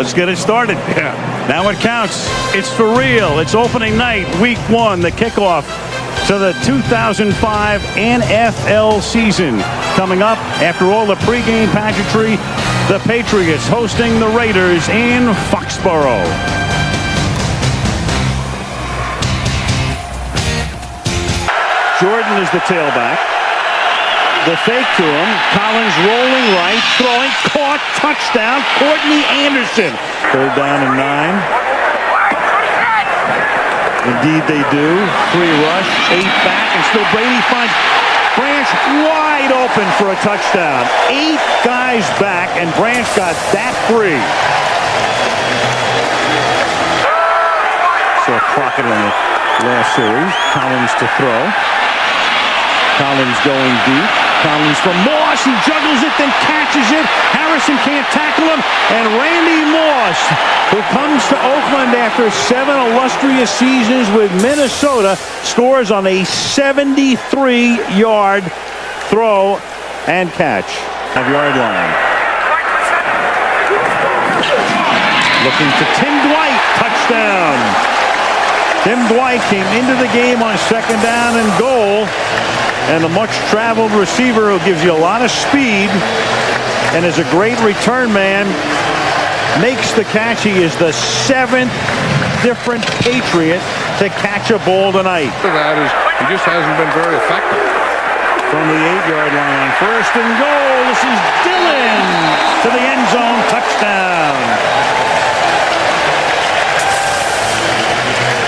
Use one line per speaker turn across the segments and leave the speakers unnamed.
Let's get it started.
Yeah.
Now it counts. It's for real. It's opening night, week 1, the kickoff to the 2005 NFL season. Coming up after all the pregame pageantry, the Patriots hosting the Raiders in Foxborough. Jordan is the tailback. The fake to him. Collins rolling right, throwing, caught, touchdown, Courtney Anderson. 3rd down and 9. Indeed they do. 3 rush, 8 back, and still Brady finds Branch wide open for a touchdown. 8 guys back, and Branch got that free. Saw Crockett in the last series. Collins to throw. Collins going deep. Collins from Moss. He juggles it, then catches it. Harrison can't tackle him. And Randy Moss, who comes to Oakland after 7 illustrious seasons with Minnesota, scores on a 73-yard throw and catch. 5-yard line. Looking to Tim Dwight. Touchdown. Tim Dwight came into the game on 2nd down and goal. And a much-traveled receiver who gives you a lot of speed and is a great return man makes the catch. He is the 7th different Patriot to catch a ball tonight.
That is, he just hasn't been very effective.
From the 8-yard line, 1st and goal. This is Dillon to the end zone. Touchdown.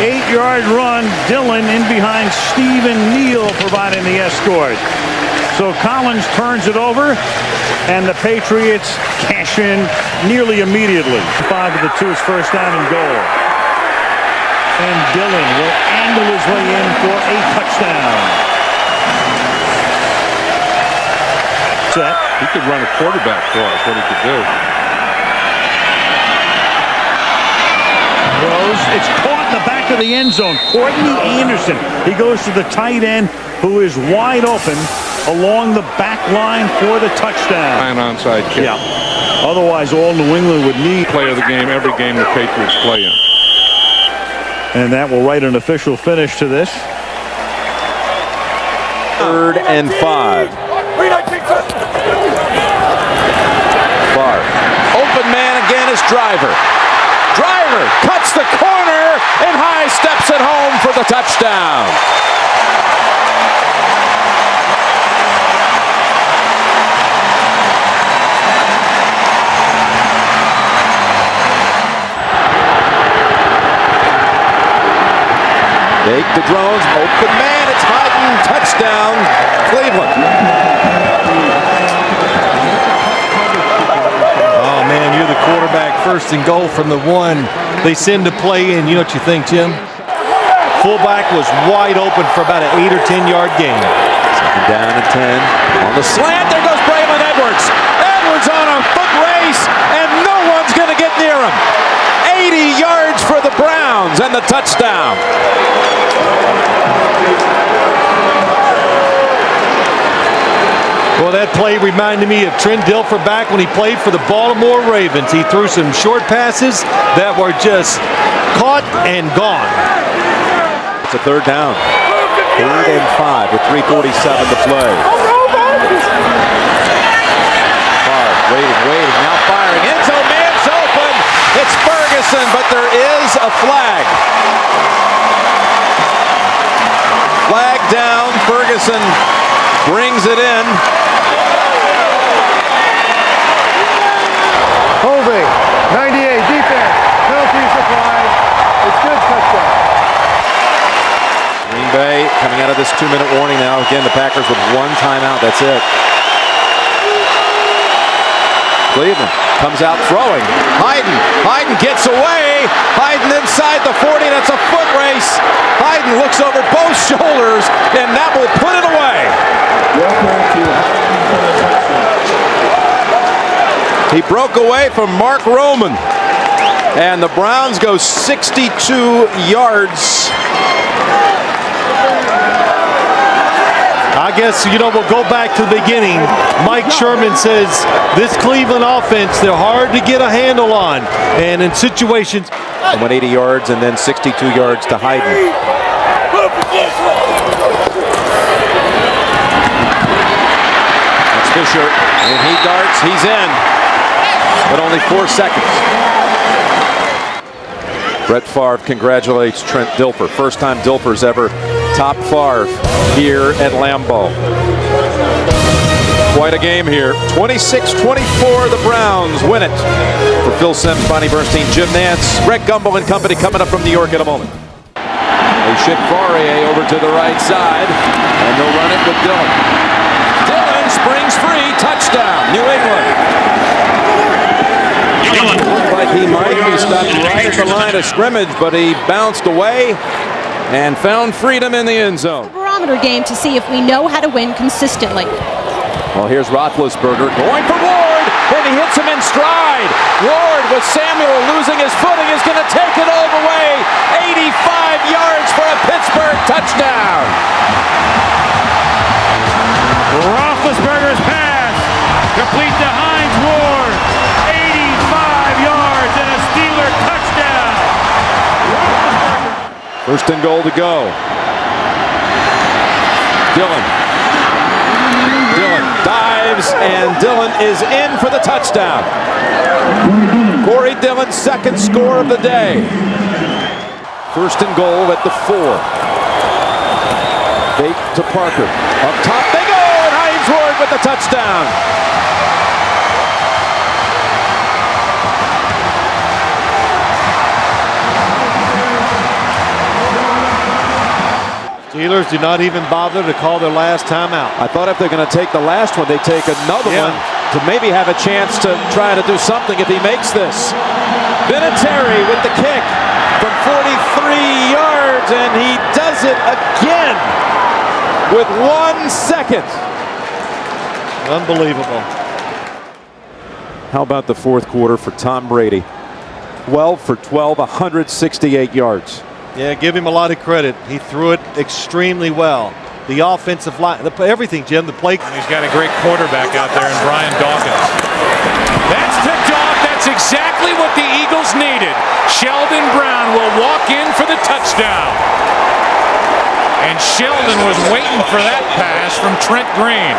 8-yard run. Dillon in behind Stephen Neal providing the escort. So Collins turns it over, and the Patriots cash in nearly immediately. 5 to the 2 is 1st down and goal. And Dillon will angle his way in for a touchdown. Set.
He could run a quarterback for us, what he could do.
It's caught in the back of the end zone. Courtney Anderson. He goes to the tight end, who is wide open along the back line for the touchdown.
An onside kick.
Yeah. Otherwise, all New England would need.
Play of the game, every game the Patriots play in.
And that will write an official finish to this.
3rd and 5. Barr. Open man again is Driver. Driver cuts the corner and high steps it home for the touchdown. Take the drones, open man, it's Hyden, touchdown, Cleveland.
Oh man, you're the quarterback, 1st and goal from the 1 they send to play in. You know what you think, Tim? Fullback was wide open for about an 8 or 10-yard gain.
2nd down and 10. On the slant, there goes Braylon Edwards. Edwards on a foot race, and no one's going to get near him. 80 yards for the Browns and the touchdown.
Well, that play reminded me of Trent Dilfer back when he played for the Baltimore Ravens. He threw some short passes that were just caught and gone.
It's a 3rd down. 3rd and 5 with 3:47 to play. Barr waiting, now firing. End zone, man's open. It's Ferguson, but there is a flag. Flag down. Ferguson brings it in.
Holding, 98, defense, penalties applied. It's good, touchdown.
Green Bay coming out of this 2-minute warning now. Again, the Packers with 1 timeout, that's it. Cleveland comes out throwing. Hyden gets away. Hyden inside the 40, that's a foot race. Hyden looks over both shoulders, and that will put it away. He broke away from Mark Roman, and the Browns go 62 yards.
I guess, we'll go back to the beginning. Mike Sherman says this Cleveland offense, they're hard to get a handle on. And in situations...
He went 80 yards and then 62 yards to Hayden. That's Fisher, and he darts, he's in. But only 4 seconds. Brett Favre congratulates Trent Dilfer. First time Dilfer's ever top Favre here at Lambeau. Quite a game here. 26-24, the Browns win it. For Phil Simms, Bonnie Bernstein, Jim Nance, Greg Gumbel and company coming up from New York in a moment. They ship Faurrier over to the right side, and they'll run it with Dillon. Dillon springs free, touchdown, New England. Looked like he might be stopped right at the line of scrimmage, but he bounced away and found freedom in the end zone.
Barometer game to see if we know how to win consistently.
Well, here's Roethlisberger going for Ward, and he hits him in stride. Ward, with Samuel losing his footing, is going to take it all the way. 85 yards for a Pittsburgh touchdown.
Roethlisberger's pass complete to Hines Ward. 85 yards and a Steeler touchdown.
First and goal to go. Dillon dives, and Dillon is in for the touchdown. Corey Dillon's second score of the day. First and goal at the 4. Fake to Parker. Up top they go, and Hines Ward with the touchdown.
Steelers do not even bother to call their last timeout.
I thought if they're going to take the last one, they take another one to maybe have a chance to try to do something if he makes this. Vinatieri with the kick from 43 yards, and he does it again with 1 second.
Unbelievable.
How about the fourth quarter for Tom Brady? 12 for 12, 168 yards.
Yeah, give him a lot of credit. He threw it extremely well. The offensive line, everything, Jim, the play.
He's got a great quarterback out there in Brian Dawkins. That's picked off. That's exactly what the Eagles needed. Sheldon Brown will walk in for the touchdown. And Sheldon was waiting for that pass from Trent Green.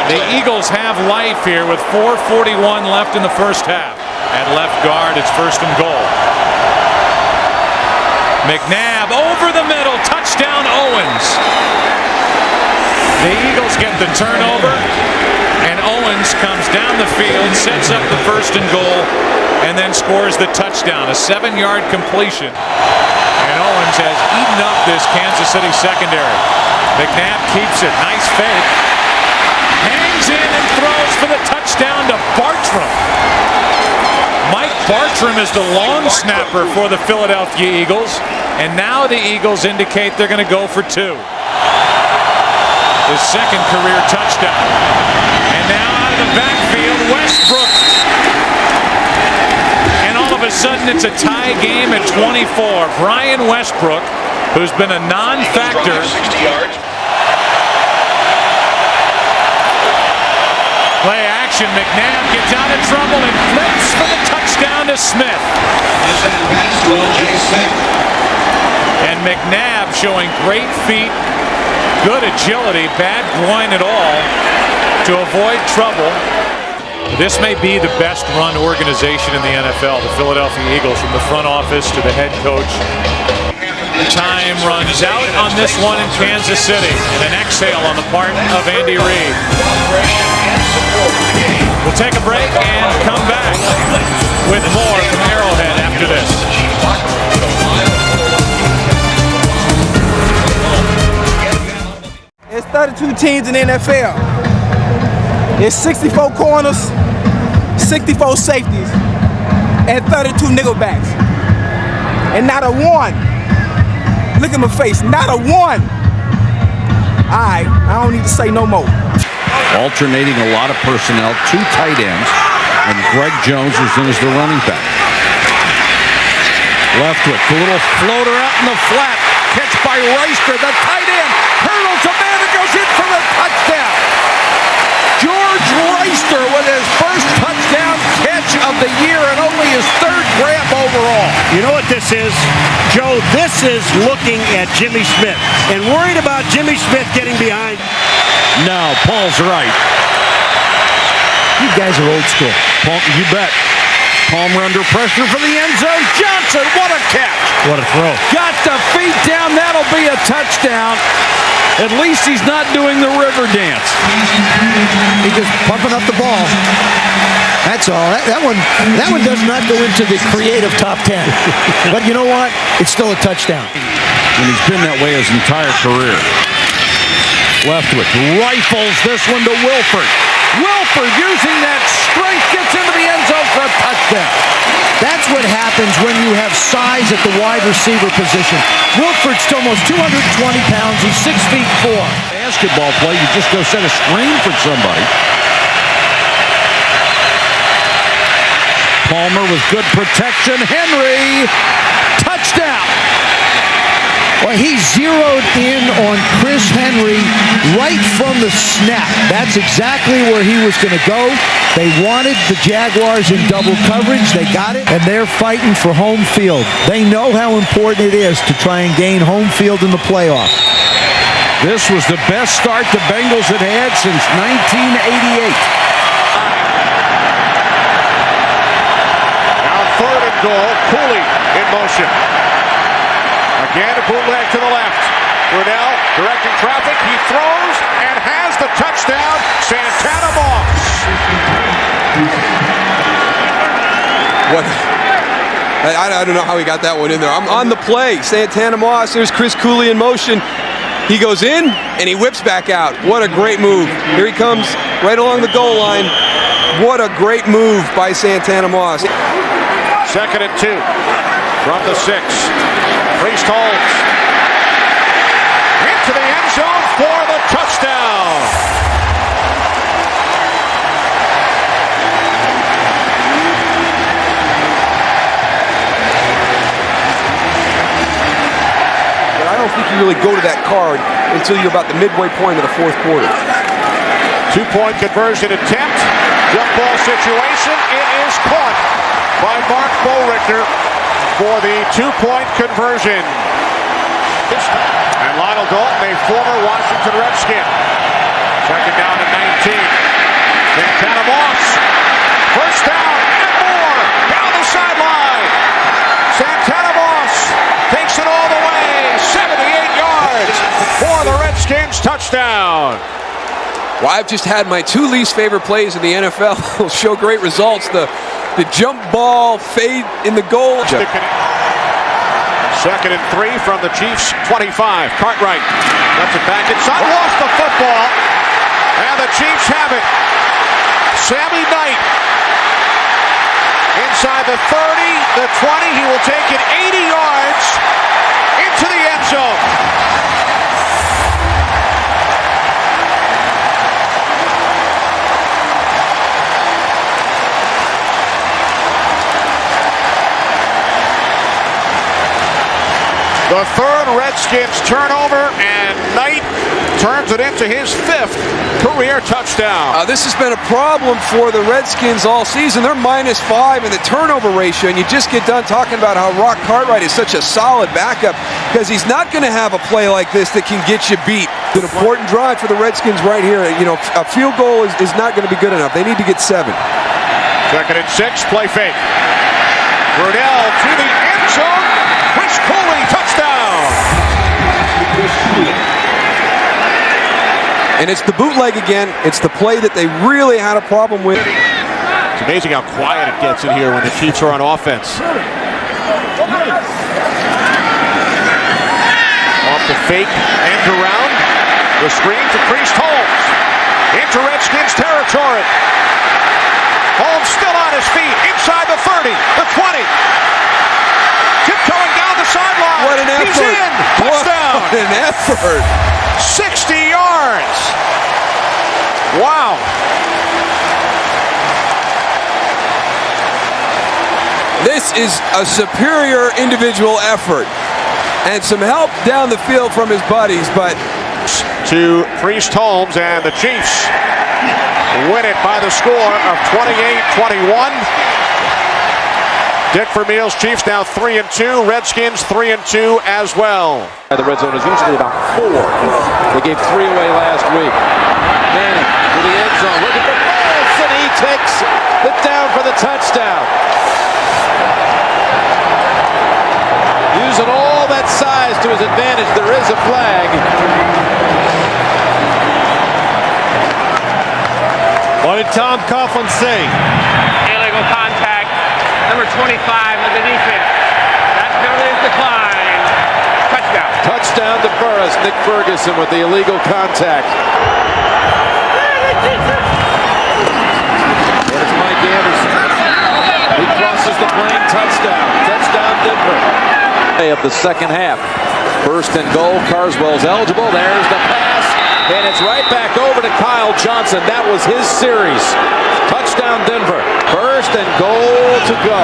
The Eagles have life here with 4:41 left in the first half. At left guard, it's first and goal. McNabb over the middle, touchdown Owens. The Eagles get the turnover, and Owens comes down the field, sets up the first and goal, and then scores the touchdown, a 7-yard completion. And Owens has eaten up this Kansas City secondary. McNabb keeps it, nice fake. Hangs in and throws for the touchdown to Bartram. Mike Bartram is the long snapper for the Philadelphia Eagles, and now the Eagles indicate they're going to go for 2. His second career touchdown. And now out of the backfield, Westbrook. And all of a sudden it's a tie game at 24. Brian Westbrook, who's been a non-factor. Play action, McNabb gets out of trouble and flips for the touchdown to Smith. And McNabb showing great feet, good agility, bad groin at all to avoid trouble. This may be the best run organization in the NFL, the Philadelphia Eagles, from the front office to the head coach. Time runs out on this one in Kansas City, and an exhale on the part of Andy Reid. We'll take a break and come back with more from Arrowhead after this.
It's 32 teams in the NFL. It's 64 corners, 64 safeties, and 32 nickelbacks. And not a one. Look at my face, not a one. All right, I don't need to say no more.
Alternating a lot of personnel, 2 tight ends, and Greg Jones is in as the running back. Leftwich, a little floater out in the flat, catch by Reister. The tight end hurdles a man and goes in for the touchdown. George Reister with his first touchdown catch of the year and only his third grab overall.
You know what this is, Joe? This is looking at Jimmy Smith and worried about Jimmy Smith getting behind.
No, Paul's right.
You guys are old school.
Paul, you bet. Palmer under pressure for the end zone. Johnson, what a catch.
What a throw.
Got the feet down. That'll be a touchdown. At least he's not doing the river dance.
He's just pumping up the ball. That's all. That one does not go into the creative top 10. But you know what? It's still a touchdown.
And he's been that way his entire career. Leftwich rifles this one to Wilford. Wilford using that strength gets into the end zone for a touchdown.
That's what happens when you have size at the wide receiver position. Wilford's almost 220 pounds. He's 6'4".
Basketball play, you just go set a screen for somebody. Palmer with good protection. Henry, touchdown.
Well, he zeroed in on Chris Henry right from the snap. That's exactly where he was going to go. They wanted the Jaguars in double coverage. They got it, and they're fighting for home field. They know how important it is to try and gain home field in the playoff.
This was the best start the Bengals had had since 1988.
Now 3rd and goal. Cooley in motion. Again, a bootleg to the left. Brunell directing traffic. He throws and has the touchdown. Santana Moss.
What? I don't know how he got that one in there. I'm on the play. Santana Moss. There's Chris Cooley in motion. He goes in and he whips back out. What a great move. Here he comes right along the goal line. What a great move by Santana Moss.
2nd and 2 from the 6. Priest holds. Into the end zone for the touchdown.
But I don't think you really go to that card until you're about the midway point of the 4th quarter.
2-point conversion attempt. Jump ball situation. It is caught by Mark Boerichter for the 2-point conversion. And Lionel Dalton, a former Washington Redskin. 2nd down and 19. Santana Moss. 1st down and more. Down the sideline. Santana Moss takes it all the way. 78 yards for the Redskins. Touchdown.
Well, I've just had my 2 least favorite plays in the NFL show great results. The jump ball fade in the goal.
2nd and 3 from the Chiefs 25. Cartwright lets it back inside. Lost the football. And the Chiefs have it. Sammy Knight inside the 30, the 20. He will take it 80 yards into the end zone. The 3rd Redskins turnover, and Knight turns it into his 5th career touchdown.
This has been a problem for the Redskins all season. They're -5 in the turnover ratio, and you just get done talking about how Rock Cartwright is such a solid backup because he's not going to have a play like this that can get you beat. It's an important drive for the Redskins right here. You know, a field goal is not going to be good enough. They need to get 7.
2nd and 6, play fake. Brunell to the end zone. Chris Cooley, touchdown.
And it's the bootleg again. It's the play that they really had a problem with.
It's amazing how quiet it gets in here when the Chiefs are on offense. Off the fake, end around. The screen to Priest Holmes. Into Redskins territory. Holmes still on his feet. Inside the 30, the 20. Tiptoeing down the sideline.
What an effort.
He's in. Touchdown.
What an effort.
60 yards. Wow.
This is a superior individual effort.
and some help down the field from his buddies, but
to Priest Holmes, and the Chiefs win it by the score of 28-21. Dick Vermeil's Chiefs now 3-2. Redskins 3-2 as well.
The red zone is usually about 4. They gave 3 away last week. Manning to the end zone, looking for Foles, and he takes it down for the touchdown. Using all that size to his advantage, there is a flag.
What did Tom Coughlin say?
Illegal contact, number 25 of the defense. That penalty is declined. Touchdown.
Touchdown to Burris. Nick Ferguson with the illegal contact. There's Mike Anderson. He crosses the plane. Touchdown. Touchdown Denver. Of the second half. First and goal. Carswell's eligible. There's the pass. And it's right back over to Kyle Johnson. That was his series. Touchdown Denver. First and goal to go.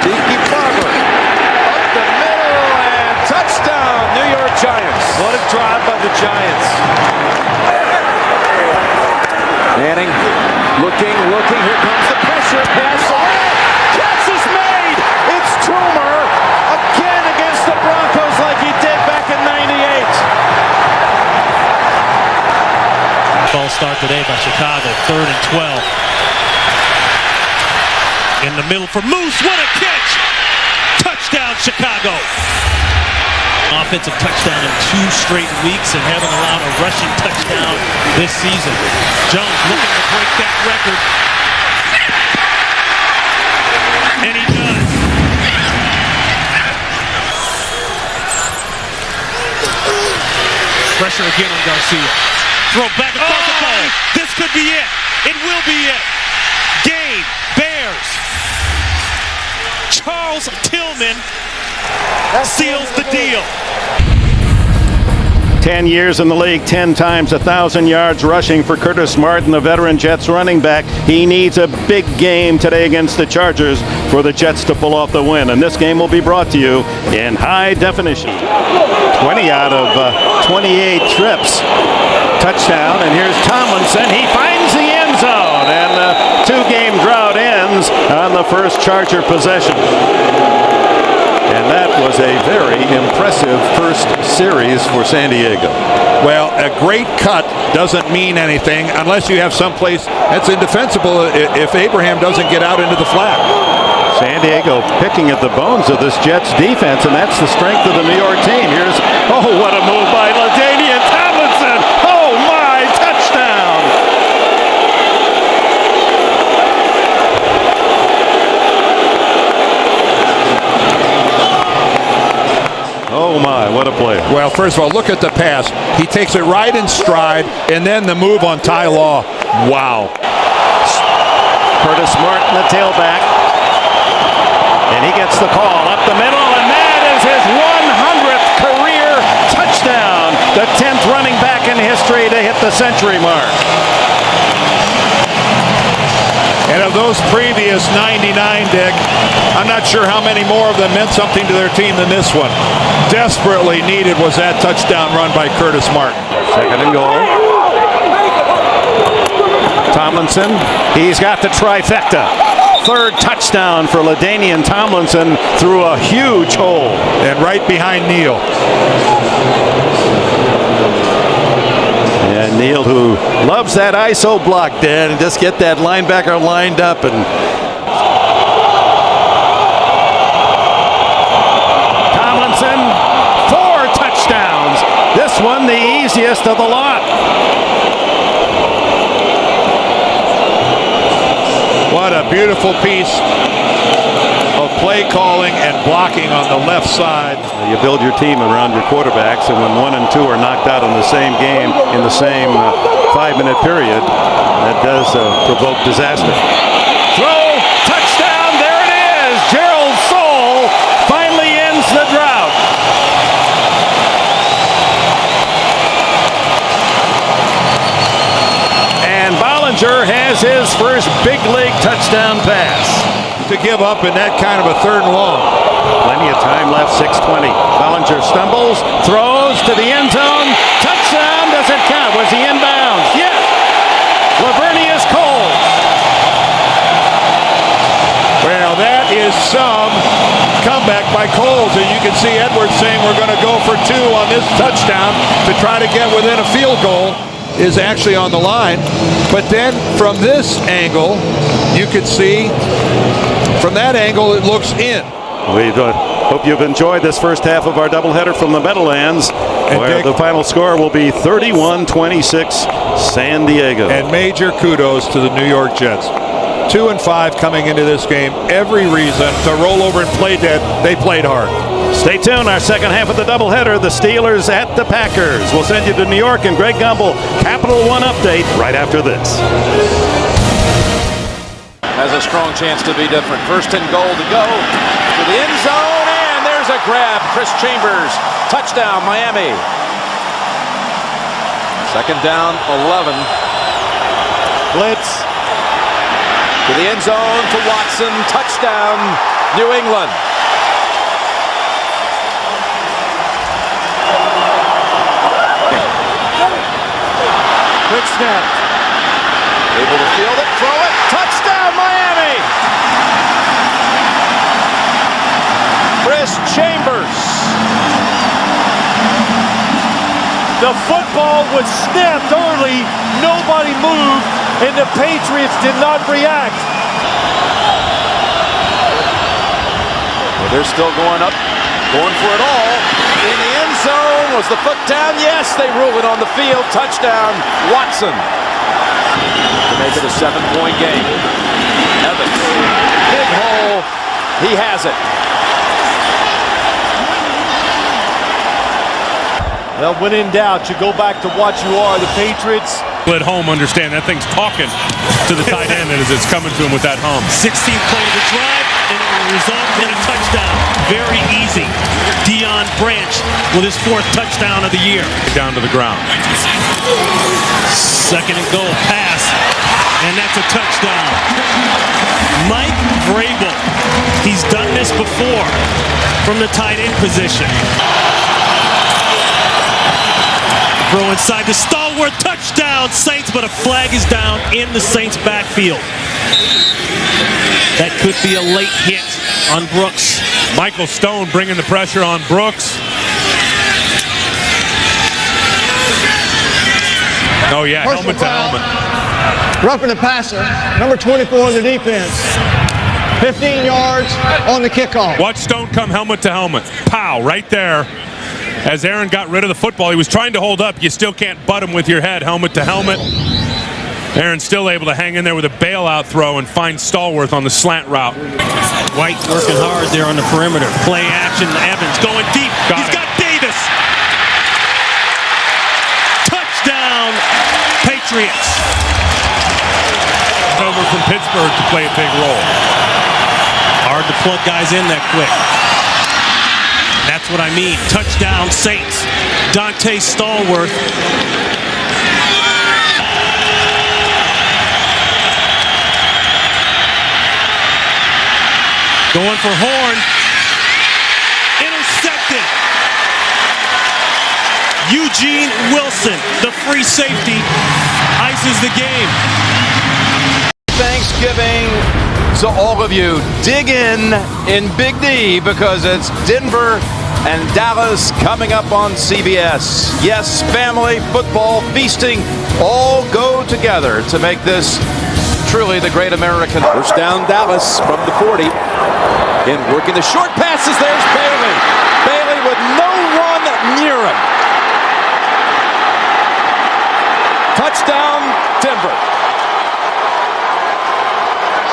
Tiki Barber. Up the middle and touchdown New York Giants.
What a drive by the Giants.
Manning looking. Here comes the pressure. Pass away. Catch is made. It's Trumer again against the Broncos like he did back in '98.
False start today by Chicago. 3rd and 12. In the middle for Moose. What a catch! Touchdown Chicago. Offensive touchdown in 2 straight weeks and haven't allowed a rushing touchdown this season. Jones looking to break that record. And he does. Pressure again on Garcia. Throw back across the body. This could be it. It will be it. Game. Bears. Charles Tillman seals the deal.
10 years in the league, 10 times 1,000 yards rushing for Curtis Martin, the veteran Jets running back. He needs a big game today against the Chargers for the Jets to pull off the win. And this game will be brought to you in high definition. 20 out of 28 trips. Touchdown, and here's Tomlinson. He finds the end zone, and the 2-game drought ends on the first Charger possession. And that was a very impressive first series for San Diego.
Well, a great cut doesn't mean anything unless you have someplace that's indefensible if Abraham doesn't get out into the flat.
San Diego picking at the bones of this Jets defense, and that's the strength of the New York team. Here's, what a move by LaDainian Tomlinson. Oh my, touchdown. Oh my, what a play.
Well, first of all, look at the pass. He takes it right in stride, and then the move on Ty Law. Wow.
Curtis Martin, the tailback. And he gets the call up the middle, and that is his 100th career touchdown. The 10th running back in history to hit the century mark.
And of those previous 99, Dick, I'm not sure how many more of them meant something to their team than this one. Desperately needed was that touchdown run by Curtis Martin.
2nd and goal. Tomlinson, he's got the trifecta. 3rd touchdown for LaDainian Tomlinson through a huge hole.
And right behind Neal.
And Neal, who loves that ISO block, Dan, and just get that linebacker lined up. And Tomlinson, 4 touchdowns. This one the easiest of the lot.
What a beautiful piece of play calling and blocking on the left side.
You build your team around your quarterbacks, and when 1 and 2 are knocked out in the same game in the same 5-minute period, that does provoke disaster. Throw, touchdown, there it is. Gerald Soule finally ends the drought. And Bollinger has his first big league touchdown pass.
To give up in that kind of a 3rd and long.
Plenty of time left, 6:20. Bellinger stumbles, throws to the end zone. Touchdown, does it count? Was he inbounds? Yes. Lavernius Coles.
Well, that is some comeback by Coles. And you can see Edwards saying we're going to go for 2 on this touchdown to try to get within a field goal. Is actually on the line. But then from this angle, you can see from that angle it looks in.
We hope you've enjoyed this first half of our doubleheader from the Meadowlands, where the final score will be 31-26 San Diego.
And major kudos to the New York Jets. 2-5 coming into this game. Every reason to roll over and play dead. They played hard.
Stay tuned. Our second half of the doubleheader, the Steelers at the Packers. We'll send you to New York, and Greg Gumbel, Capital One update right after this.
Has a strong chance to be different. First and goal to go to the end zone, and there's a grab. Chris Chambers, touchdown, Miami. Second down, 11. Blitz to the end zone to Watson, touchdown, New England. Quick snap. Able to field it, throw it, touchdown Miami! Chris Chambers.
The football was snapped early, nobody moved, and the Patriots did not react.
Well, they're still going up, going for it all. In the end zone, was the foot down? Yes, they rule it on the field. Touchdown, Watson. To make it a 7-point game. Evans, big hole, he has it.
Well, when in doubt, you go back to what you are, the Patriots.
At home, understand that thing's talking to the tight end as it's coming to him with that hum.
16th play of the drive, and it will result in a touchdown. Very easy. Deion Branch with his 4th touchdown of the year.
Down to the ground.
Second and goal pass, and that's a touchdown. Mike Vrabel, he's done this before from the tight end position. Throw inside the stalwart, touchdown Saints, but a flag is down in the Saints backfield. That could be a late hit on Brooks.
Michael Stone bringing the pressure on Brooks. Oh yeah, helmet to helmet.
Roughing the passer, number 24 on the defense. 15 yards on the kickoff.
Watch Stone come helmet to helmet. Pow, right there. As Aaron got rid of the football, he was trying to hold up. You still can't butt him with your head, helmet to helmet. Aaron's still able to hang in there with a bailout throw and find Stallworth on the slant route.
White working hard there on the perimeter. Play action, Evans going deep. He's got Davis. Touchdown, Patriots.
Over from Pittsburgh to play a big role.
Hard to plug guys in that quick. That's what I mean. Touchdown Saints. Dante Stallworth. Going for Horn. Intercepted. Eugene Wilson, the free safety, ices the game.
Thanksgiving to all of you. Dig in Big D because it's Denver and Dallas coming up on CBS. Yes, family, football, feasting, all go together to make this truly the great American. First down Dallas from the 40. In working the short passes, there's Bailey. Bailey with no one near him. Touchdown, Denver.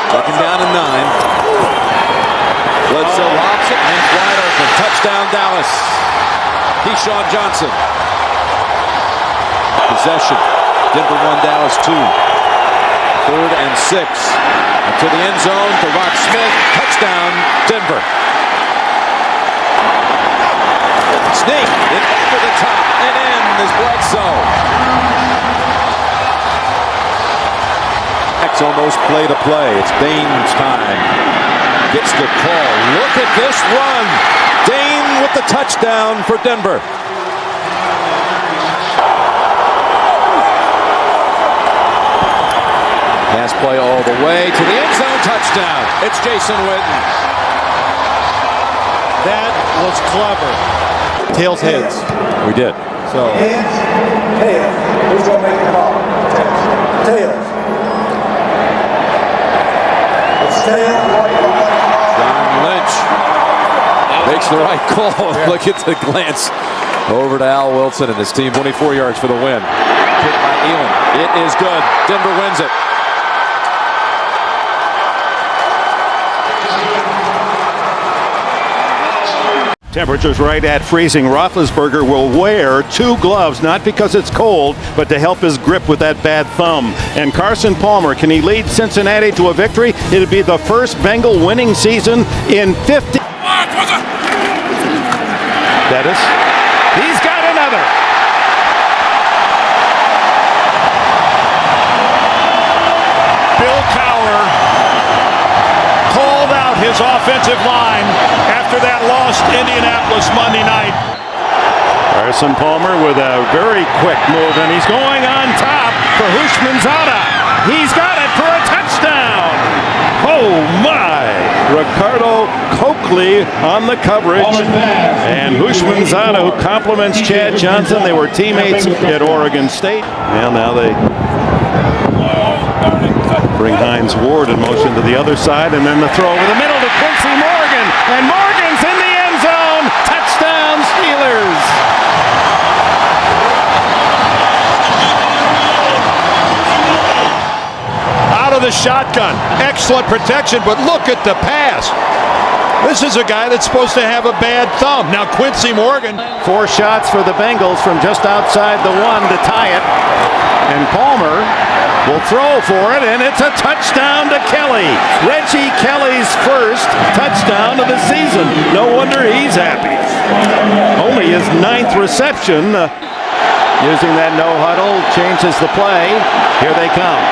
Second down and 9. Bledsoe hops it, and wide open. Touchdown, Dallas. Keyshawn Johnson. Possession. Denver 1, Dallas 2. 3rd and 6. To the end zone to Rock Smith. Touchdown, Denver. Sneak it over the top and in is Bledsoe. Almost play to play. It's Baines time. gets the call. Look at this run. Dane with the touchdown for Denver. Pass play all the way to the end zone, touchdown. It's Jason Witten.
That was clever. Tails, heads.
We did.
So.
Tails. Who's going to make the call? Tails. It's tails.
John Lynch makes the right call. Look at the glance over to Al Wilson and his team. 24 yards for the win. Hit by Elam. It is good. Denver wins it.
Temperatures right at freezing. Roethlisberger will wear 2 gloves, not because it's cold, but to help his grip with that bad thumb. And Carson Palmer, can he lead Cincinnati to a victory? It'll be the first Bengal winning season in 50. Bettis. He's got another.
Bill Cowher called out his offensive line after that loss to Indianapolis Monday night.
Carson Palmer with a very quick move, and he's going on top for Hushmanzada. He's got it for a touchdown. Oh my! Ricardo Coakley on the coverage, and Hushmanzada, who compliments Chad Johnson. They were teammates at Oregon State. And now they bring Hines Ward in motion to the other side, and then the throw over the middle to Quincy Morgan, and Morgan's in the end zone. Touchdown Steelers.
Out of the shotgun. Excellent protection, but look at the pass. This is a guy that's supposed to have a bad thumb. Now Quincy Morgan.
4 shots for the Bengals from just outside the 1 to tie it. And Palmer will throw for it, and it's a touchdown to Kelly. Reggie Kelly's first touchdown of the season. No wonder he's happy. Only his 9th reception. Using that no huddle, changes the play. Here they come.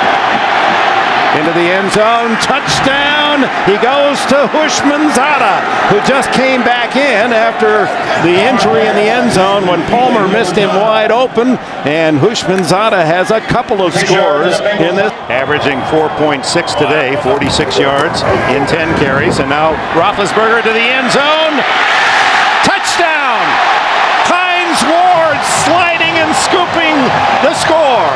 Into the end zone, touchdown! He goes to Hushmanzada, who just came back in after the injury in the end zone when Palmer missed him wide open, and Hushmanzada has a couple of scores in this. Averaging 4.6 today, 46 yards in 10 carries, and now Roethlisberger to the end zone. Touchdown! Hines Ward sliding and scooping the score.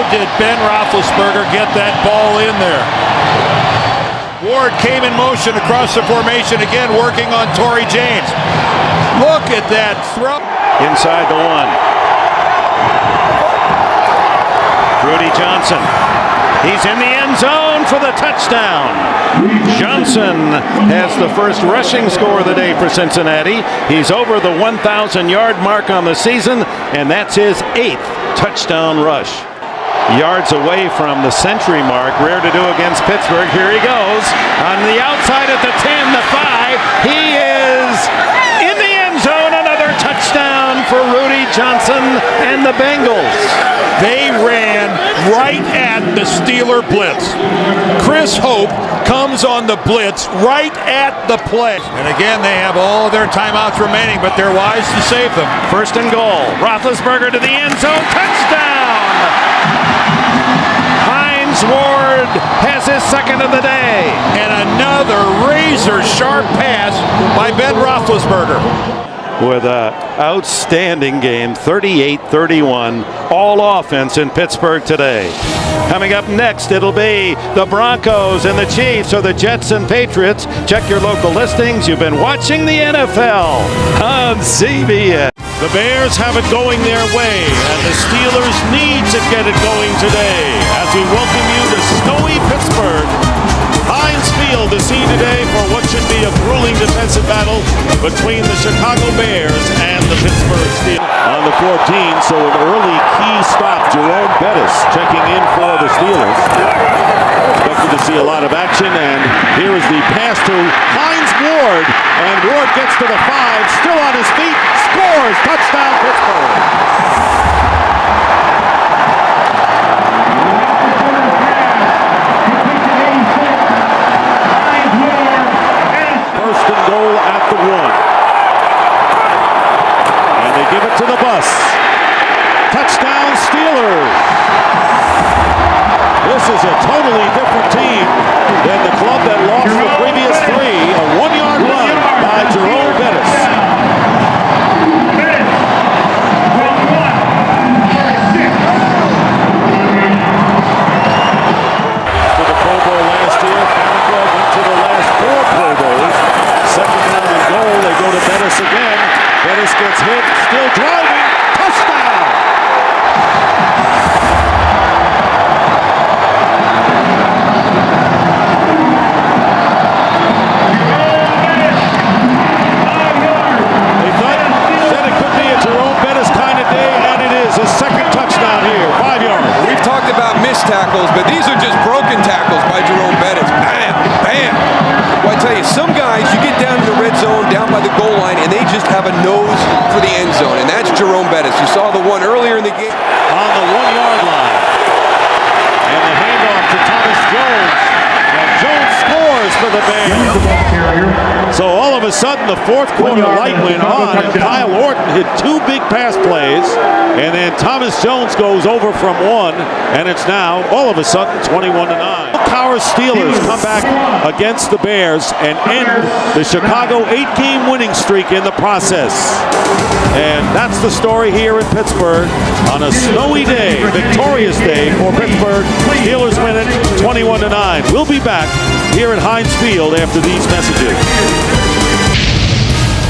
Did Ben Roethlisberger get that ball in there? Ward came in motion across the formation again, working on Torrey James. Look at that throw.
Inside the 1. Rudy Johnson. He's in the end zone for the touchdown. Johnson has the first rushing score of the day for Cincinnati. He's over the 1,000-yard mark on the season, and that's his 8th touchdown rush. Yards away from the century mark. Rare to do against Pittsburgh. Here he goes. On the outside at the 10, the 5. He is in the end zone. Another touchdown for Rudy Johnson and the Bengals.
They ran right at the Steeler blitz. Chris Hope comes on the blitz right at the play. And again, they have all their timeouts remaining, but they're wise to save them.
First and goal. Roethlisberger to the end zone. Touchdown! Hines Ward has his second of the day.
And another razor-sharp pass by Ben Roethlisberger.
With an outstanding game, 38-31, all offense in Pittsburgh today. Coming up next, it'll be the Broncos and the Chiefs, or the Jets and Patriots. Check your local listings. You've been watching the NFL on CBS. The Bears have it going their way, and the Steelers need to get it going today. As we welcome you to snowy Pittsburgh, Heinz Field is seen today for what should be a grueling defensive battle between the Chicago Bears and the Pittsburgh Steelers. On the 14, so an early key stop, Jerome Bettis checking in for the Steelers. Expected to see a lot of action, and here is the pass to Hines Ward, and Ward gets to the 5, still on his feet, scores, touchdown Pittsburgh.
Jerome Bettis. You saw the one earlier in the game.
On the 1-yard line. And the handoff to Thomas Jones. And Jones scores for the Bears. So all of a sudden, the fourth quarter light went on, and Kyle Orton hit 2 big pass plays, and then Thomas Jones goes over from 1, and it's now all of a sudden 21-9. Our Steelers come back against the Bears and end the Chicago 8-game winning streak in the process. And that's the story here in Pittsburgh on a snowy day, victorious day for Pittsburgh. Steelers win it 21-9. We'll be back here at Heinz Field after these messages.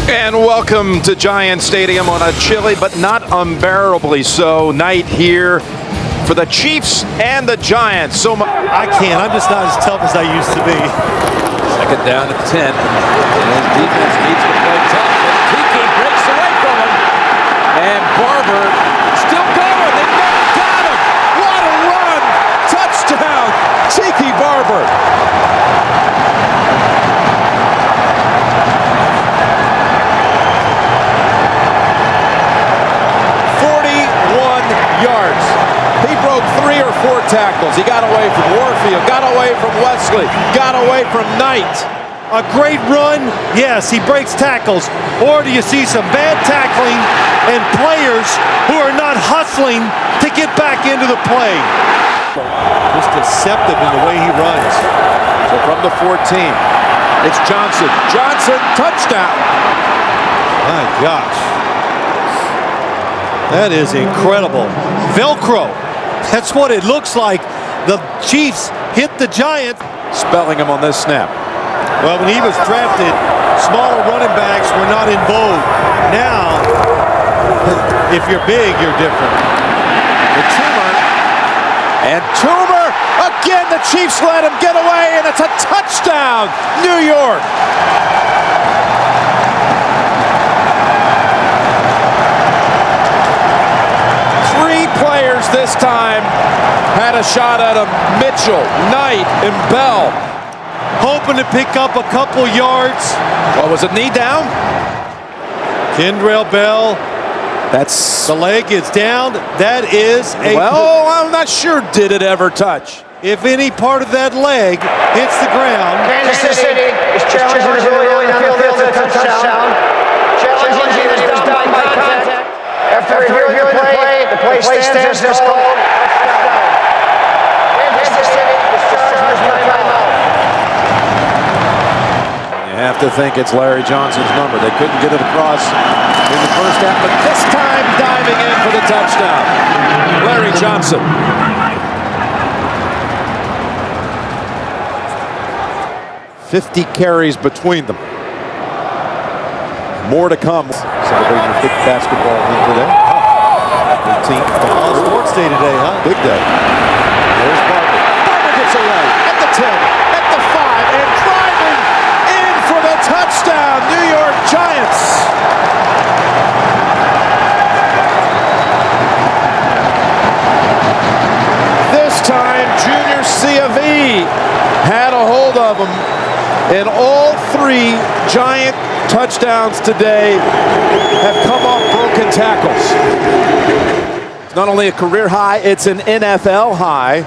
And welcome to Giant Stadium on a chilly but not unbearably so night here for the Chiefs and the Giants.
I can't. I'm just not as tough as I used to be.
Second down at 10. And defense needs to play tough. Tiki breaks away from him. And Barber still going. They never got him. What a run. Touchdown. Tiki Barber. Yards. He broke 3 or 4 tackles. He got away from Warfield, got away from Wesley, got away from Knight.
A great run, yes, he breaks tackles. Or do you see some bad tackling and players who are not hustling to get back into the play? Just deceptive in the way he runs.
So from the 14, it's Johnson. Johnson, touchdown.
My gosh. That is incredible. Velcro. That's what it looks like. The Chiefs hit the Giants.
Spelling him on this snap.
Well, when he was drafted, smaller running backs were not in vogue. Now, if you're big, you're different.
The Toomer. And Toomer. Again, the Chiefs let him get away, and it's a touchdown. New York. Players this time had a shot at him. Mitchell, Knight, and Bell.
Hoping to pick up a couple yards.
What was it, knee down?
Kendrell Bell.
That's...
The leg is down. That is a...
Well, I'm not sure did it ever touch.
If any part of that leg hits the ground...
Kansas City is challenging the goalie on the field for a touchdown. Challenging is done by contact. After reviewing the play stands is called. Kansas City is charged with timeout.
You have to think it's Larry Johnson's number. They couldn't get it across in the first half, but this time diving in for the touchdown. Larry Johnson. "50 carries between them. More to come." Celebrating a big basketball win today. 18th.
All sports day today, huh?
Big day. There's Barber. Barber gets away at the 10, at the 5, and driving in for the touchdown. New York Giants. This time, Junior C.A.V. had a hold of him, and all 3 Giant touchdowns today have come off broken tackles. It's not only a career high, it's an NFL high.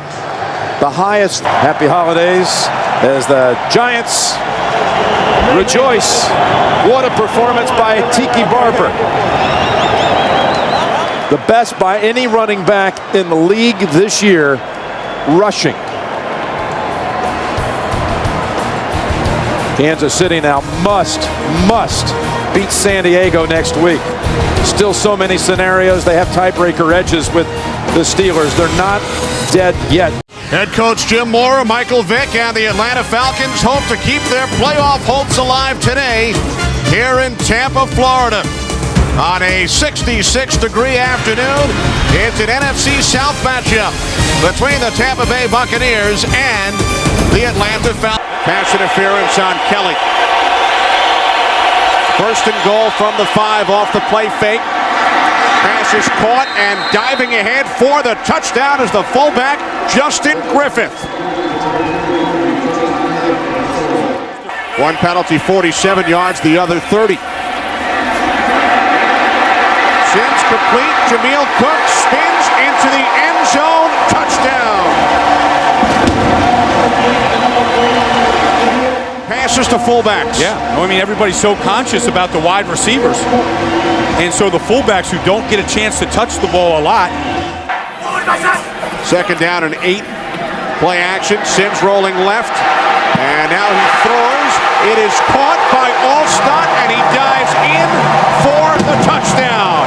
The highest. Happy holidays as the Giants rejoice. What a performance by Tiki Barber. The best by any running back in the league this year, rushing. Kansas City now must beat San Diego next week. Still so many scenarios. They have tiebreaker edges with the Steelers. They're not dead yet.
Head coach Jim Mora, Michael Vick, and the Atlanta Falcons hope to keep their playoff hopes alive today here in Tampa, Florida. On a 66-degree afternoon, it's an NFC South matchup between the Tampa Bay Buccaneers and the Atlanta Falcons. Pass interference on Kelly. First and goal from the 5 off the play fake. Pass is caught and diving ahead for the touchdown is the fullback, Justin Griffith. One penalty, 47 yards, the other 30. Sims complete. Jameel Cook spins into the end zone. Touchdown. Passes to fullbacks.
Yeah, I mean, everybody's so conscious about the wide receivers. And so the fullbacks who don't get a chance to touch the ball a lot.
Second down and 8. Play action. Sims rolling left. And now he throws. It is caught by Alstott, and he dives in for the touchdown.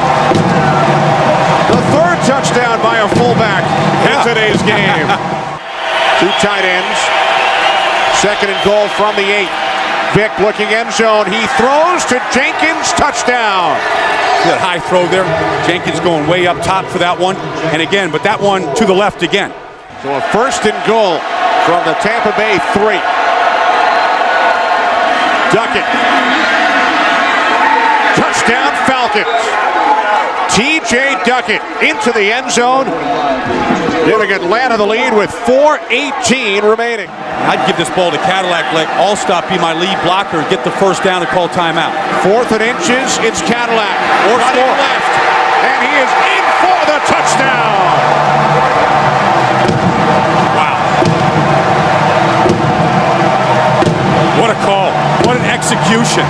The third touchdown by a fullback in today's game. 2 tight ends. Second and goal from the 8. Vick looking end zone. He throws to Jenkins. Touchdown.
That high throw there. Jenkins going way up top for that one. And again, but that one to the left again.
So a first and goal from the Tampa Bay 3. Duckett. Touchdown Falcons. T.J. Duckett into the end zone, giving Atlanta the lead with 4:18 remaining.
I'd give this ball to Cadillac. Let Alstott be my lead blocker, get the first down and call timeout.
4th and inches, it's Cadillac.
Or
running left, and he is in for the touchdown.
Wow. What a call. What an execution.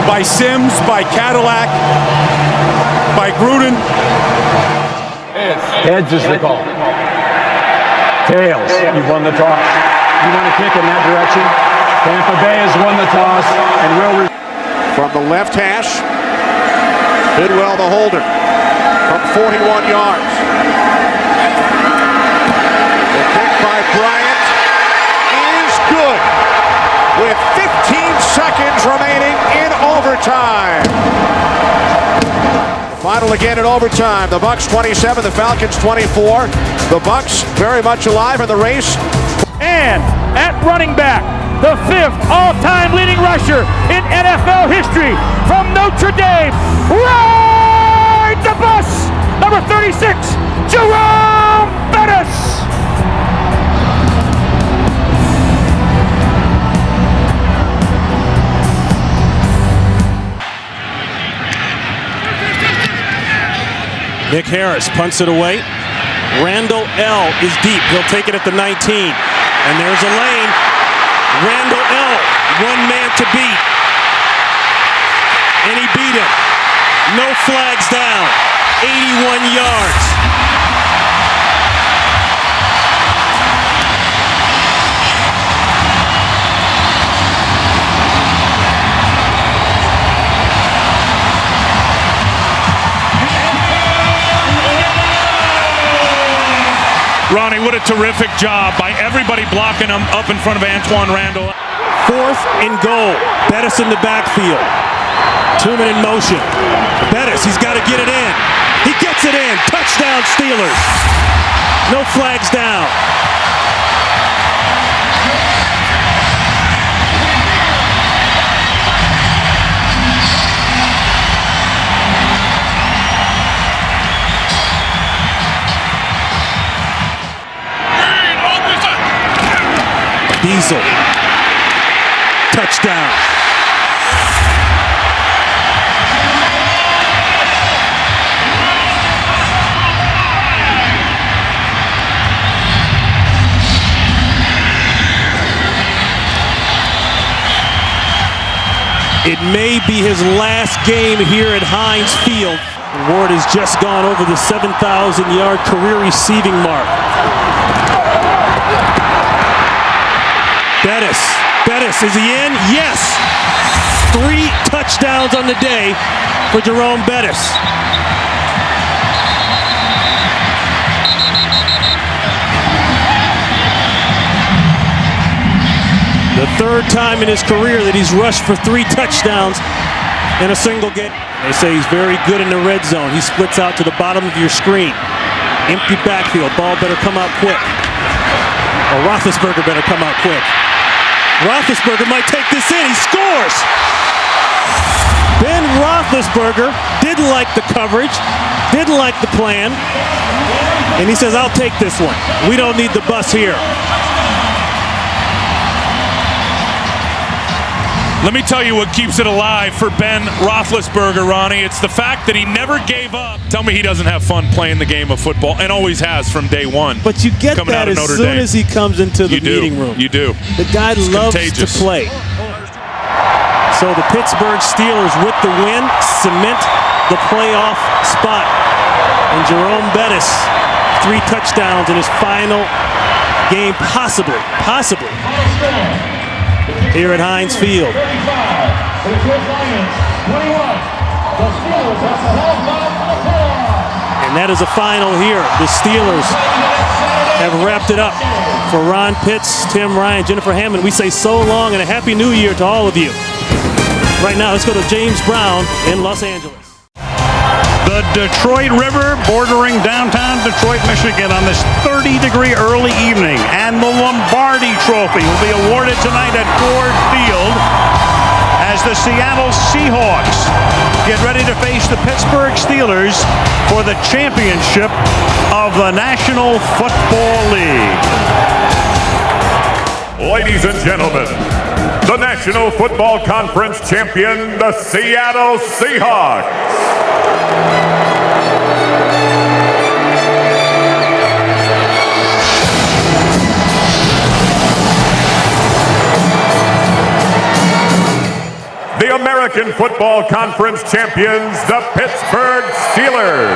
By Sims, by Cadillac, by Gruden.
Heads is the call. Tails, you've won the toss. You want to kick in that direction? Tampa Bay has won the toss and will.
From the left hash, Bidwell the holder from 41 yards. The kick by Bryant is good with 15 seconds remaining in overtime. Final again in overtime. The Bucs 27, the Falcons 24. The Bucs very much alive in the race.
And at running back, the 5th all-time leading rusher in NFL history from Notre Dame, rides the bus, number 36, Jerome Bettis.
Nick Harris punts it away. Randall L. is deep. He'll take it at the 19. And there's a lane. Randall L. one man to beat. And he beat him. No flags down. 81 yards.
Ronnie, what a terrific job by everybody blocking him up in front of Antoine Randall.
4th and goal. Bettis in the backfield. 2-man in motion. Bettis, he's got to get it in. He gets it in. Touchdown Steelers. No flags down. Diesel. Touchdown. It may be his last game here at Heinz Field. Ward has just gone over the 7,000-yard career receiving mark. Bettis, is he in? Yes! 3 touchdowns on the day for Jerome Bettis. The 3rd time in his career that he's rushed for 3 touchdowns in a single game. They say he's very good in the red zone. He splits out to the bottom of your screen. Empty backfield. Ball better come out quick. Or Roethlisberger better come out quick. Roethlisberger might take this in. He scores! Ben Roethlisberger didn't like the coverage, didn't like the plan, and he says, I'll take this one. We don't need the bus here.
Let me tell you what keeps it alive for Ben Roethlisberger, Ronnie. It's the fact that he never gave up. Tell me he doesn't have fun playing the game of football, and always has from day one.
But you get that as soon as he comes into the meeting room.
You do.
The guy loves to play. So the Pittsburgh Steelers, with the win, cement the playoff spot. And Jerome Bettis, 3 touchdowns in his final game, possibly, here at Heinz Field. And that is a final here. The Steelers have wrapped it up. For Ron Pitts, Tim Ryan, Jennifer Hammond, we say so long and a Happy New Year to all of you. Right now, let's go to James Brown in Los Angeles.
The Detroit River bordering downtown Detroit, Michigan on this 30-degree early evening. And the Lombardi Trophy will be awarded tonight at Ford Field as the Seattle Seahawks get ready to face the Pittsburgh Steelers for the championship of the National Football League.
Ladies and gentlemen, the National Football Conference champion, the Seattle Seahawks. The American Football Conference champions, the Pittsburgh Steelers.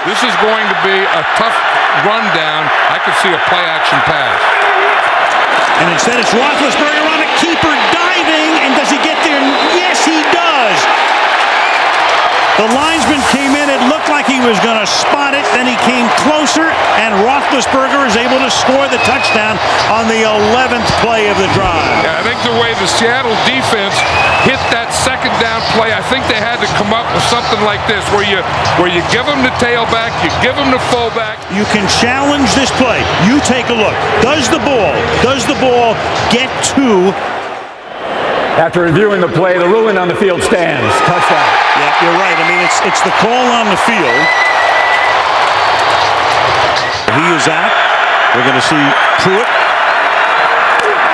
This is going to be a tough rundown. I could see a play-action pass.
And instead it's Roethlisberger on a keeper diving, and does he get there? Yes, he does. The linesman came in, it looked like he was going to spot it, then he came closer, and Roethlisberger is able to score the touchdown on the 11th play of the drive.
Yeah, I think the way the Seattle defense hit that second down play, I think they had to come up with something like this, where you give them the tailback, you give them the fullback.
You can challenge this play. You take a look. Does the ball get to?
After reviewing the play, the ruling on the field stands. Touchdown.
Yeah, you're right. I mean, it's the call on the field. He is out. We're going to see Pruitt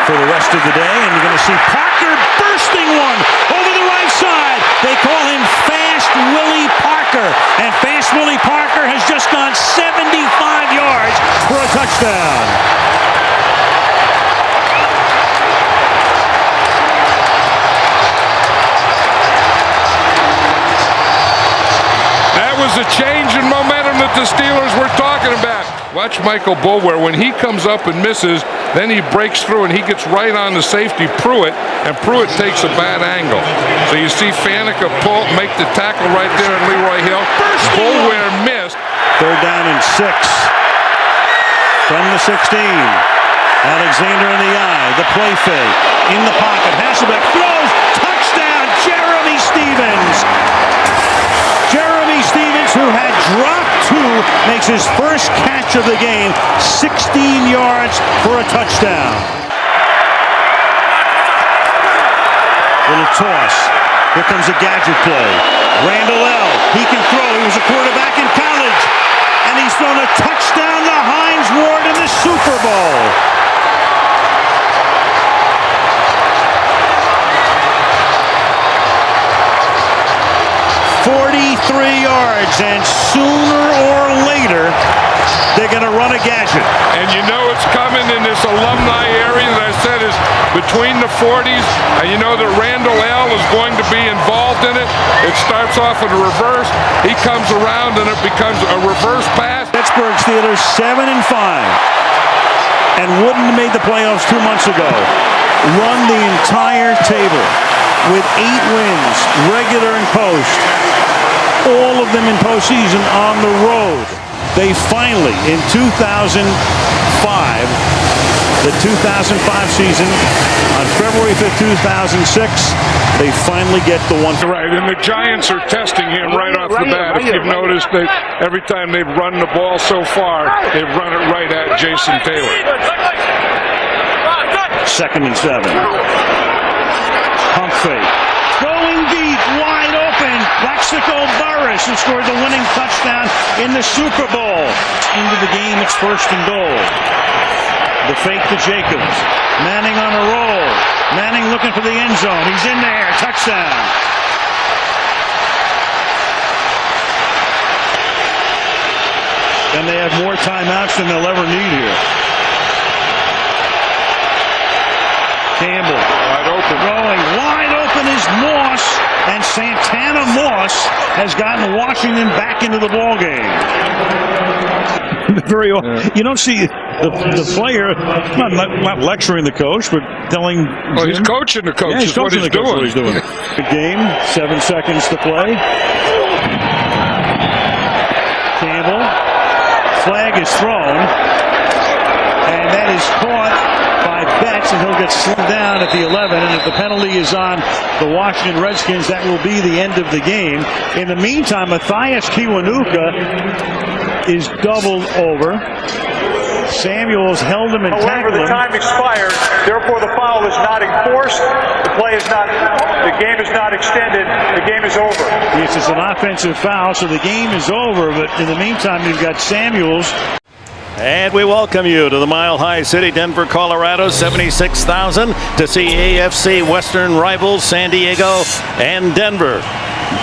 for the rest of the day, and you're going to see Parker bursting one over the right side. They call him Fast Willie Parker, and Fast Willie Parker has just gone 75 yards for a touchdown.
That was a change in momentum that the Steelers were talking about. Watch Michael Boulware. When he comes up and misses, then he breaks through and he gets right on the safety, Pruitt, and Pruitt takes a bad angle. So you see Faneca pull, make the tackle right there in Leroy Hill. Boulware missed.
3rd down and 6 from the 16. Alexander in the eye, the play fake, in the pocket. Hasselbeck throws, touchdown, Jeremy Stevens. Jeremy Stevens, who had dropped 2, makes his first catch of the game, 16 yards for a touchdown. Little toss. Here comes a gadget play. Randall L. He can throw. He was a quarterback in college. And he's thrown a touchdown to Heinz Ward in the Super Bowl. yards, and sooner or later, they're going to run a gadget.
And you know it's coming in this alumni area that I said is between the 40s, and you know that Randall L. is going to be involved in it. It starts off in a reverse. He comes around, and it becomes a reverse pass.
Pittsburgh Steelers 7-5, and wouldn't have made the playoffs 2 months ago. Run the entire table with 8 wins, regular and post. All of them in postseason on the road. They finally, in 2005, the 2005 season. On February 5th, 2006, they finally get the one.
Right, and the Giants are testing him right off the bat. If you've noticed, that every time they've run the ball so far, they've run it right at Jason Taylor.
2nd and 7. Pump fake. Going deep, wide open. Plaxico Burress, who scored the winning touchdown in the Super Bowl. Into the game, it's 1st and goal. The fake to Jacobs. Manning on a roll. Manning looking for the end zone. He's in there. Touchdown. And they have more timeouts than they'll ever need here. Campbell.
Wide open.
Throwing. Wide open is Moss. And Santana Moss has gotten Washington back into the ball game. You don't see the player not lecturing the coach, but telling.
Well, he's coaching the coach.
Yeah, he's coaching the coach what he's doing. Good game. 7 seconds to play. Campbell. Flag is thrown, and that is caught by Betts, and he'll get slimmed down at the 11. And if the penalty is on the Washington Redskins, that will be the end of the game. In the meantime, Matthias Kiwanuka is doubled over. Samuels held him and tackled him.
However, the time expired. Therefore, the foul is not enforced. The game is not extended. The game is over.
Yes, it's an offensive foul, so the game is over. But in the meantime, you've got Samuels.
And we welcome you to the Mile High City, Denver, Colorado. 76,000 to see AFC Western rivals San Diego and Denver.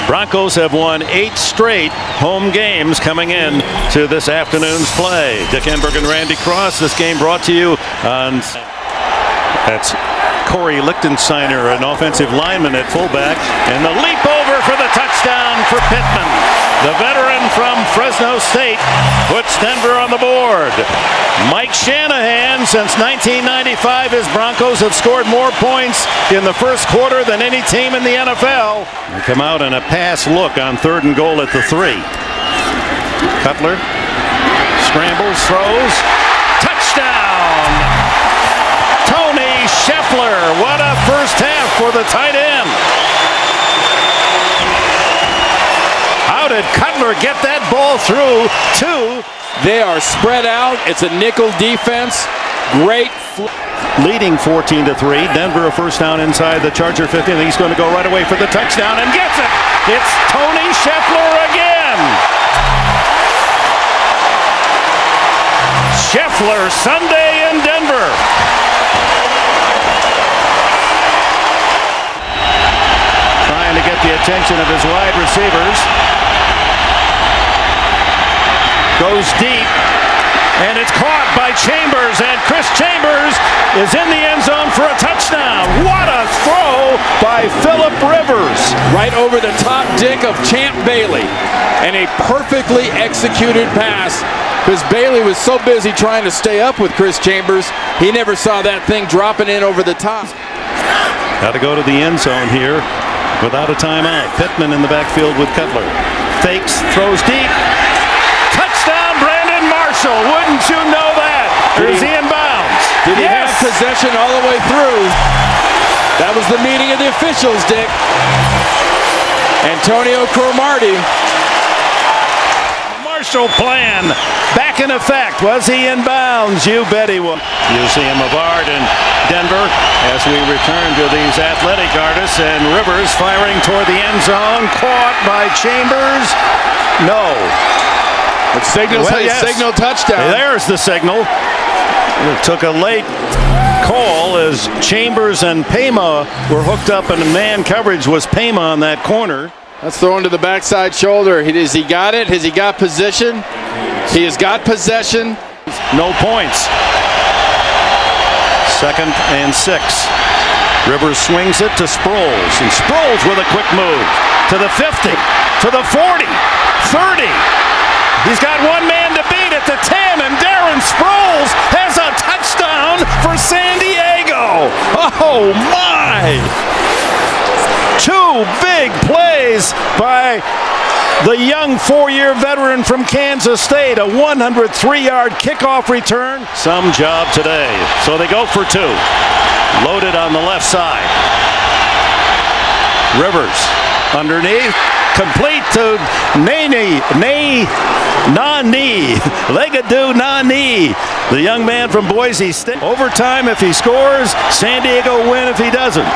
Broncos have won 8 straight home games coming in to this afternoon's play. Dick Enberg and Randy Cross. This game brought to you on. That's Corey Lichtensteiner, an offensive lineman at fullback, and the leap over for the touchdown for Pittman. The veteran from Fresno State puts Denver on the board. Mike Shanahan, since 1995, his Broncos have scored more points in the first quarter than any team in the NFL. They come out in a pass look on 3rd and goal at the 3. Cutler scrambles, throws, touchdown! Tony Scheffler, what a first half for the tight end. How did Cutler get that ball through to?
They are spread out. It's a nickel defense. Great.
Leading 14-3. Denver a first down inside the Charger 50. And he's going to go right away for the touchdown and gets it. It's Tony Scheffler again. Scheffler Sunday in Denver. Trying to get the attention of his wide receivers. Goes deep, and it's caught by Chambers, and Chris Chambers is in the end zone for a touchdown. What a throw by Phillip Rivers.
Right over the top, Dick, of Champ Bailey, and a perfectly executed pass, because Bailey was so busy trying to stay up with Chris Chambers, he never saw that thing dropping in over the top.
Got to go to the end zone here without a timeout. Pittman in the backfield with Cutler. Fakes, throws deep. Touchdown, Brandon Marshall. Wouldn't you know that? Or is he in bounds?
Did he have possession all the way through? That was the meeting of the officials, Dick. Antonio Cromartie.
Marshall plan back in effect. Was he in bounds? You bet he was. Museum of Art in Denver as we return to these athletic artists, and Rivers firing toward the end zone. Caught by Chambers. No.
It signals signal touchdown.
There's the signal. It took a late call as Chambers and Pema were hooked up, and man coverage was Pema on that corner.
That's thrown to the backside shoulder. Has he got it? Has he got position? He has got possession.
No points. 2nd and 6. Rivers swings it to Sproles, and Sproles with a quick move to the 50, to the 40, 30. He's got one man to beat at the 10, and Darren Sproles has a touchdown for San Diego. Oh, my. 2 big plays by
the young 4-year veteran from Kansas State, a 103-yard kickoff return. Some job today. So they go for 2. Loaded on the left side. Rivers underneath. Complete to Nani, Legadou Nani, the young man from Boise State. Overtime if he scores, San Diego win if he doesn't.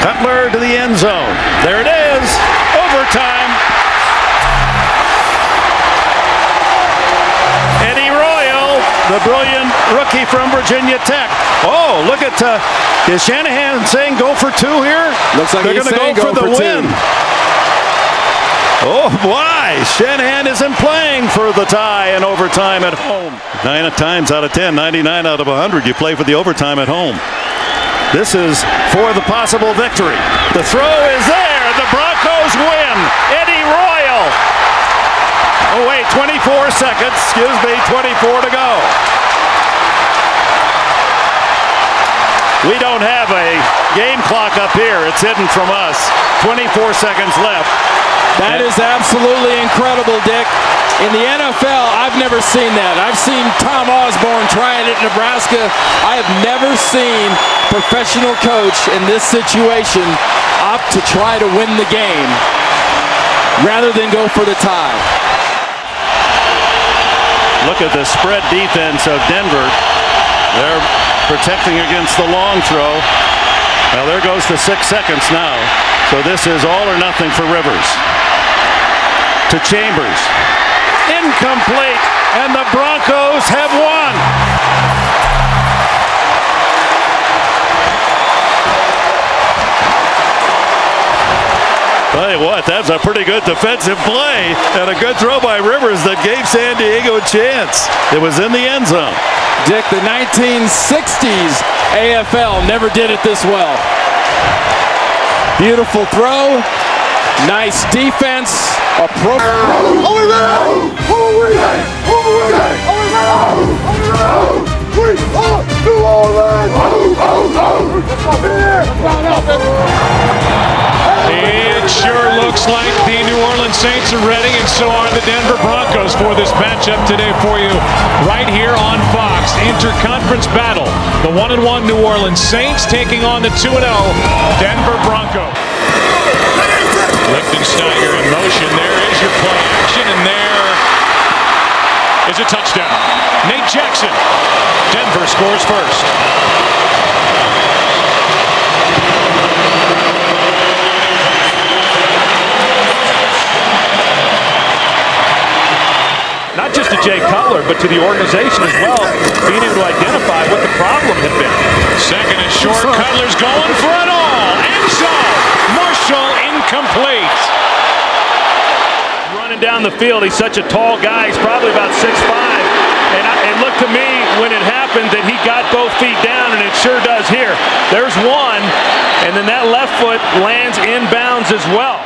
Cutler to the end zone. There it is. Overtime. Eddie Royal, the brilliant rookie from Virginia Tech. Oh, look at, is Shanahan saying go for 2 here?
Looks like
they're going to go for the win. Oh, why? Shanahan isn't playing for the tie in overtime at home. 9 times out of 10, 99 out of 100, you play for the overtime at home. This is for the possible victory. The throw is there. The Broncos win. Eddie Royal. Oh, wait, 24 seconds. Excuse me, 24 to go. We don't have a game clock up here. It's hidden from us. 24 seconds left.
That is absolutely incredible, Dick. In the NFL, I've never seen that. I've seen Tom Osborne trying it in Nebraska. I have never seen a professional coach in this situation opt to try to win the game rather than go for the tie.
Look at the spread defense of Denver. They're protecting against the long throw. Now there goes the 6 seconds now. So this is all or nothing for Rivers. To Chambers. Incomplete. And the Broncos have won. Tell you what, that's a pretty good defensive play and a good throw by Rivers that gave San Diego a chance. It was in the end zone.
Dick, the 1960s AFL never did it this well. Beautiful throw, nice defense,
It sure looks like the New Orleans Saints are ready, and so are the Denver Broncos for this matchup today for you right here on Fox. Interconference battle. The 1-1 New Orleans Saints taking on the 2-0 Denver Broncos. Lichtensteiner in motion. There is your play action, and there is a touchdown. Nate Jackson. Denver scores first.
Not just to Jay Cutler, but to the organization as well, being able to identify what the problem had been.
Second and short, Cutler's going for it all. End zone. Marshall incomplete.
Running down the field, he's such a tall guy. He's probably about 6'5". And it looked to me when it happened that he got both feet down, and it sure does here. There's one, and then that left foot lands inbounds as well.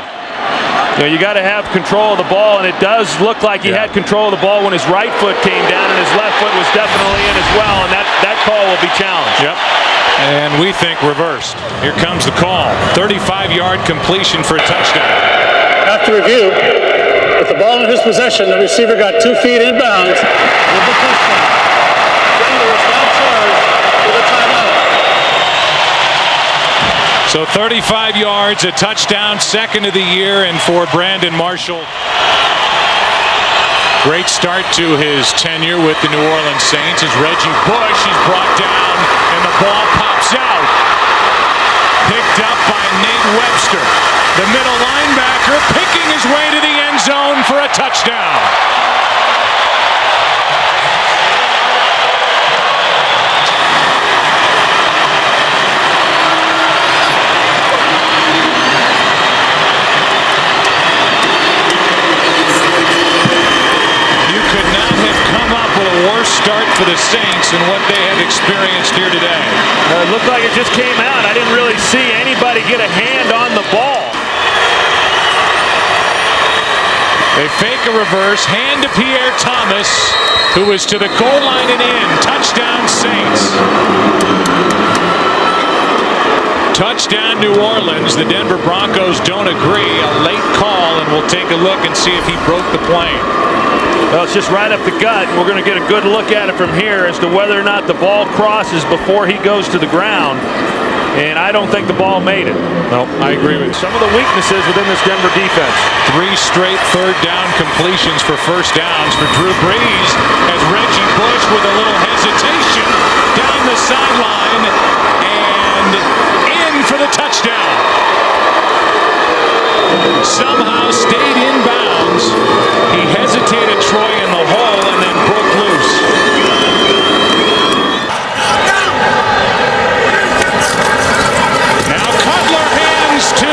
You know, you got to have control of the ball, and it does look like he had control of the ball when his right foot came down, and his left foot was definitely in as well, and that call will be challenged.
Yep. And we think reversed. Here comes the call. 35-yard completion for a touchdown.
After review, with the ball in his possession, the receiver got 2 feet inbounds with the touchdown. Denver was now charged with a timeout.
So 35 yards, a touchdown, second of the year, and for Brandon Marshall. Great start to his tenure with the New Orleans Saints as Reggie Bush is brought down, and the ball pops out. Picked up by Nate Webster. The middle linebacker picking his way to the end zone for a touchdown. Worst start for the Saints and what they have experienced here today.
It looked like it just came out. I didn't really see anybody get a hand on the ball.
They fake a reverse, hand to Pierre Thomas, who is to the goal line and in. Touchdown Saints. Touchdown, New Orleans. The Denver Broncos don't agree. A late call, and we'll take a look and see if he broke the plane.
Well, it's just right up the gut. We're going to get a good look at it from here as to whether or not the ball crosses before he goes to the ground. And I don't think the ball made it.
No, I agree with you.
Some of the weaknesses within this Denver defense.
3 straight third down completions for first downs for Drew Brees as Reggie Bush with a little hesitation down the sideline and in for the touchdown. Somehow stayed in bounds. He hesitated Troy in the hole and then broke loose. Now Cutler hands to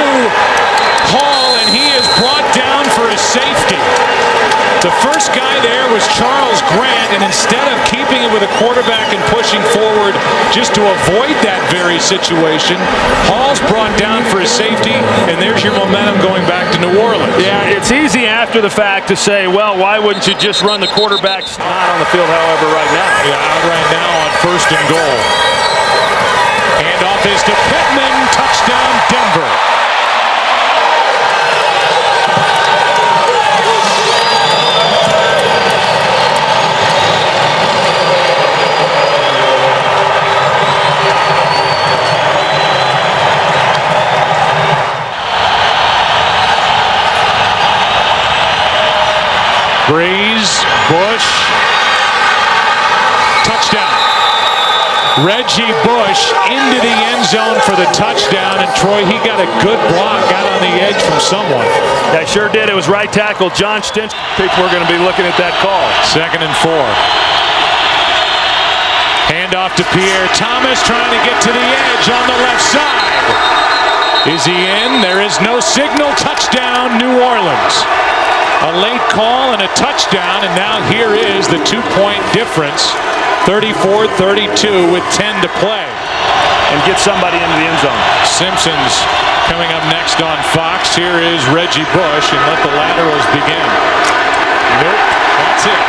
Hall, and he is brought down for a safety. The first guy there was Charles Grant, and instead of keeping it with a quarterback and pushing forward just to avoid that very situation, Hall's brought down for a safety, and there's your momentum going back to New Orleans.
Yeah, it's easy after the fact to say, well, why wouldn't you just run the quarterbacks not on the field, however, right now?
Yeah, out right now on first and goal. Handoff is to Pittman. Touchdown, Denver. Brees, Bush, touchdown. Reggie Bush into the end zone for the touchdown, and Troy, he got a good block out on the edge from someone.
Yeah, sure did. It was right tackle John Stinch. I think we're going to be looking at that call.
2nd and 4. Handoff to Pierre Thomas, trying to get to the edge on the left side. Is he in? There is no signal. Touchdown, New Orleans. A late call and a touchdown, and now here is the 2-point difference. 34-32 with 10 to play.
And get somebody into the end zone.
Simpson's coming up next on Fox. Here is Reggie Bush, and let the laterals begin. Nope, that's it.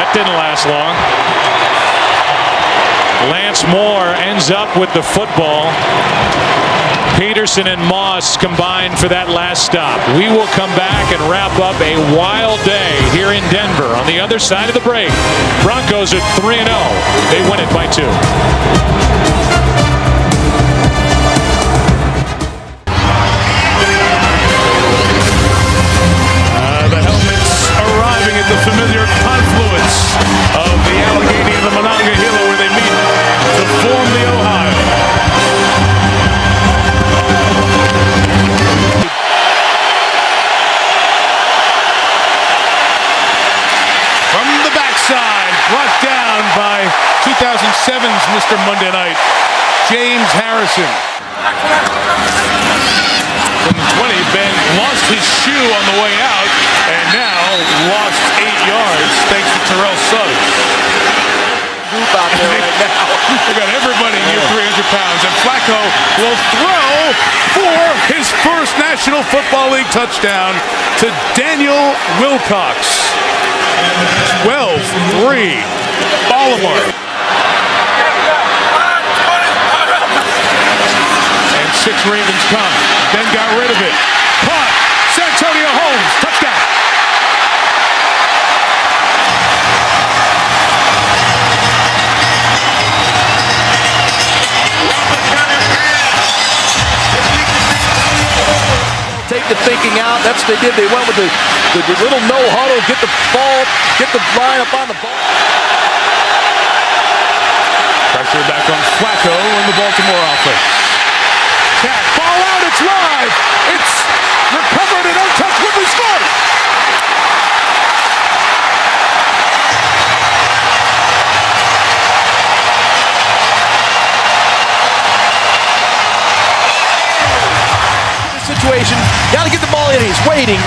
That didn't last long. Lance Moore ends up with the football. Peterson and Moss combined for that last stop. We will come back and wrap up a wild day here in Denver. On the other side of the break, Broncos are 3-0. They win it by 2. The helmets arriving at the familiar confluence of the Allegheny and the Monongahela, where they meet to form the Ohio.
From the backside, brought down by 2007's Mr. Monday Night, James Harrison. From the 20, Ben lost his shoe on the way out, and now lost 8 yards thanks to Terrell Suggs.
Group out there right now.
They got everybody near 300 pounds, and Flacco will throw for his first National Football League touchdown to Daniel Wilcox. 12-3, Baltimore. And 6 Ravens come. Then got rid of it. Caught. Santonio Holmes. Touchdown.
Take the thinking out. That's what they did. They went with the little no huddle, get the ball, get the line up on the ball.
Pressure back on Flacco in the Baltimore offense. Cat, ball out, it's live. It's recovered and untouched. Woodley scores.
Situation, got to get the ball in. He's waiting.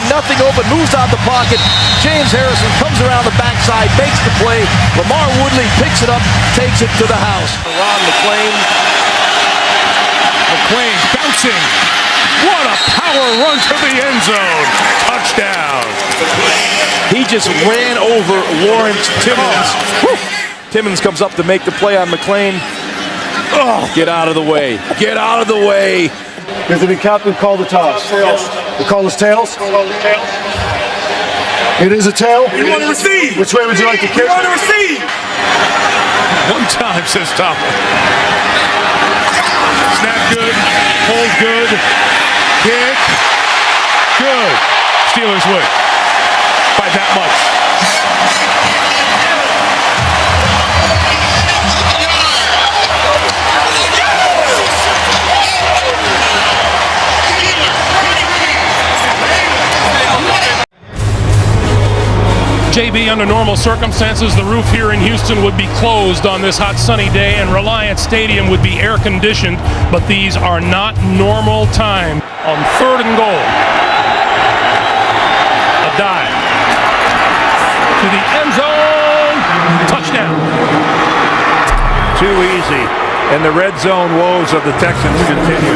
Nothing open. Moves out the pocket. James Harrison comes around the backside, makes the play. Lamar Woodley picks it up, takes it to the house. Ron McClain.
McClain bouncing. What a power run to the end zone. Touchdown.
He just ran over Lawrence Timmons. Timmons comes up to make the play on McClain.
Oh, get out of the way. Get out of the way.
Does the captain call the toss? Tails. We call this tails? It is a tail?
You want to receive.
Which way would you like to kick?
You want to receive. One time, says Tom. Snap good. Hold good. Kick. Good. Steelers win by that much. JB, under normal circumstances, the roof here in Houston would be closed on this hot sunny day and Reliant Stadium would be air conditioned, but these are not normal time. On 3rd and goal, a dive to the end zone, touchdown.
Too easy, and the red zone woes of the Texans continue.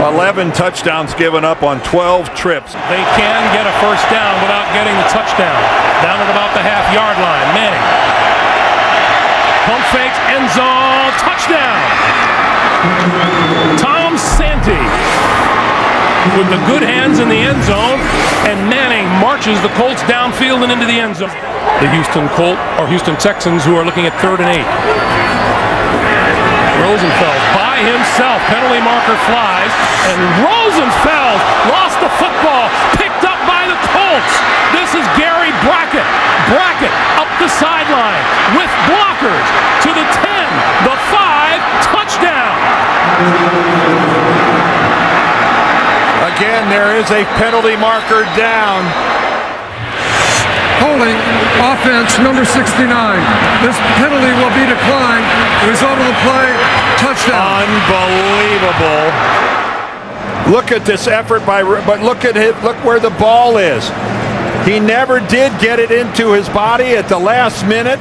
11 touchdowns given up on 12 trips.
They can get a first down without getting the touchdown. Down at about the half-yard line. Manning. Pump fakes, end zone, touchdown. Tom Santee with the good hands in the end zone, and Manning marches the Colts downfield and into the end zone. The Houston Texans, who are looking at 3rd and 8. Rosenfeld by himself, penalty marker flies, and Rosenfeld lost the football, picked up by the Colts. This is Gary Brackett. Brackett up the sideline with blockers to the 10, the 5, touchdown.
Again, there is a penalty marker down.
Holding offense number 69. This penalty will be declined. The result of the play, touchdown.
Unbelievable. Look at this effort but look at it. Look where the ball is. He never did get it into his body at the last minute.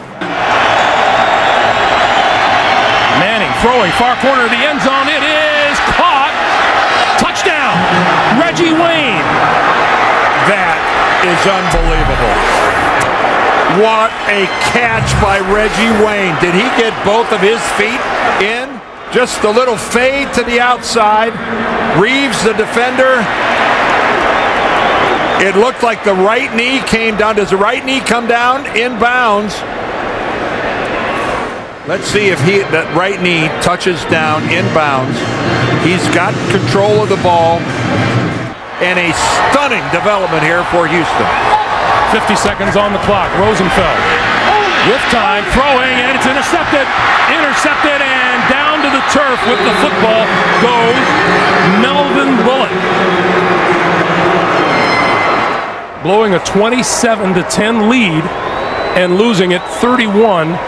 Manning throwing far corner of the end zone. It is caught. Touchdown. Reggie Wayne.
That is unbelievable. What a catch by Reggie Wayne. Did he get both of his feet in? Just a little fade to the outside. Reeves, the defender. It looked like the right knee came down. Does the right knee come down inbounds? Let's see if that right knee touches down inbounds. He's got control of the ball. And a stunning development here for Houston.
50 seconds on the clock. Rosenfeld with time, throwing, and it's intercepted. Intercepted, and down to the turf with the football goes Melvin Bullock. Blowing a 27-10 lead and losing it 31-27.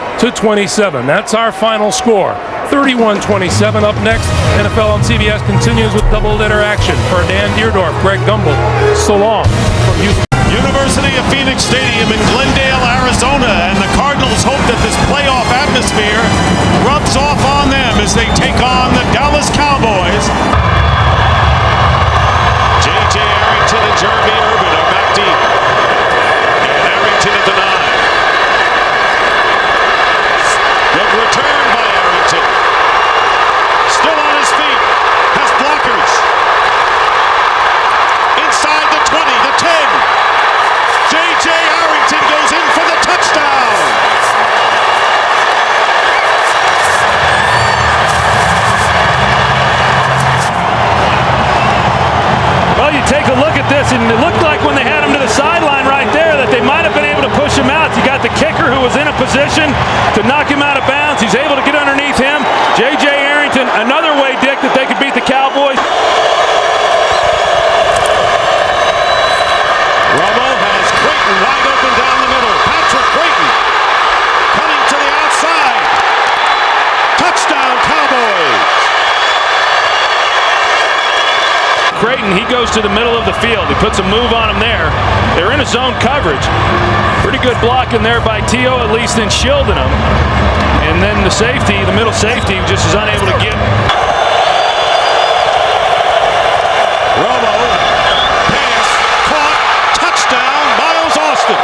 That's our final score. 31-27. Up next, NFL on CBS continues with double-litter action. For Dan Deerdorf, Greg Gumbel, so long from Houston.
University of Phoenix Stadium in Glendale, Arizona, and the Cardinals hope that this playoff atmosphere rubs off on them as they take on the Dallas Cowboys. J.J. Arrington and Jeremy Urban are back deep. And Arrington at the 9. Good return by Arrington. Still on his feet. Has blockers. Inside the 20, the 10. J.J. Arrington goes in for the touchdown.
Well, you take a look at this, and it looked like when they had him to the sideline right there that they might have been able to push him out. You got the kicker who was in a position to knock him out of bounds. He's able to get underneath him. J.J. Arrington, another way, Dick, that they could beat the Cowboys.
Romo has Creighton wide open down the middle. Patrick Creighton coming to the outside. Touchdown, Cowboys.
Creighton, he goes to the middle of the field. He puts a move on him there. They're in a zone coverage. Pretty good blocking there by T.O., at least in shielding him. And then the safety, the middle safety, just is unable to get.
Romo, pass, caught, touchdown, Miles Austin.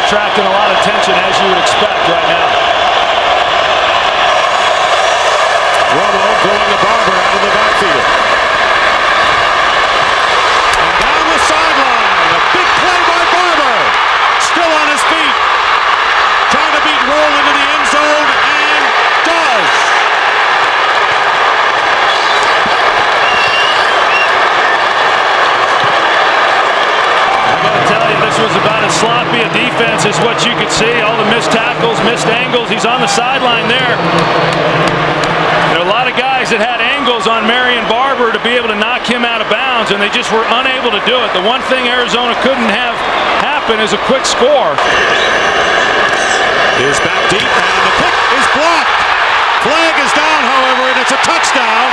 attracting a lot of attention, as you would expect right now.
Romo throwing the Barber out of the backfield. And down the sideline, a big play by Barber. Still on his feet. Trying to beat Roll into the end zone, and does.
I got to tell you, this was about as sloppy a defense as what you could see. All the missed tackles, missed angles. He's on the sideline there. There are a lot of guys that had angles on Marion Barber to be able to knock him out of bounds, and they just were unable to do it. The one thing Arizona couldn't have happen is a quick score.
Is back deep, and the kick is blocked. Flag is down, however, and it's a touchdown.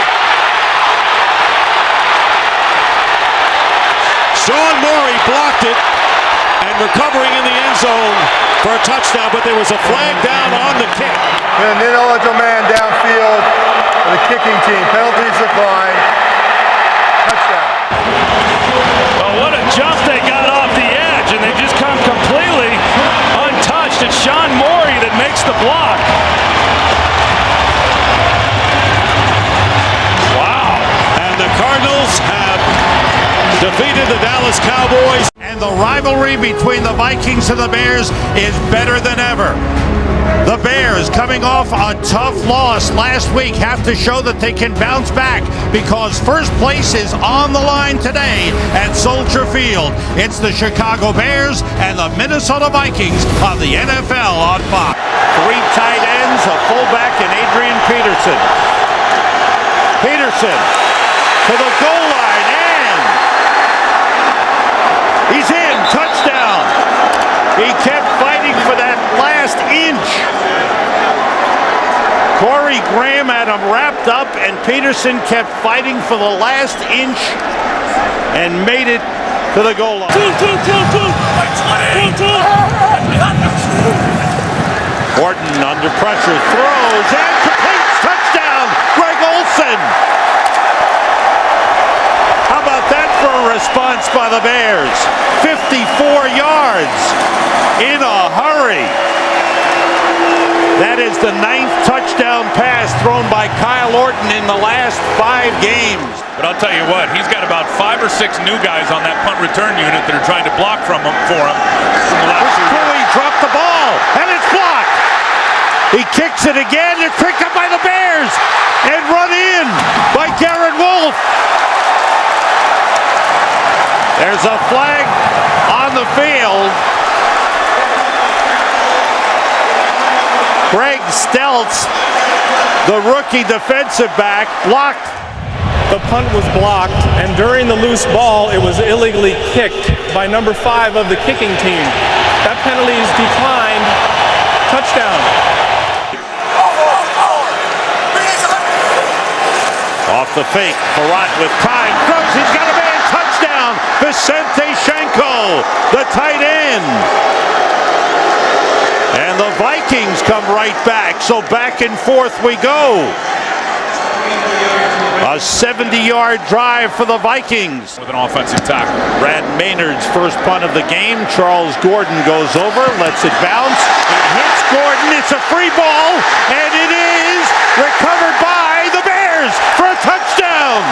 Sean Morey blocked it and recovering in the end zone for a touchdown, but there was a flag down on the kick.
And an ineligible man downfield for the kicking team. Penalties decline. Touchdown.
Well, what a jump they got off the edge, and they just come completely untouched. It's Sean Morey that makes the block.
Wow. And the Cardinals have defeated the Dallas Cowboys.
And the rivalry between the Vikings and the Bears is better than ever. The Bears, coming off a tough loss last week, have to show that they can bounce back because first place is on the line today at Soldier Field. It's the Chicago Bears and the Minnesota Vikings of the NFL on Fox.
Three tight ends, a fullback, and Adrian Peterson. Peterson to the goal line, and he's in. Touchdown. He kept fighting for that last inch. Corey Graham had him wrapped up, and Peterson kept fighting for the last inch and made it to the goal line. Horton under pressure, throws, and completes. Touchdown, Greg Olsen. How about that for a response by the Bears? 54 yards in a hurry. That is the 9th touchdown pass thrown by Kyle Orton in the last 5 games.
But I'll tell you what, he's got about 5 or 6 new guys on that punt return unit that are trying to block for him.
Cooley dropped the ball, and it's blocked. He kicks it again. It's picked up by the Bears and run in by Garrett Wolf. There's a flag on the field. Greg Stelz, the rookie defensive back, blocked.
The punt was blocked, and during the loose ball, it was illegally kicked by number 5 of the kicking team. That penalty is declined. Touchdown.
Off the fake, Farrat with time, throws, he's got a man, touchdown, Vicente Shenko, the tight end. And the Vikings come right back, so back and forth we go. A 70-yard drive for the Vikings.
With an offensive tackle.
Brad Maynard's first punt of the game. Charles Gordon goes over, lets it bounce. It hits Gordon, it's a free ball, and it is recovered by the Bears for a touchdown.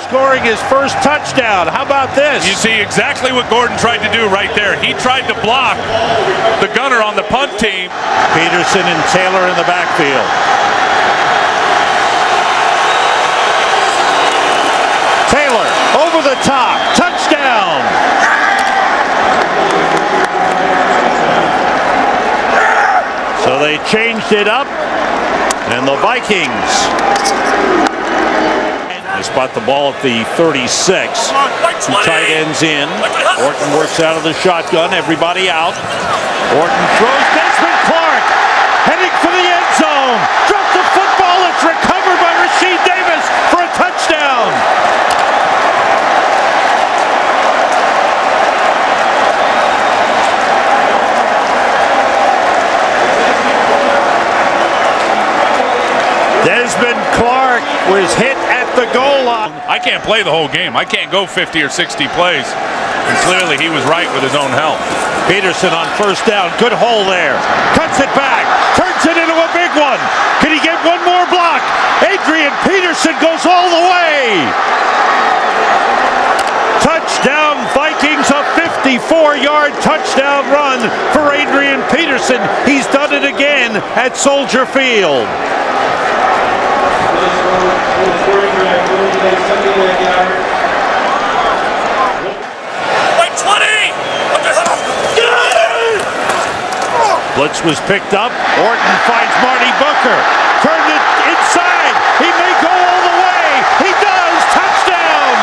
Scoring his first touchdown. How about this?
You see exactly what Gordon tried to do right there. He tried to block the gunner on the punt team.
Peterson and Taylor in the backfield. Taylor over the top. Touchdown. So they changed it up, and the Vikings spot the ball at the 36. 2 tight ends in. Orton works out of the shotgun. Everybody out. Orton throws. Desmond Clark heading for the end zone. Dropped the football. It's recovered by Rasheed Davis for a touchdown.
Desmond Clark was hit at the goal line.
I can't play the whole game. I can't go 50 or 60 plays. And clearly he was right with his own health.
Peterson on first down. Good hole there. Cuts it back. Turns it into a big one. Can he get one more block? Adrian Peterson goes all the way. Touchdown Vikings, a 54-yard touchdown run for Adrian Peterson. He's done it again at Soldier Field. Blitz was picked up. Orton finds Marty Booker. Turned it inside. He may go all the way. He does. Touchdown.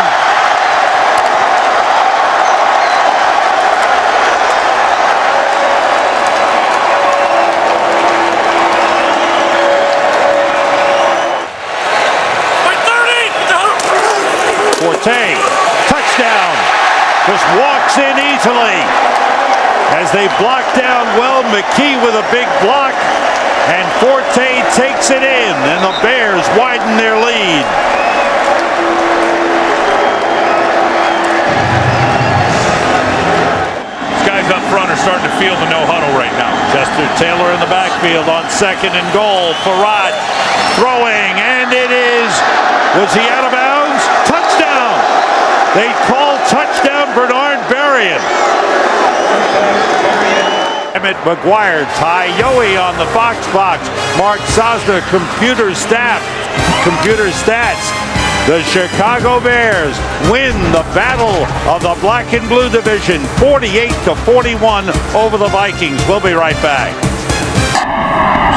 Forte. Touchdown. Just walks in easily. As they block down well, McKee with a big block, and Forte takes it in, and the Bears widen their lead.
These guys up front are starting to feel the no huddle right now.
Chester Taylor in the backfield on 2nd and goal. Farad throwing, and it is, was he out of bounds? Touchdown! They call touchdown Bernard Berrien. Emmett McGuire, Ty Yohe on the box. Mark Sosna, computer stats. The Chicago Bears win the battle of the black and blue division, 48-41 over the Vikings. We'll be right back.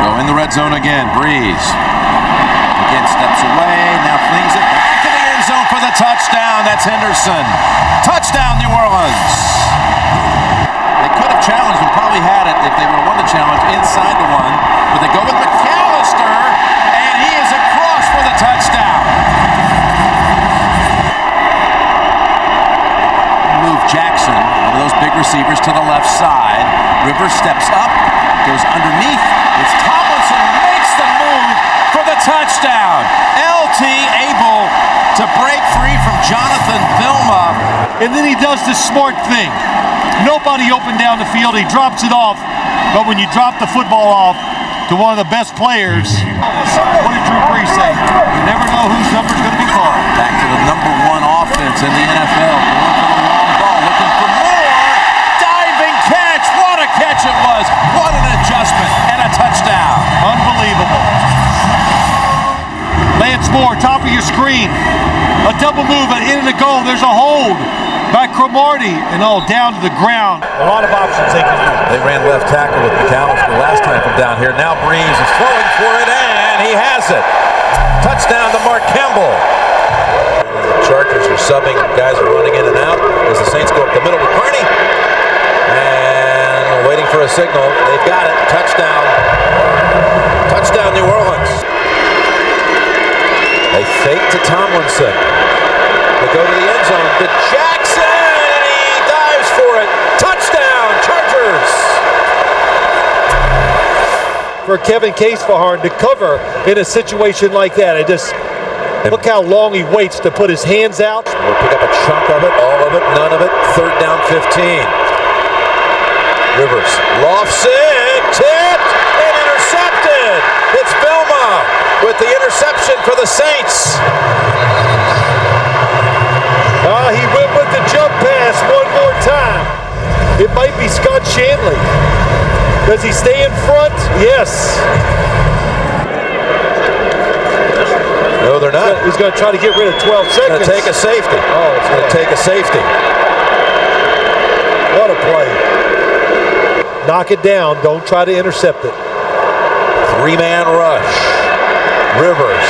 So in the red zone again, Breeze. Again steps away, now flings it back to the end zone for the touchdown. That's Henderson. Touchdown, New Orleans. They could have challenged and probably had it if they would have won the challenge inside the one, but they go with McAllister, and he is across for the touchdown. Move Jackson, one of those big receivers, to the left side. Rivers steps up, goes underneath. It's Tomlinson makes the move for the touchdown. LT able to break free from Jonathan Vilma.
And then he does the smart thing. Nobody open down the field. He drops it off. But when you drop the football off to one of the best players, what did Drew Brees say? You never know whose number's going to be called.
Back to the #1 offense in the NFL. Going for the long ball, looking for more. Diving catch. What a catch it was. What an adjustment and a touchdown.
Unbelievable. Lance Moore, top of your screen. A double move and in the goal. There's a hold by Cromartie, and all down to the ground.
A lot of options they can use. They ran left tackle with McAllister last time from down here. Now Breeze is throwing for it, and he has it. Touchdown to Mark Campbell. The Chargers are subbing. Guys are running in and out as the Saints go up the middle with Carney. And waiting for a signal. They've got it. Touchdown. Touchdown, New Orleans. They fake to Tomlinson. They go to the end zone to Jackson, and he dives for it. Touchdown, Chargers!
For Kevin Casefahorn to cover in a situation like that, look how long he waits to put his hands out.
We'll pick up a chunk of it, all of it, none of it. 3rd down, 15. Rivers lofts it, tipped, and intercepted. It's Vilma with the interception for the Saints.
He went with the jump pass one more time. It might be Scott Shanley. Does he stay in front? Yes.
No, they're not.
He's going to try to get rid of 12 seconds.
It's going to take a safety.
Oh,
it's going to take a safety.
What a play. Knock it down. Don't try to intercept it.
3-man rush. Rivers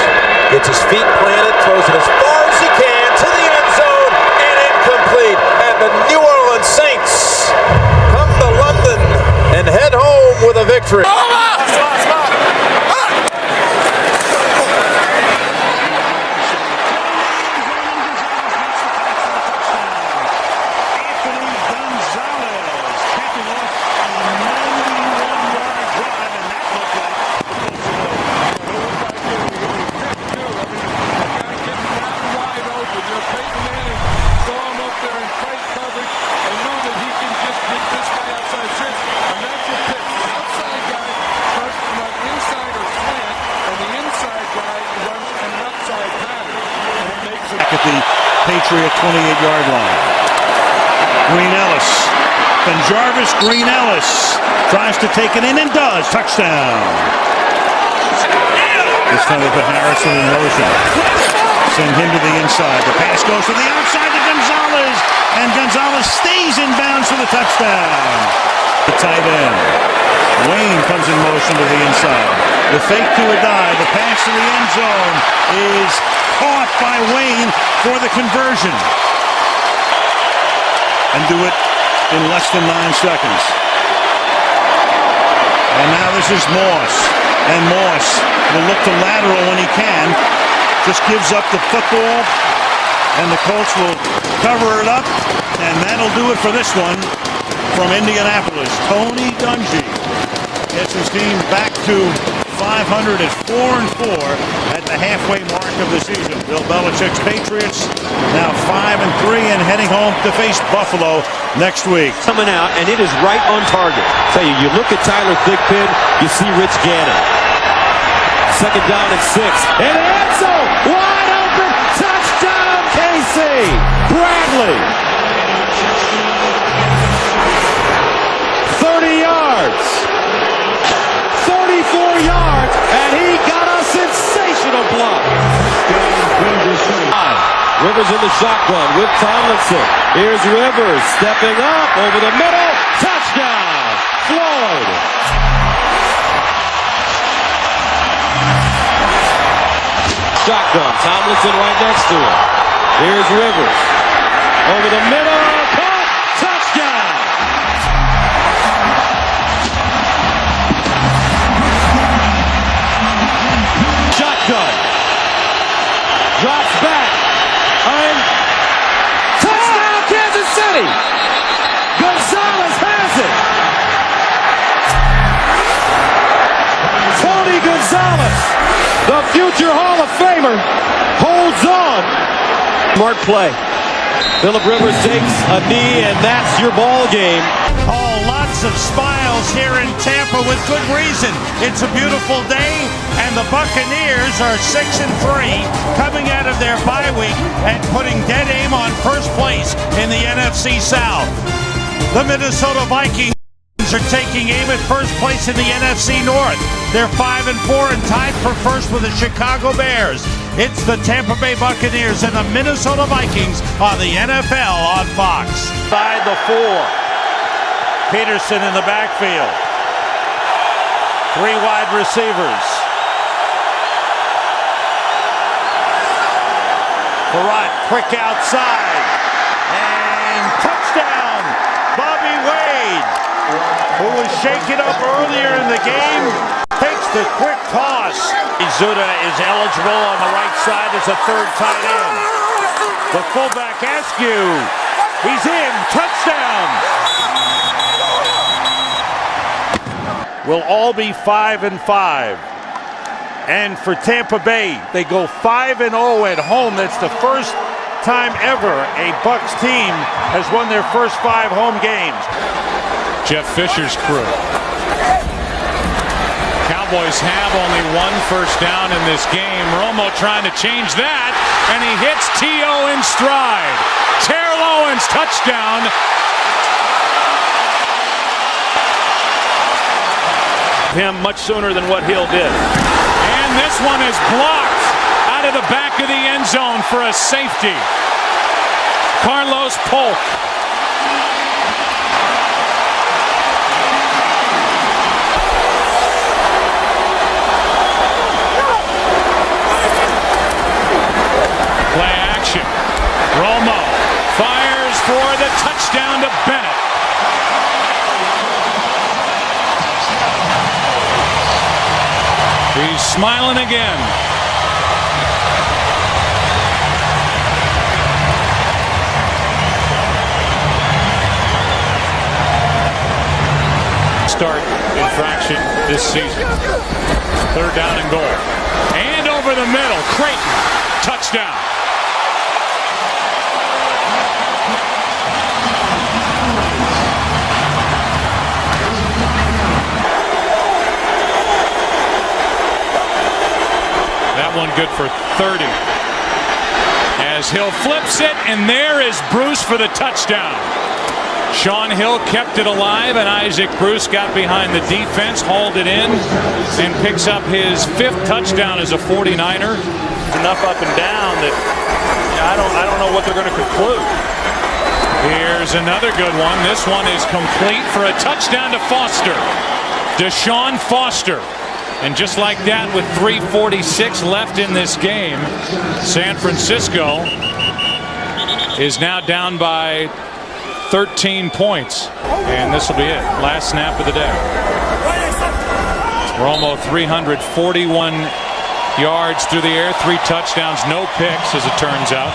gets his feet planted, throws it as far as he can to the end zone, and incomplete. And the New Orleans Saints come to London and head home with a victory.
the Patriot 28-yard line. Green Ellis. And Jarvis Green Ellis tries to take it in and does. Touchdown. This time they put Harrison in motion. Send him to the inside. The pass goes to the outside to Gonzalez. And Gonzalez stays in bounds for the touchdown. The tight end. Wayne comes in motion to the inside. The fake to a dive. The pass to the end zone is caught by Wayne for the conversion. And do it in less than 9 seconds. And now this is Moss. And Moss will look to lateral when he can. Just gives up the football. And the Colts will cover it up. And that'll do it for this one from Indianapolis. Tony Dungy gets his team back to 500 at 4-4 at the halfway mark of the season. Bill Belichick's Patriots now 5-3 and heading home to face Buffalo next week.
Coming out, and it is right on target. Tell you, you look at Tyler Thigpen, you see Rich Gannon. Second down and 6. And the end zone, wide open, touchdown, KC. Bradley. 30 yards. 34 yards, and he got a sensational block. Rivers in the shotgun with Tomlinson. Here's Rivers stepping up over the middle. Touchdown, Floyd. Shotgun, Tomlinson right next to him. Here's Rivers over the middle. Caught. Touchdown. Shotgun. Drops back. And touchdown, Kansas City. Gonzalez has it. Tony Gonzalez, the future Hall of Famer, holds on. Smart play. Phillip Rivers takes a knee, and that's your ball game.
Oh, lots of smiles here in Tampa with good reason. It's a beautiful day, and the Buccaneers are 6-3, coming out of their bye week and putting dead aim on first place in the NFC South. The Minnesota Vikings are taking aim at first place in the NFC North. They're 5-4 and tied for first with the Chicago Bears. It's the Tampa Bay Buccaneers and the Minnesota Vikings on the NFL on Fox. Side the 4. Peterson in the backfield. 3 wide receivers. Farrat quick outside. And touchdown, Bobby Wade, who was shaken up earlier in the game, takes the quick toss. Izuda is eligible on the right side as a third tight end. The fullback Askew, he's in, touchdown. Will all be 5-5. And for Tampa Bay, they go 5-0 at home. That's the first time ever a Bucs team has won their first 5 home games.
Jeff Fisher's crew. Cowboys have only 1 first down in this game. Romo trying to change that, and he hits T.O. in stride. Terrell Owens, touchdown.
Him much sooner than what Hill did.
And this one is blocked out of the back of the end zone for a safety. Carlos Polk. Play action. Romo fires for the touchdown to Bennett. He's smiling again. Start infraction this season. 3rd down and goal. And over the middle, Creighton. Touchdown. That one good for 30. as Hill flips it, and there is Bruce for the touchdown. Sean Hill kept it alive, and Isaac Bruce got behind the defense, hauled it in, and picks up his 5th touchdown as a 49er.
Enough up and down that I don't know what they're going to conclude.
Here's another good one. This one is complete for a touchdown to Foster. Deshaun Foster. And just like that, with 3:46 left in this game, San Francisco is now down by 13 points. And this will be it. Last snap of the day. Romo 341 yards through the air, 3 touchdowns, no picks as it turns out.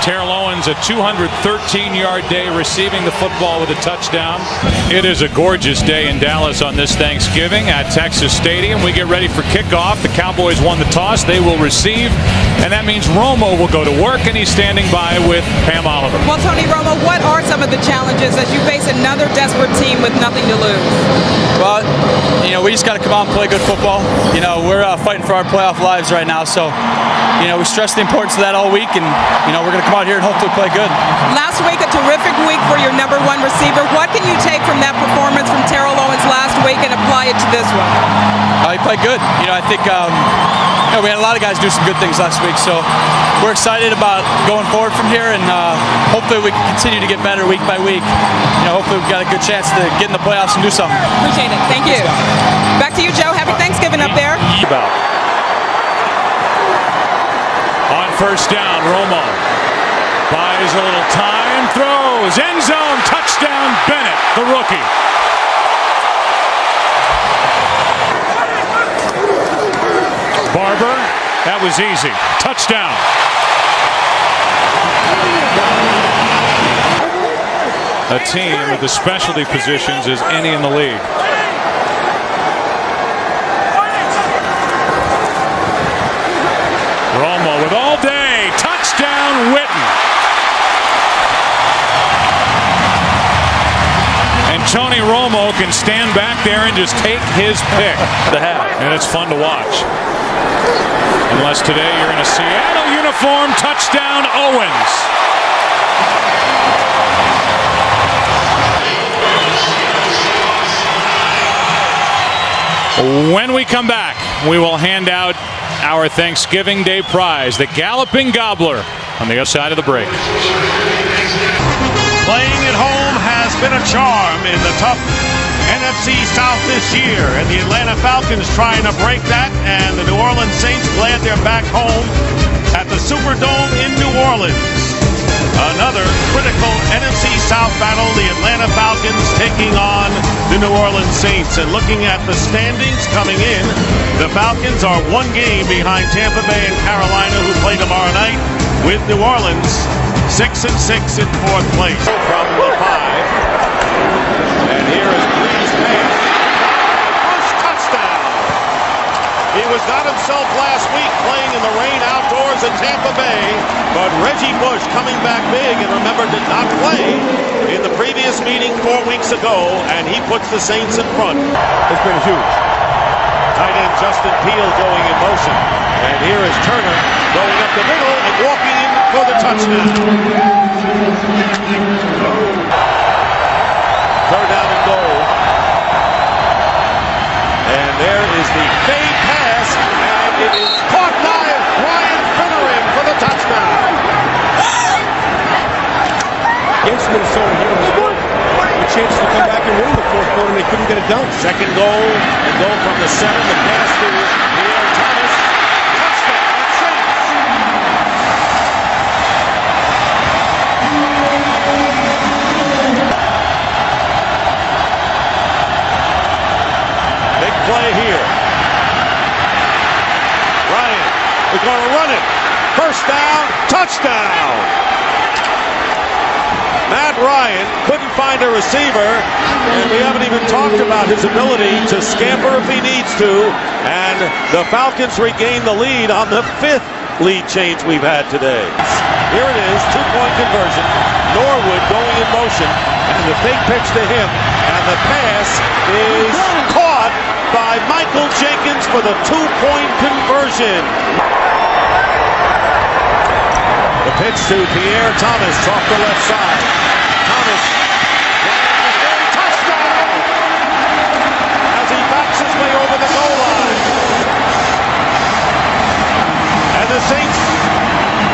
Terrell Owens, a 213-yard day, receiving the football with a touchdown. It is a gorgeous day in Dallas on this Thanksgiving at Texas Stadium. We get ready for kickoff. The Cowboys won the toss. They will receive, and that means Romo will go to work, and he's standing by with Pam Oliver.
Well, Tony Romo, what are some of the challenges as you face another desperate team with nothing to lose?
Well, we just got to come out and play good football. We're fighting for our playoff lives right now, so we stress the importance of that all week, and we're going to come out here and hopefully play good.
Last week, a terrific week for your #1 receiver. What can you take from that performance from Terrell Owens last week and apply it to this one?
He played good. I think we had a lot of guys do some good things last week, so we're excited about going forward from here, and hopefully we can continue to get better week by week. Hopefully we've got a good chance to get in the playoffs and do something.
Appreciate it. Thank you. Back to you, Joe. Happy Thanksgiving up there.
On first down, Romo buys a little time, throws, end zone, touchdown, Bennett, the rookie. Barber, that was easy. Touchdown. A team with the specialty positions as any in the league. Romo with all day. Touchdown, Witten. And Tony Romo can stand back there and just take his pick. And it's fun to watch. Unless today you're in a Seattle uniform. Touchdown, Owens. When we come back, we will hand out our Thanksgiving Day prize, the Galloping Gobbler, on the other side of the break.
Playing at home has been a charm in the tough NFC South this year, and the Atlanta Falcons trying to break that, and the New Orleans Saints glad they're back home at the Superdome in New Orleans. Another critical NFC South battle, the Atlanta Falcons taking on the New Orleans Saints. And looking at the standings coming in, the Falcons are 1 game behind Tampa Bay and Carolina, who play tomorrow night, with New Orleans 6-6 in 4th place from the 5. And here is Brees' pass. First touchdown. He was not himself last week playing in the rain outdoors in Tampa Bay, but Reggie Bush coming back big, and remember, did not play in the previous meeting 4 weeks ago, and he puts the Saints in front. It's been huge. Tight end Justin Peele going in motion, and here is Turner going up the middle and walking in for the touchdown. 3rd down and goal. And there is the fade pass, and it is caught by Brian Finneran for the touchdown. Against Minnesota here in the fourth, a chance to come back and win the 4th quarter, and they couldn't get it done. 2nd goal, and goal from the center, the pass to Pierre Thomas. Touchdown, Saints. Big play here. Ryan is going to run it. First down, touchdown. Matt Ryan couldn't find a receiver, and we haven't even talked about his ability to scamper if he needs to. And the Falcons regain the lead on the 5th lead change we've had today. Here it is, 2-point conversion. Norwood going in motion, and the big pitch to him, and the pass is caught by Michael Jenkins for the 2-point conversion. The Pitch to Pierre Thomas off the left side. Thomas. Touchdown! As he backs his way over the goal line. And the Saints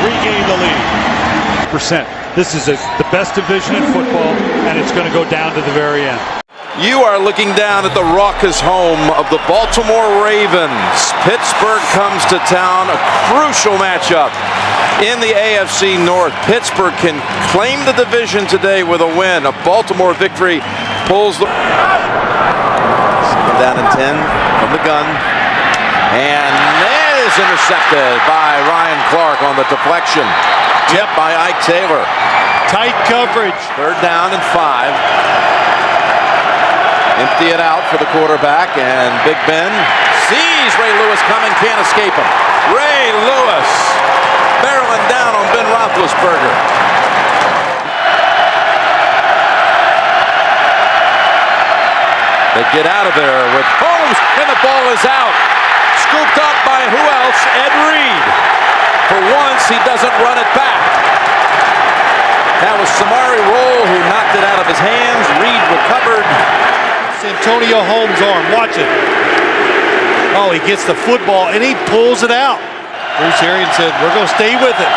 regain the lead.
This is the best division in football, and it's going to go down to the very end.
You are looking down at the raucous home of the Baltimore Ravens. Pittsburgh comes to town, a crucial matchup in the AFC North. Pittsburgh can claim the division today with a win. A Baltimore victory pulls the... Down in 10 from the gun. And that is intercepted by Ryan Clark on the deflection. Tipped by Ike Taylor.
Tight coverage.
3rd down and 5. Empty it out for the quarterback, and Big Ben sees Ray Lewis coming, can't escape him. Ray Lewis barreling down on Ben Roethlisberger. They get out of there with Holmes, and the ball is out. Scooped up by who else? Ed Reed. For once, he doesn't run it back. That was Samari Rolle who knocked it out of his hands. Reed recovered.
Antonio Holmes' arm. Watch it. Oh, he gets the football and he pulls it out. Bruce Arians said, we're going to stay with it.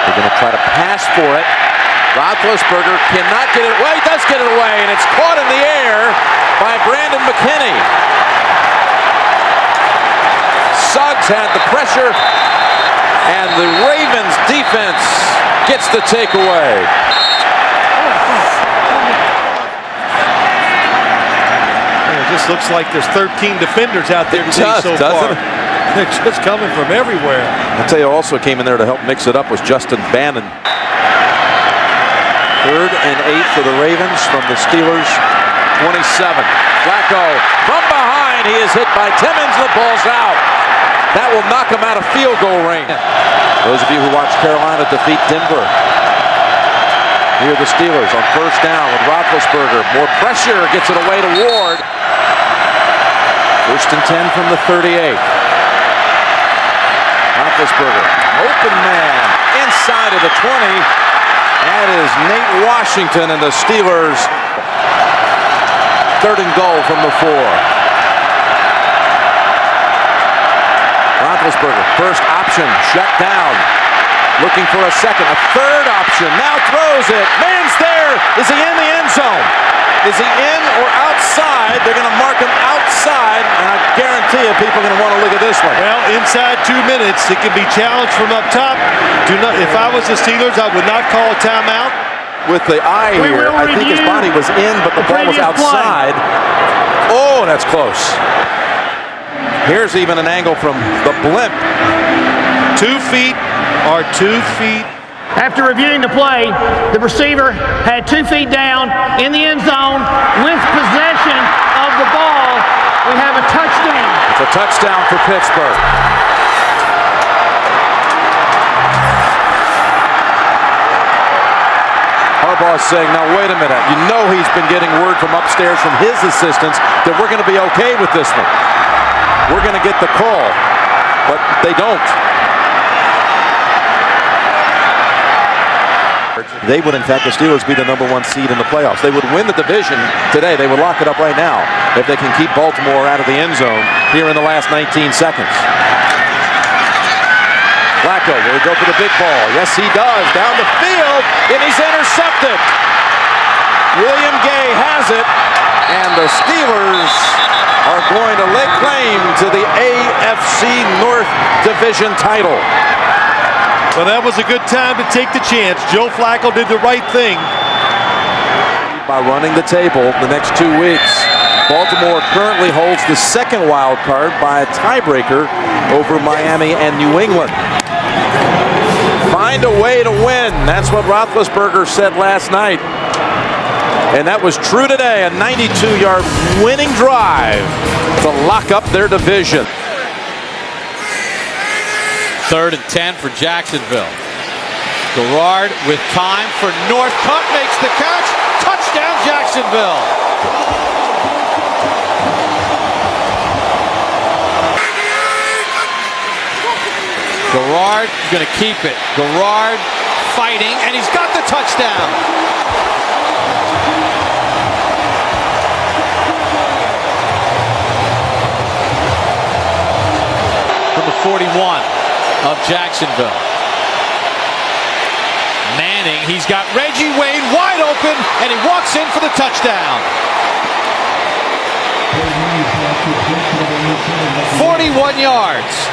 They're going to try to pass for it. Roethlisberger cannot get it away. He does get it away, and it's caught in the air by Brandon McKinney. Suggs had the pressure, and the Ravens defense gets the takeaway.
It just looks like there's 13 defenders out there today so far. They're just coming from everywhere.
I'll tell you, also came in there to help mix it up was Justin Bannon. 3rd and 8 for the Ravens from the Steelers' 27. Flacco from behind. He is hit by Timmons. The ball's out. That will knock him out of field goal range. Those of you who watched Carolina defeat Denver. Here are the Steelers on 1st down with Roethlisberger. More pressure, gets it away to Ward. 1st and 10 from the 38. Roethlisberger, open man, inside of the 20. That is Nate Washington and the Steelers. 3rd and goal from the 4. Roethlisberger, first option, shut down. Looking for a second, a 3rd option, now throws it. Man's there. Is he in the end zone? Is he in or outside? They're going to mark him outside, and I guarantee you people are going to want to look at this one.
Well, inside 2 minutes, it can be challenged from up top. If I was the Steelers, I would not call a timeout.
With the eye here, I think his body was in, but the ball was outside. Oh, that's close. Here's even an angle from the blimp.
2 feet are 2 feet.
After reviewing the play, the receiver had 2 feet down in the end zone with possession of the ball. We have a touchdown.
It's a touchdown for Pittsburgh. Harbaugh's saying, now wait a minute. You know he's been getting word from upstairs from his assistants that we're going to be okay with this one. We're going to get the call, but they don't. They would, in fact, the Steelers be the #1 seed in the playoffs. They would win the division today. They would lock it up right now if they can keep Baltimore out of the end zone here in the last 19 seconds. Flacco, will he go for the big ball? Yes, he does. Down the field, and he's intercepted. William Gay has it, and the Steelers are going to lay claim to the AFC North Division title.
Well, that was a good time to take the chance. Joe Flacco did the right thing.
By running the table the next 2 weeks, Baltimore currently holds the 2nd wild card by a tiebreaker over Miami and New England. Find a way to win. That's what Roethlisberger said last night. And that was true today. A 92-yard winning drive to lock up their division.
3rd and 10 for Jacksonville. Garrard with time for Northcutt, makes the catch. Touchdown, Jacksonville.
Garrard going to keep it. Garrard fighting, and he's got the touchdown. From the 41 of Jacksonville. Manning, he's got Reggie Wayne wide open, and he walks in for the touchdown. 41 yards.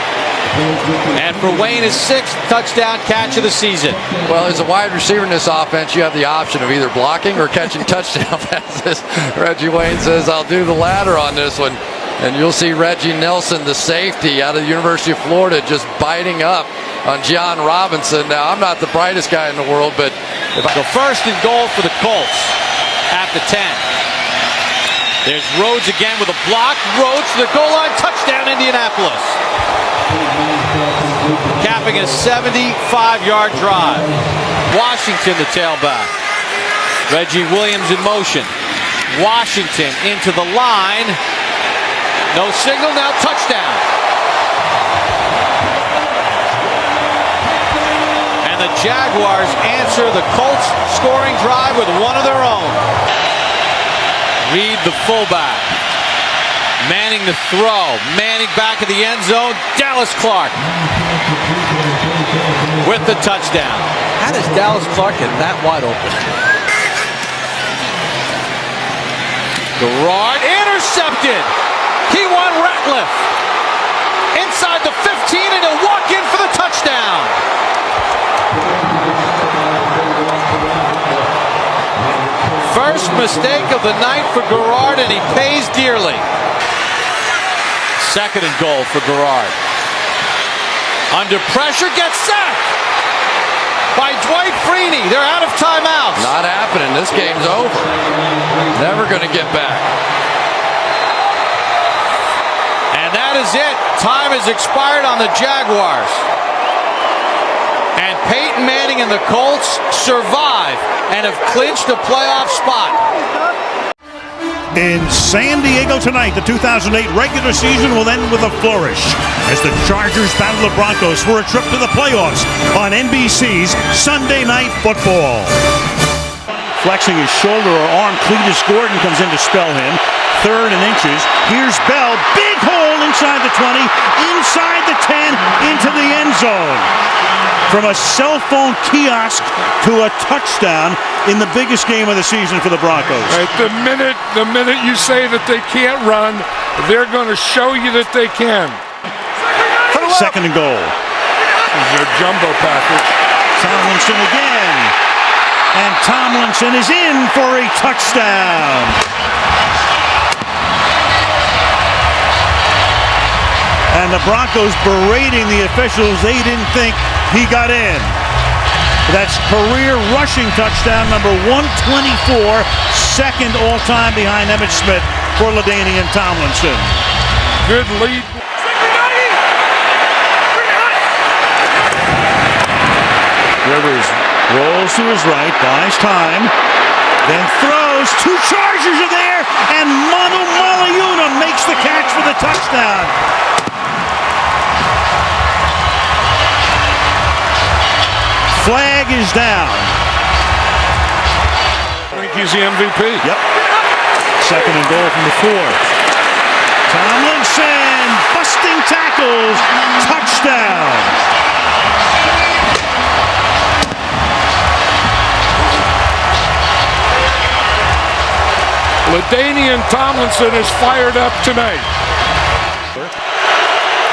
And for Wayne, his 6th touchdown catch of the season.
Well, as a wide receiver in this offense, you have the option of either blocking or catching touchdown passes. Reggie Wayne says, I'll do the latter on this one. And you'll see Reggie Nelson, the safety out of the University of Florida, just biting up on John Robinson. Now, I'm not the brightest guy in the world, but
if I go 1st and goal for the Colts at the 10. There's Rhodes again with a block. Rhodes to the goal line. Touchdown, Indianapolis. Capping a 75-yard drive. Washington, the tailback. Reggie Williams in motion. Washington into the line. No signal, now touchdown. And the Jaguars answer the Colts scoring drive with one of their own. Reed, the fullback. Manning the throw. Manning back in the end zone. Dallas Clark with the touchdown. How does Dallas Clark get that wide open? Garrard intercepted. Kewan Ratliff inside the 15, and he'll walk in for the touchdown. First mistake of the night for Garrard, and he pays dearly. 2nd and goal for Garrard. Under pressure, gets sacked by Dwight Freeney. They're out of timeouts.
Not happening. This game's over. Never going to get back.
And that is it. Time has expired on the Jaguars. And Peyton Manning and the Colts survive and have clinched a playoff spot.
In San Diego tonight, the 2008 regular season will end with a flourish as the Chargers battle the Broncos for a trip to the playoffs on NBC's Sunday Night Football. Flexing his shoulder or arm, Cletus Gordon comes in to spell him. 3rd and inches. Here's Bell. Big hole inside the 20, inside the 10, into the end zone. From a cell phone kiosk to a touchdown in the biggest game of the season for the Broncos.
Right, the minute you say that they can't run, they're going to show you that they can.
2nd and goal.
This is their jumbo package.
Tomlinson again. And Tomlinson is in for a touchdown. And the Broncos berating the officials. They didn't think he got in. That's career rushing touchdown number 124, 2nd all-time behind Emmitt Smith for LaDainian Tomlinson.
Good lead.
Rivers rolls to his right, buys time, then throws. 2 Chargers are there, and Manu Malayuna makes the catch for the touchdown. Flag is down.
I think he's the MVP.
Yep. 2nd and goal from the 4. Tomlinson busting tackles. Touchdown.
LaDainian Tomlinson is fired up tonight.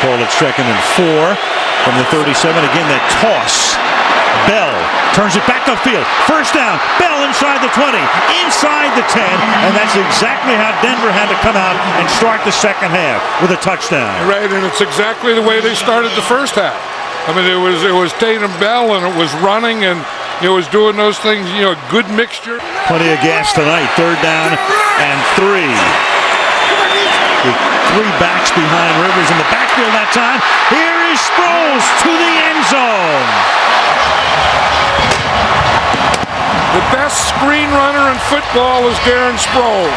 Call it 2nd and 4 from the 37. Again, that toss. Bell turns it back upfield. 1st down. Bell inside the 20, inside the 10, and that's exactly how Denver had to come out and start the 2nd half with a touchdown.
Right, and it's exactly the way they started the 1st half. I mean, it was Tatum Bell, and it was running, and it was doing those things. You know, good mixture.
Plenty of gas tonight. 3rd down and 3. With 3 backs behind Rivers in the backfield that time. Here is Sproles to the end zone.
The best screen runner in football is Darren Sproles.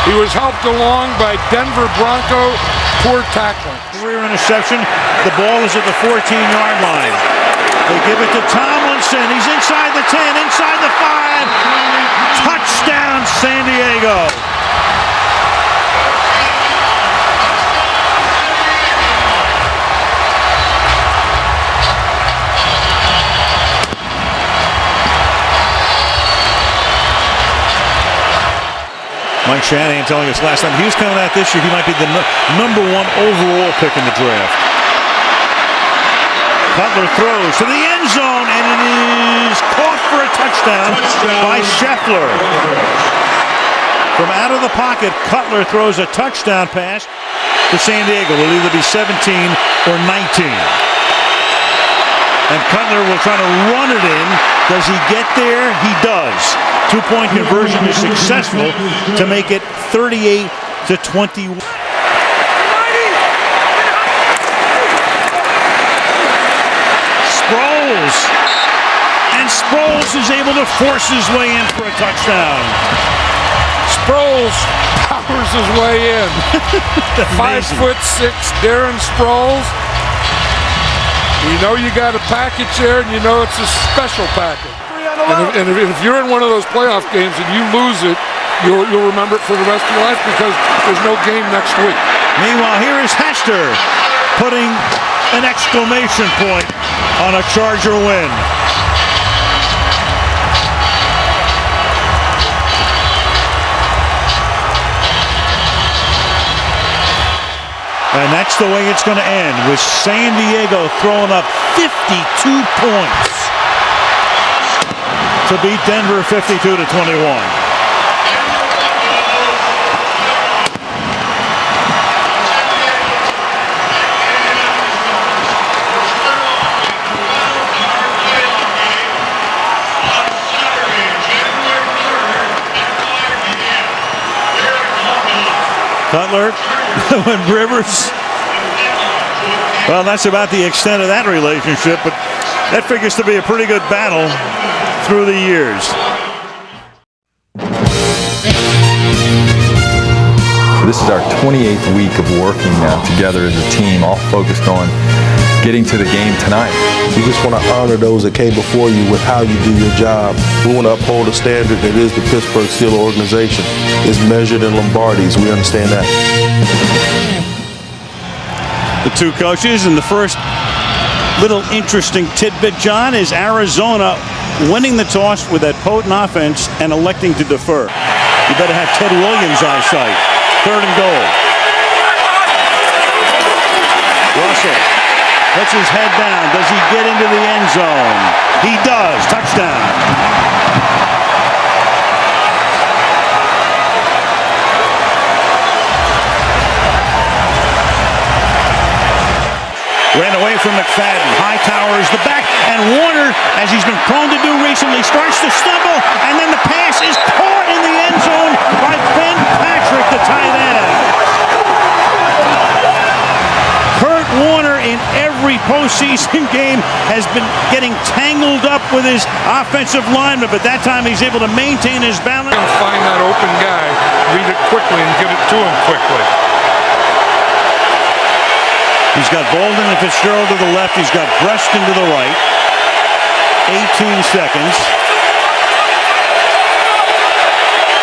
He was helped along by Denver Bronco poor tackling.
Career interception. The ball is at the 14-yard line. They give it to Tomlinson. He's inside the 10, inside the 5. Touchdown, San Diego. Mike Shanahan telling us last time he was coming out this year, he might be the number 1 overall pick in the draft. Cutler throws to the end zone, and it is caught for a touchdown by Scheffler. From out of the pocket, Cutler throws a touchdown pass to San Diego. It'll either be 17 or 19. And Cutler will try to run it in. Does he get there? He does. 2-point conversion is successful to make it 38-21. Sproles is able to force his way in for a touchdown.
Sproles powers his way in. 5'6" Darren Sproles. You know you got a package there, and you know it's a special package. And if you're in one of those playoff games and you lose it, you'll remember it for the rest of your life because there's no game next week.
Meanwhile, here is Hester putting an exclamation point on a Charger win. And that's the way it's going to end, with San Diego throwing up 52 points to beat Denver 52-21. Cutler, when Rivers, well, that's about the extent of that relationship, but that figures to be a pretty good battle through the years.
This is our 28th week of working now together as a team, all focused on getting to the game tonight.
We just want to honor those that came before you with how you do your job. We want to uphold a standard that is the Pittsburgh Steelers organization. It's measured in Lombardies. We understand that.
The two coaches, and the first little interesting tidbit, John, is Arizona winning the toss with that potent offense and electing to defer. You better have Ted Williams' eyesight. 3rd and goal. Russell puts his head down. Does he get into the end zone? He does. Touchdown. Ran away from McFadden. Hightower is the back, and Warner, as he's been prone to do recently, starts to stumble, and then the pass is caught in the end zone by Ben Patrick, the tight end. Kurt Warner in every postseason game has been getting tangled up with his offensive lineman, but that time he's able to maintain his balance.
Find that open guy, read it quickly, and get it to him quickly.
He's got Bolden and Fitzgerald to the left. He's got Breston to the right. 18 seconds.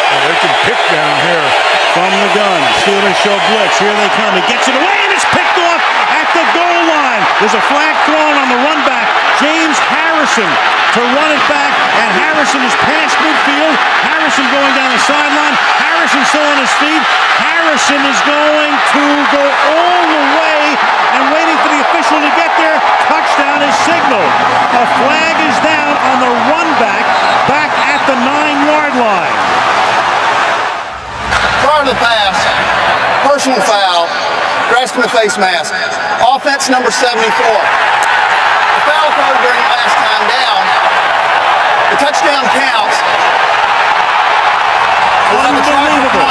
Well, they can pick down here.
From the gun. Steelers show blitz. Here they come. He gets it away, and it's picked off at the goal line. There's a flag thrown on the run back. James Harrison to run it back, and Harrison is past midfield. Harrison going down the sideline. Harrison still on his feet. Harrison is going to go all the way and waiting for the official to get there. Touchdown is signaled. A flag is down on the run back at the 9-yard line.
Prior to the pass, personal foul, grasping the face mask. Offense number 74. The foul occurred during the last time down. The touchdown counts.
Unbelievable.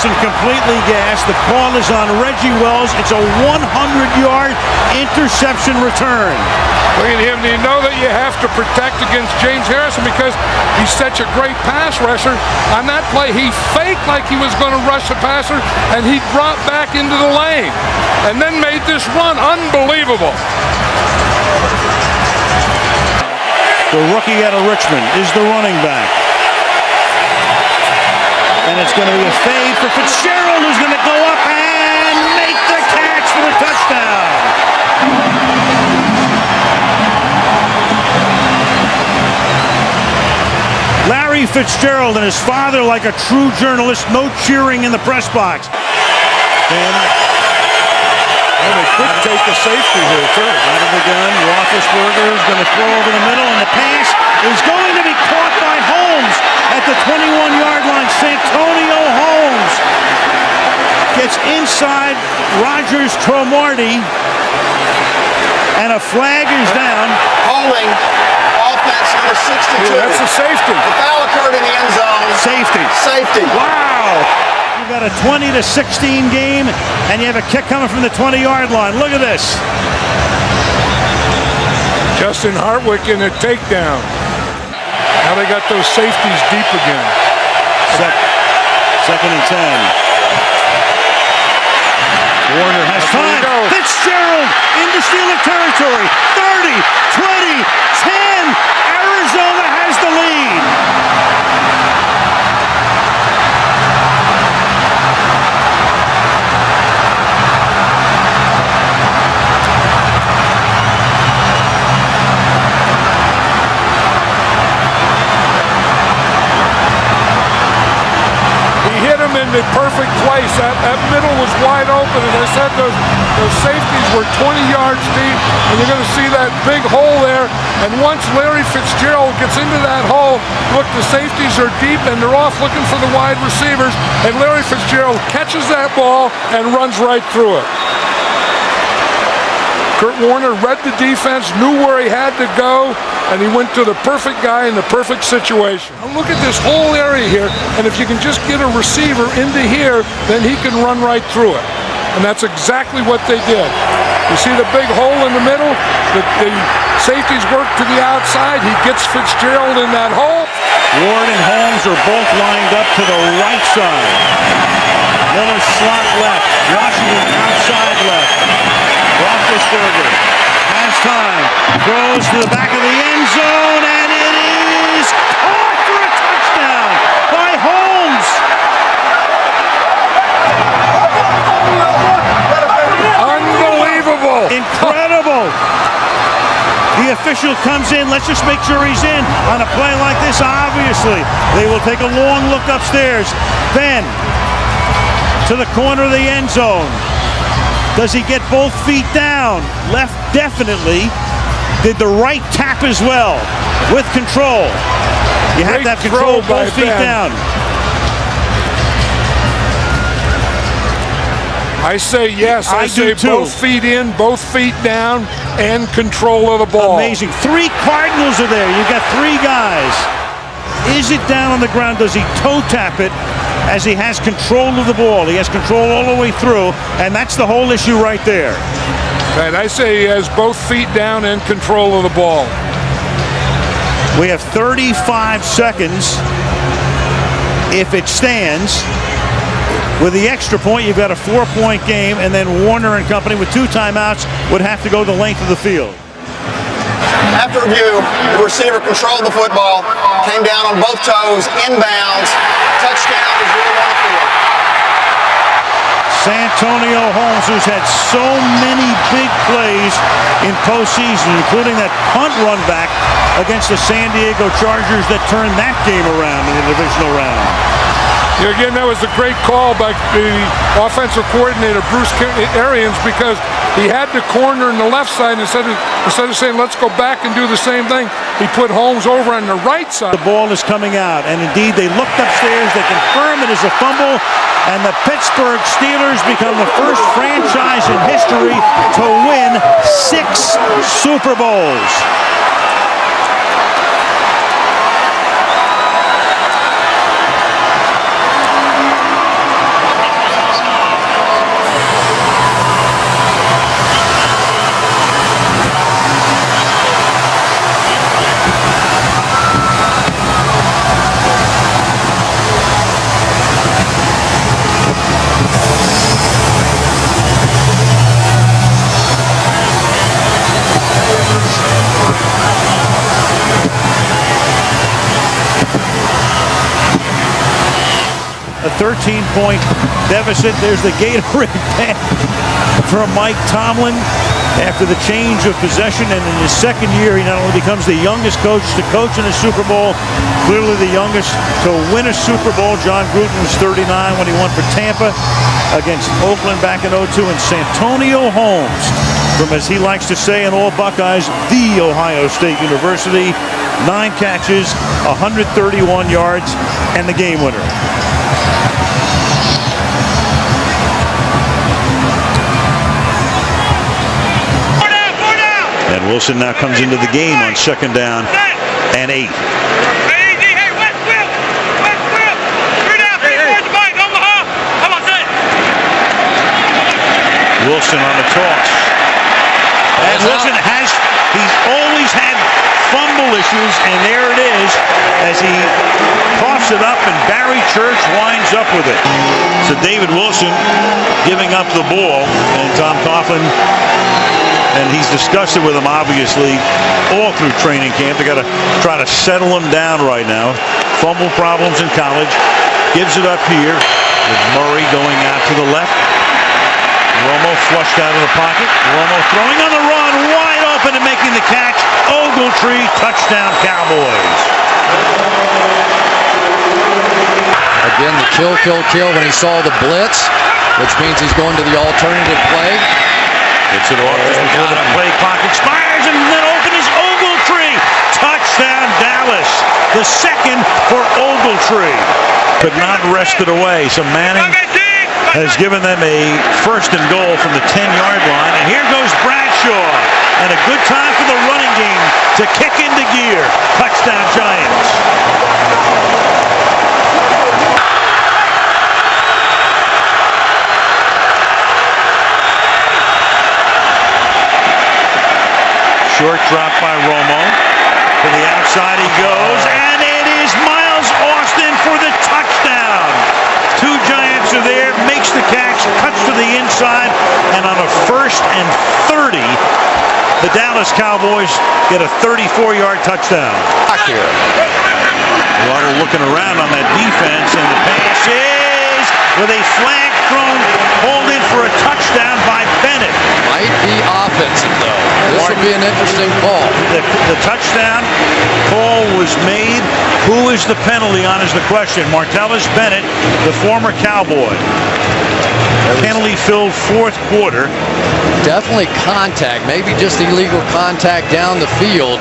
wasn't completely gassed. The call is on Reggie Wells. It's a 100-yard interception return.
Look at him. You know that you have to protect against James Harrison because he's such a great pass rusher. On that play, he faked like he was going to rush the passer, and he dropped back into the lane and then made this run. Unbelievable.
The rookie out of Richmond is the running back. And it's going to be a fade for Fitzgerald, who's going to go up and make the catch for the touchdown. Larry Fitzgerald and his father, like a true journalist, no cheering in the press box. And
they could take the safety here, too.
Out of the gun, Roethlisberger is going to throw over the middle, and the pass is going to be caught by Holmes at the 21-yard line. Santonio Holmes gets inside Rogers Cromartie, and a flag is down.
Holding offense number 62.
Yeah, that's a safety.
The foul occurred in the end zone.
Safety.
Safety.
Wow. You've got a 20-16 game, and you have a kick coming from the 20-yard line. Look at this.
Justin Hartwick in a takedown. Now they got those safeties deep again.
Second and 10. Warner has time. Fitzgerald into Steeler territory. 30, 20, 10. Arizona has the lead.
In the perfect place. That middle was wide open, and I said those safeties were 20 yards deep, and you're going to see that big hole there. And once Larry Fitzgerald gets into that hole, look, the safeties are deep, and they're off looking for the wide receivers, and Larry Fitzgerald catches that ball and runs right through it. Kurt Warner read the defense, knew where he had to go, and he went to the perfect guy in the perfect situation. Now look at this whole area here, and if you can just get a receiver into here, then he can run right through it. And that's exactly what they did. You see the big hole in the middle? The safeties work to the outside. He gets Fitzgerald in that hole.
Ward and Holmes are both lined up to the right side. Miller slot left. Washington outside left. Roethlisberger has time. Throws to the back of the end zone, and it is caught for a touchdown by Holmes.
Unbelievable.
Incredible. The official comes in. Let's just make sure he's in on a play like this. Obviously, they will take a long look upstairs. Then to the corner of the end zone. Does he get both feet down? Left, definitely. Did the right tap as well with control. You have to have control, both feet down.
I say yes. I say both feet in, both feet down, and control of the ball.
Amazing. 3 Cardinals are there. You've got 3 guys. Is it down on the ground? Does he toe tap it as he has control of the ball? He has control all the way through, and that's the whole issue right there.
And I say he has both feet down and control of the ball.
We have 35 seconds if it stands. With the extra point, you've got a 4-point game, and then Warner and company with 2 timeouts would have to go the length of the field.
After review, the receiver controlled the football, came down on both toes, inbounds, touchdown is really on the field.
Santonio Holmes, who's had so many big plays in postseason, including that punt run back against the San Diego Chargers that turned that game around in the divisional round.
Again, that was a great call by the offensive coordinator, Bruce Arians, because he had the corner in the left side. Instead of saying, let's go back and do the same thing, he put Holmes over on the right side.
The ball is coming out, and indeed, they looked upstairs. They confirm it is a fumble, and the Pittsburgh Steelers become the first franchise in history to win 6 Super Bowls. a 13-point deficit. There's the Gatorade pass from Mike Tomlin after the change of possession, and in his second year, he not only becomes the youngest coach to coach in a Super Bowl, clearly the youngest to win a Super Bowl. John Gruden was 39 when he won for Tampa against Oakland back in 02, and Santonio Holmes, from, as he likes to say in all Buckeyes, the Ohio State University, 9 catches, 131 yards, and the game winner. And Wilson now comes into the game on 2nd down and 8. Wilson on the toss. And Wilson he's always had fumble issues, and there it is as he coughs it up, and Barry Church winds up with it. So David Wilson giving up the ball, and Tom Coughlin, and he's discussed it with him, obviously, all through training camp. They got to try to settle him down right now. Fumble problems in college. Gives it up here with Murray going out to the left. Romo flushed out of the pocket. Romo throwing on the run, wide open and making the catch. Ogletree, touchdown Cowboys.
Again, the kill when he saw the blitz, which means he's going to the alternative play.
Gets it off before the play clock expires, and then open is Ogletree. Touchdown Dallas. The second for Ogletree. Could not wrest it away. So Manning has given them a 1st and goal from the 10-yard line. And here goes Bradshaw. And a good time for the running game to kick into gear. Touchdown Giants. Short drop by Romo. To the outside he goes. And it is Miles Austin for the touchdown. 2 Giants are there, makes the catch, cuts to the inside, and on a 1st and 30, the Dallas Cowboys get a 34-yard touchdown.
Here.
Waddle looking around on that defense, and the pass is with a flag thrown, pulled in for a touchdown by Bennett.
Might be offensive, though. This will be an interesting call.
The touchdown call was made. Who is the penalty on is the question. Martellus Bennett, the former Cowboy. Penalty-filled 4th quarter.
Definitely contact, maybe just illegal contact down the field.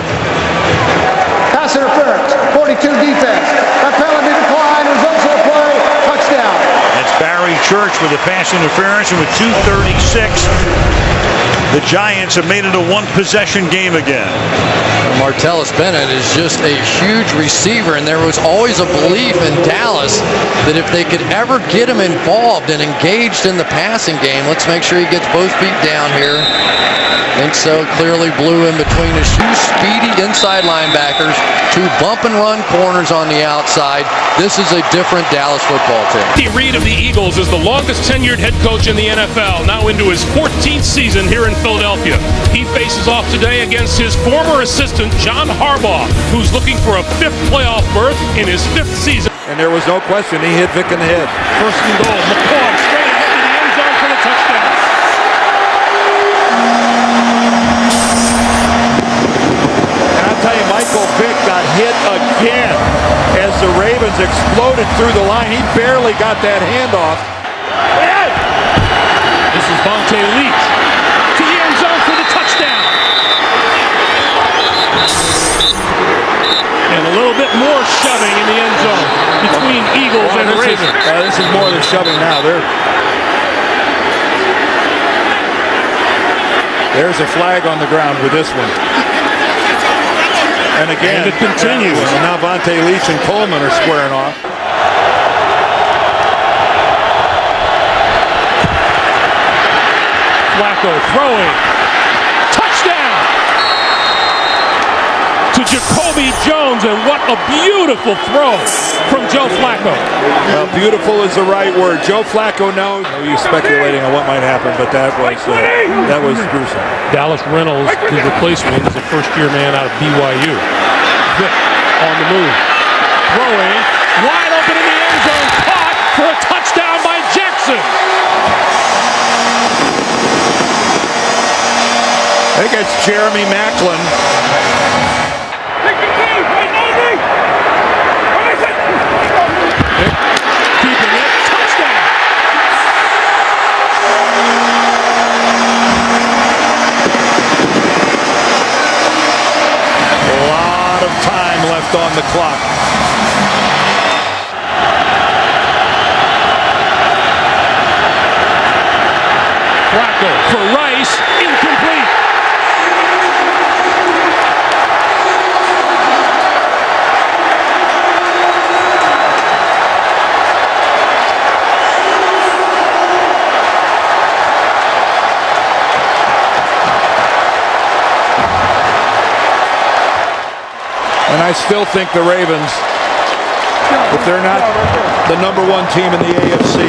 Pass interference, 42 defense. That penalty decline, results of the play, touchdown.
That's Barry Church with a pass interference, and with 2:36, the Giants have made it a 1-possession game again.
Martellus Bennett is just a huge receiver, and there was always a belief in Dallas that if they could ever get him involved and engaged in the passing game, let's make sure he gets both feet down here. Think so. Clearly blew in between his 2 speedy inside linebackers, 2 bump and run corners on the outside. This is a different Dallas football team.
Andy Reid of the Eagles is the longest tenured head coach in the NFL, now into his 14th season here in Philadelphia. He faces off today against his former assistant, John Harbaugh, who's looking for a 5th playoff berth in his 5th season.
And there was no question, he hit Vic in the head.
1st and goal. McCall straight ahead to the end zone for the touchdown.
And I'll tell you, Michael Vick got hit again as the Ravens exploded through the line. He barely got that handoff.
This is Vontae Leach to the end zone for the touchdown. And a little bit more shoving in the end zone between Eagles and Ravens.
This is more than shoving now. There's a flag on the ground with this one. And again,
it continues.
And now Vontae Leach and Coleman are squaring off.
Flacco throwing. Touchdown to Jacoby Jones, and what a beautiful throw from Joe Flacco.
Well, beautiful is the right word. Joe Flacco knows. He's speculating on what might happen, but that was gruesome.
Dallas Reynolds, his replacement, is a first-year man out of BYU. Vick on the move. Throwing. Wide open in the end zone. Caught for a
think it's Jeremy Macklin.
Keeping it. Touchdown.
A lot of time left on the clock.
Flacco for Rice. Incomplete.
And I still think the Ravens, if they're not the #1 team in the AFC,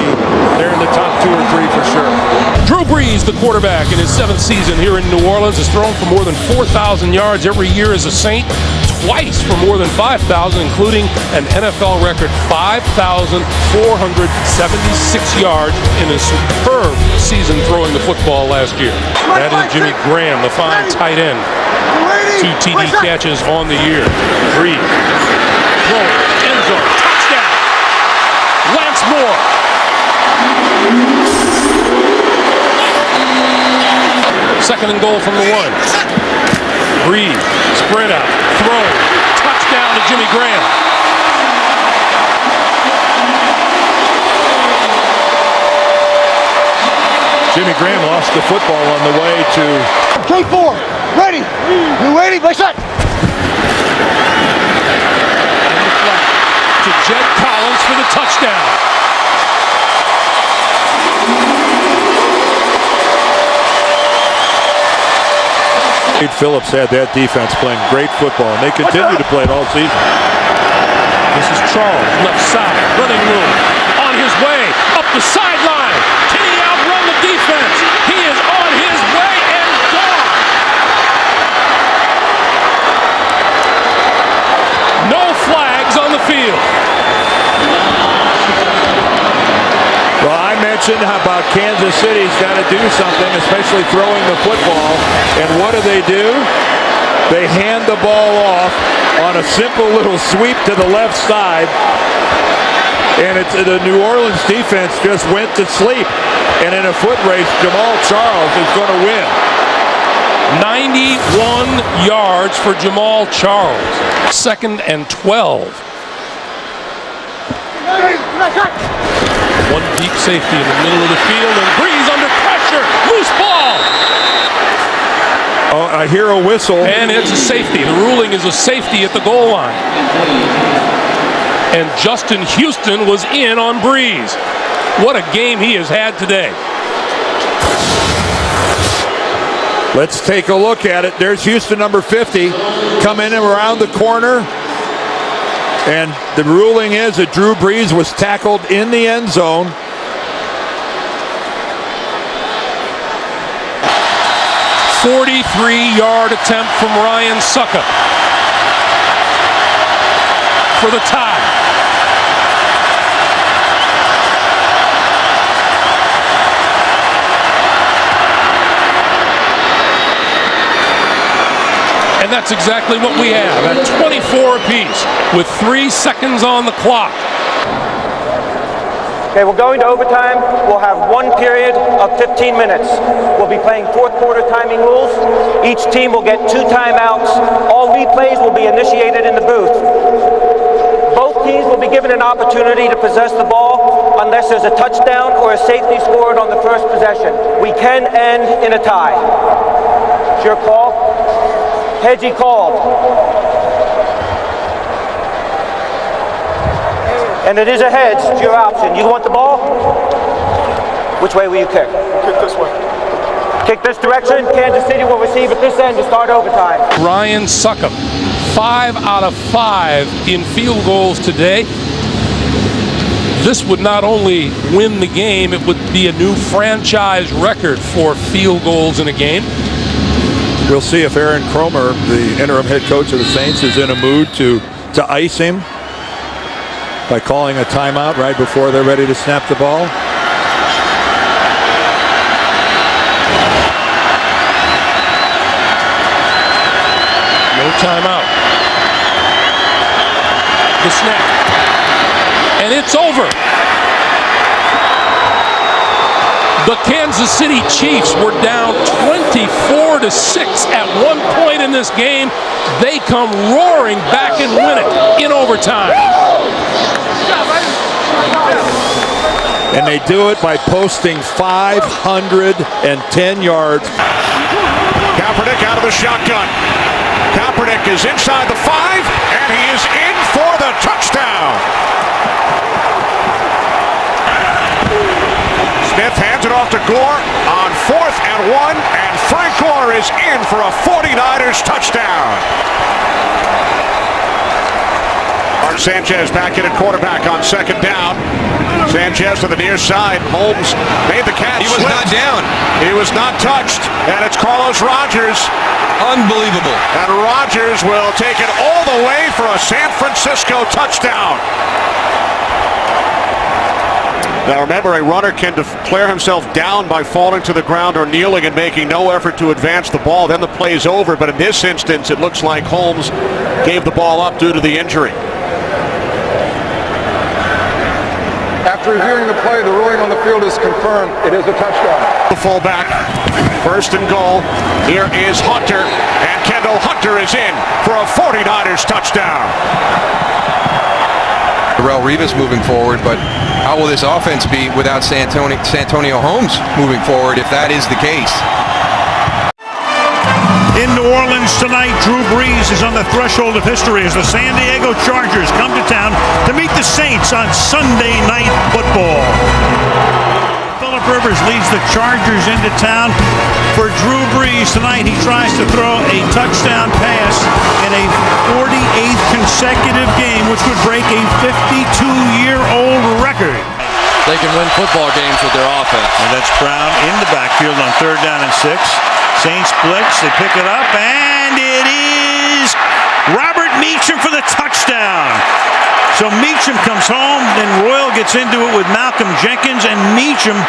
they're in the top 2 or 3 for sure.
Drew Brees, the quarterback in his 7th season here in New Orleans, has thrown for more than 4,000 yards every year as a Saint, twice for more than 5,000, including an NFL record 5,476 yards in a superb season throwing the football last year. That is Jimmy Graham, the fine tight end. 2 TD catches on the year. Brees, throw, end zone, touchdown. Lance Moore. Second and goal from the 1. Brees, spread out, throw, touchdown to Jimmy Graham.
Jimmy Graham lost the football on the way to...
K4, ready. You ready? Play set.
To Jed Collins for the touchdown.
Wade Phillips had that defense playing great football, and they continue to play it all season.
This is Charles, left side, running room, on his way, up the sideline. Can he outrun the defense? He is on his way and gone. No flags on the field.
Well, I mentioned how about Kansas City's got to do something, especially throwing the football. And what do? They hand the ball off on a simple little sweep to the left side. And the New Orleans defense just went to sleep. And in a foot race, Jamal Charles is going to win.
91 yards for Jamal Charles. 2nd and 12. One deep safety in the middle of the field, and Brees under pressure. Loose ball.
Oh, I hear a whistle.
And it's a safety. The ruling is a safety at the goal line. And Justin Houston was in on Brees. What a game he has had today.
Let's take a look at it. There's Houston, number 50, coming in around the corner. And the ruling is that Drew Brees was tackled in the end zone.
A 43-yard attempt from Ryan Succop for the tie. And that's exactly what we have at 24 apiece with 3 seconds on the clock.
Okay, we're going to overtime. We'll have 1 period of 15 minutes. We'll be playing 4th quarter timing rules. Each team will get 2 timeouts. All replays will be initiated in the booth. Both teams will be given an opportunity to possess the ball unless there's a touchdown or a safety scored on the first possession. We can end in a tie. It's your call. Hedgie called. And it is a hedge. It's your option. You want the ball? Which way will you kick?
Kick this way.
Kick this direction. Kansas City will receive at this end to start overtime.
Ryan Succop, 5 out of 5 in field goals today. This would not only win the game, it would be a new franchise record for field goals in a game.
We'll see if Aaron Kromer, the interim head coach of the Saints, is in a mood to ice him by calling a timeout right before they're ready to snap the ball.
timeout. The snap. And it's over. The Kansas City Chiefs were down 24-6 at one point in this game. They come roaring back and win it in overtime.
And they do it by posting 510 yards.
Kaepernick out of the shotgun. Kaepernick is inside the 5, and he is in for the touchdown. Smith hands it off to Gore on 4th and 1, and Frank Gore is in for a 49ers touchdown. Mark Sanchez back in at quarterback on 2nd down. Sanchez to the near side. Holmes made the catch.
He was not down.
He was not touched, and it's Carlos Rogers.
Unbelievable.
And Rogers will take it all the way for a San Francisco touchdown. Now remember, a runner can declare himself down by falling to the ground or kneeling and making no effort to advance the ball. Then the play is over, but in this instance, it looks like Holmes gave the ball up due to the injury.
After reviewing the play, the ruling on the field is confirmed. It is a touchdown.
The fullback, 1st and goal. Here is Hunter, and Kendall Hunter is in for a 49ers touchdown.
Darrelle Revis moving forward, but how will this offense be without Santonio Holmes moving forward if that is the case?
In New Orleans tonight, Drew Brees is on the threshold of history as the San Diego Chargers come to town to meet the Saints on Sunday Night Football. Phillip Rivers leads the Chargers into town. For Drew Brees tonight, he tries to throw a touchdown pass in a 48th consecutive game, which would break a 52-year-old record.
They can win football games with their offense.
And that's Brown in the backfield on 3rd down and 6. Saints blitz, they pick it up, and it is Robert Meacham for the touchdown. So Meacham comes home, then Royal gets into it with Malcolm Jenkins, and Meacham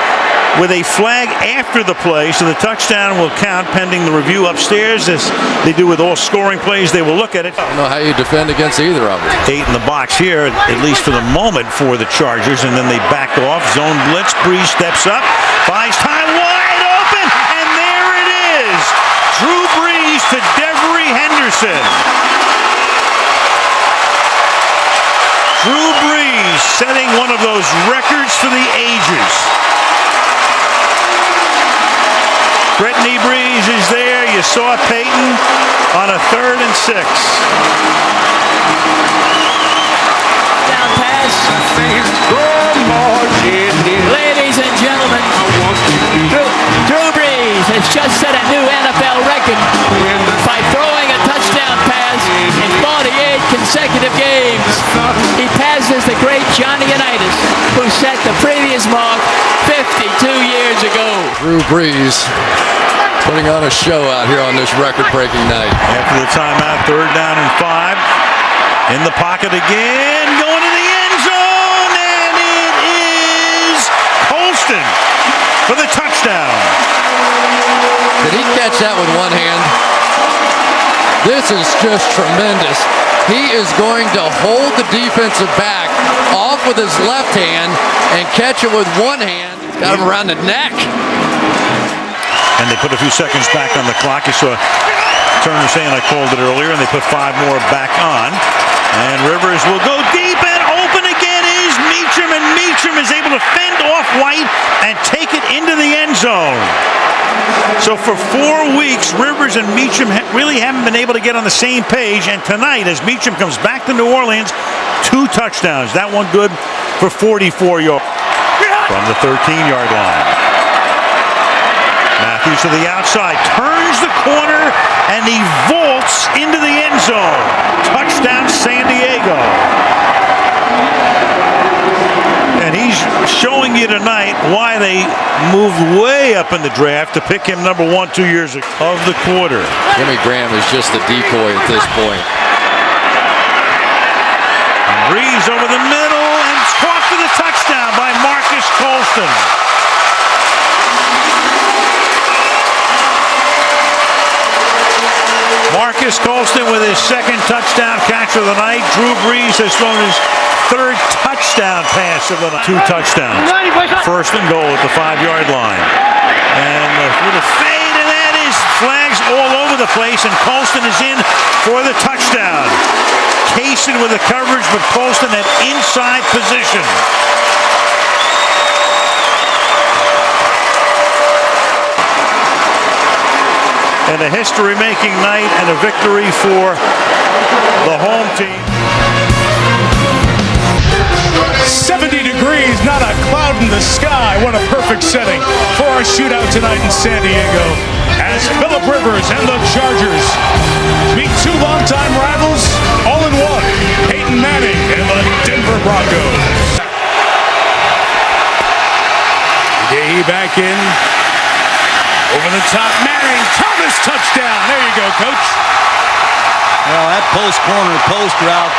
with a flag after the play, so the touchdown will count pending the review upstairs. As they do with all scoring plays, they will look at it.
I don't know how you defend against either of them.
8 in the box here, at least for the moment, for the Chargers, and then they back off. Zone blitz, Brees steps up, buys time, wide open, and there it is. Drew Brees to Devery Henderson. Drew Brees setting one of those records for the ages. Brittany Brees is there. You saw Peyton on a 3rd and 6.
Down pass. Ladies and gentlemen, Drew Brees has just set a new NFL record by throwing a touchdown pass in 48 consecutive games. He passes the great Johnny Unitas, who set the previous mark 52 years ago.
Drew Brees putting on a show out here on this record-breaking night.
After the timeout, 3rd down and 5. In the pocket again, going to the end zone, and it is Colston for the touchdown.
Did he catch that with one hand? This is just tremendous. He is going to hold the defensive back off with his left hand and catch it with one hand. Got him around the neck.
And they put a few seconds back on the clock. You saw Turner saying I called it earlier, and they put 5 more back on. And Rivers will go deep, and open again is Meacham, and Meacham is able to fend off White and take it into the end zone. So for 4 weeks, Rivers and Meacham really haven't been able to get on the same page, and tonight, as Meacham comes back to New Orleans, 2 touchdowns. That one good for 44 yards from the 13-yard line. Matthews to the outside, turns the corner, and he vaults into the end zone. Touchdown, San Diego. And he's showing you tonight why they moved way up in the draft to pick him number 1 2 years ago of the quarter.
Jimmy Graham is just a decoy at this point.
And Brees over the middle, and it's caught for the touchdown by Marcus Colston. Marcus Colston with his second touchdown catch of the night. Drew Brees has thrown his third touchdown pass of the night. 2 touchdowns. First and goal at the 5-yard line. And a little fade, and that is flags all over the place, and Colston is in for the touchdown. Kaysen with the coverage, but Colston at inside position. And a history-making night and a victory for the home team.
70 degrees, not a cloud in the sky. What a perfect setting for our shootout tonight in San Diego. As Phillip Rivers and the Chargers meet 2 longtime rivals all in one. Peyton Manning and the Denver Broncos. Gay back in. Over the top, Manning, Thomas, touchdown. There you go, Coach.
Well, that post corner, post route,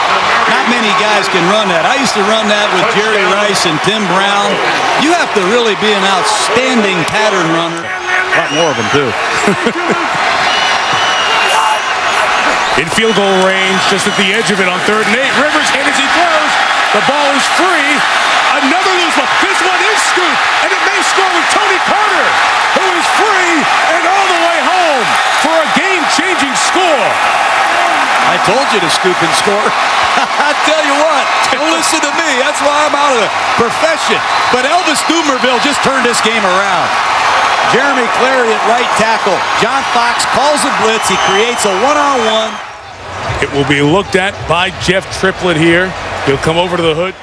not many guys can run that. I used to run that with Jerry Rice and Tim Brown. You have to really be an outstanding pattern runner.
A lot more of them, too.
In field goal range, just at the edge of it on 3rd and 8. Rivers hit as he throws. The ball is free. Another loose ball. This one is scooped, and it may score with Tony Carter, who is free and all the way home for a game-changing score.
I told you to scoop and score. I tell you what, don't listen to me. That's why I'm out of the profession. But Elvis Dumerville just turned this game around. Jeremy Clary at right tackle. John Fox calls a blitz. He creates a one-on-one.
It will be looked at by Jeff Triplett here. He'll come over to the hood.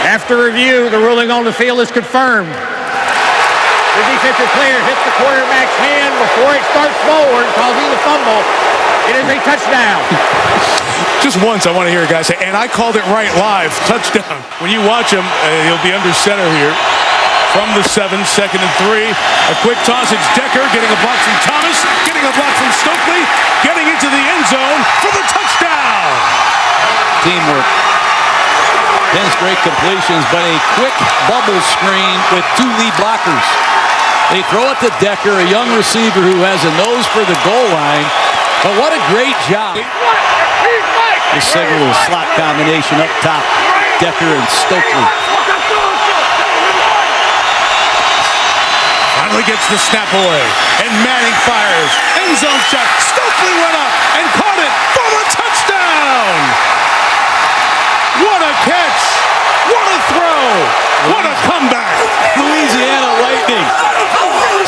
After review, the ruling on the field is confirmed. The defensive player hits the quarterback's hand before it starts forward, causing the fumble. It is a touchdown.
Just once, I want to hear a guy say, and I called it right live, touchdown. When you watch him, he'll be under center here. From the 7, 2nd and 3. A quick toss, it's Decker getting a block from Thomas, getting a block from Stokely, getting into the end zone for the touchdown.
Teamwork. 10 straight completions, but a quick bubble screen with 2 lead blockers. They throw it to Decker, a young receiver who has a nose for the goal line. But what a great job. This second little slot combination up top. Decker and Stokely.
Finally gets the snap away, and Manning fires. End zone shot. Stokely went up and caught it for the touchdown. What a catch! What a throw! What a comeback!
Louisiana Lightning.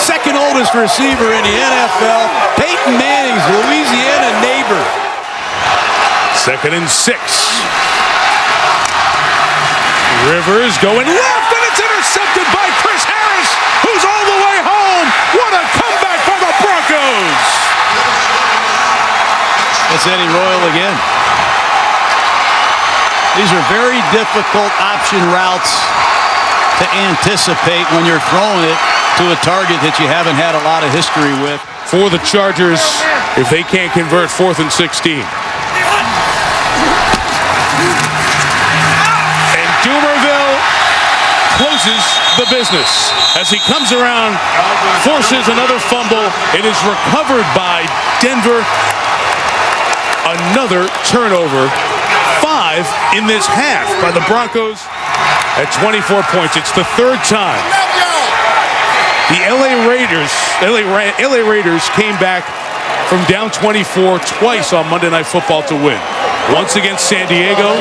Second oldest receiver in the NFL. Peyton Manning's Louisiana neighbor.
2nd and 6. Rivers going left, and it's intercepted by Chris Harris, who's all the way home. What a comeback for the Broncos!
That's Eddie Royal again. These are very difficult option routes to anticipate when you're throwing it to a target that you haven't had a lot of history with.
For the Chargers, if they can't convert 4th and 16. And Dumerville closes the business. As he comes around, forces another fumble. It is recovered by Denver. Another turnover. 5 in this half by the Broncos at 24 points. It's the 3rd time. The LA Raiders came back from down 24 twice on Monday Night Football to win. Once against San Diego,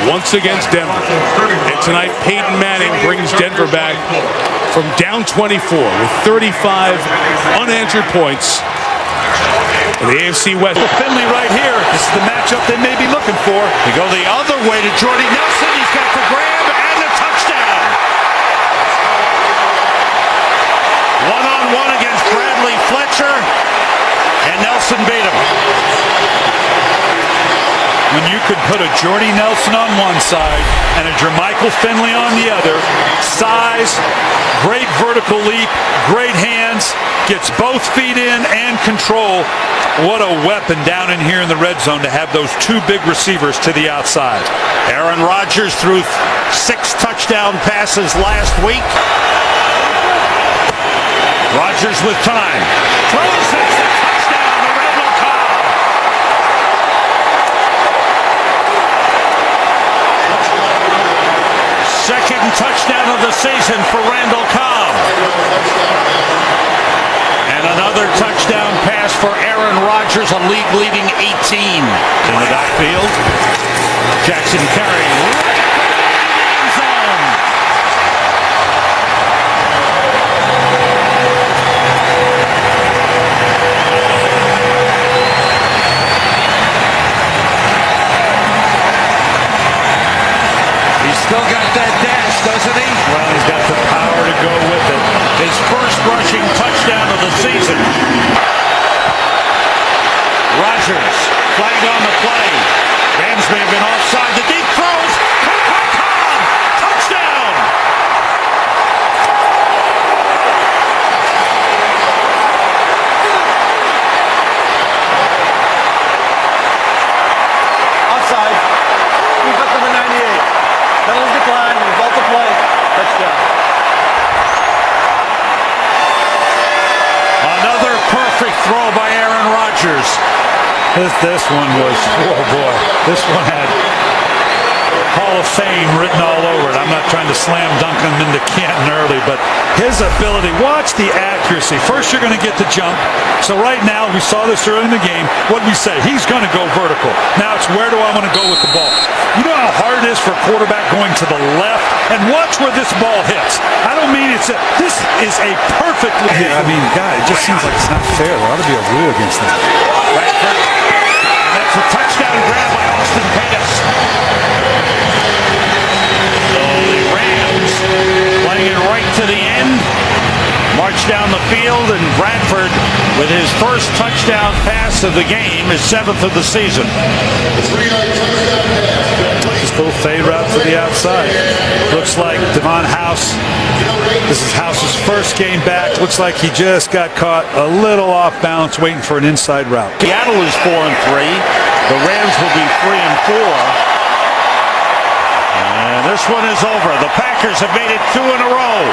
once against Denver. And tonight, Peyton Manning brings Denver back from down 24 with 35 unanswered points. The AFC West.
Finley right here. This is the matchup they may be looking for. They go the other way to Jordy Nelson. He's got the grab and the touchdown. One-on-one against Bradley Fletcher, and Nelson beat him. When you could put a Jordy Nelson on one side and a Jermichael Finley on the other, size, great vertical leap, great hands, gets both feet in and control. What a weapon down in here in the red zone to have those 2 big receivers to the outside. Aaron Rodgers threw 6 touchdown passes last week. Rodgers with time. Throws it. Touchdown, the Red Cobb.
second touchdown of the season for Randall Cobb. And another touchdown pass for Aaron Rodgers, a league-leading 18. In the backfield, Jackson carrying. Still got that dash, doesn't he? Well, he's got the power to go with it. His first rushing touchdown of the season. Rodgers flagged on the play. Rams may have been offside. The deep throws. Caught by Cobb. Touchdown.
Offside. He's up number 98. Penalty decline, result of play, touchdown.
Another perfect throw by Aaron Rodgers.
This one was, oh boy, this one had Hall of Fame written all over it. I'm not trying to slam dunk him into Canton early, but his ability, watch the accuracy. First, you're going to get the jump. So right now, we saw this early in the game. What did we say? He's going to go vertical. Now it's where do I want to go with the ball? You know how hard it is for a quarterback going to the left? And watch where this ball hits. I don't mean this is a perfect hit. I mean, God, it just seems like it's not fair. There ought to be a rule against that.
That's a touchdown grab by Austin Pettis. So the Rams playing it right to the end. March down the field, and Bradford with his first touchdown pass of the game, his 7th of the season.
Just go fade route to the outside. Looks like Devon House. This is House's first game back. Looks like he just got caught a little off balance waiting for an inside route.
Seattle is 4-3. The Rams will be 3-4. And this one is over. The Packers have made it 2 in a row.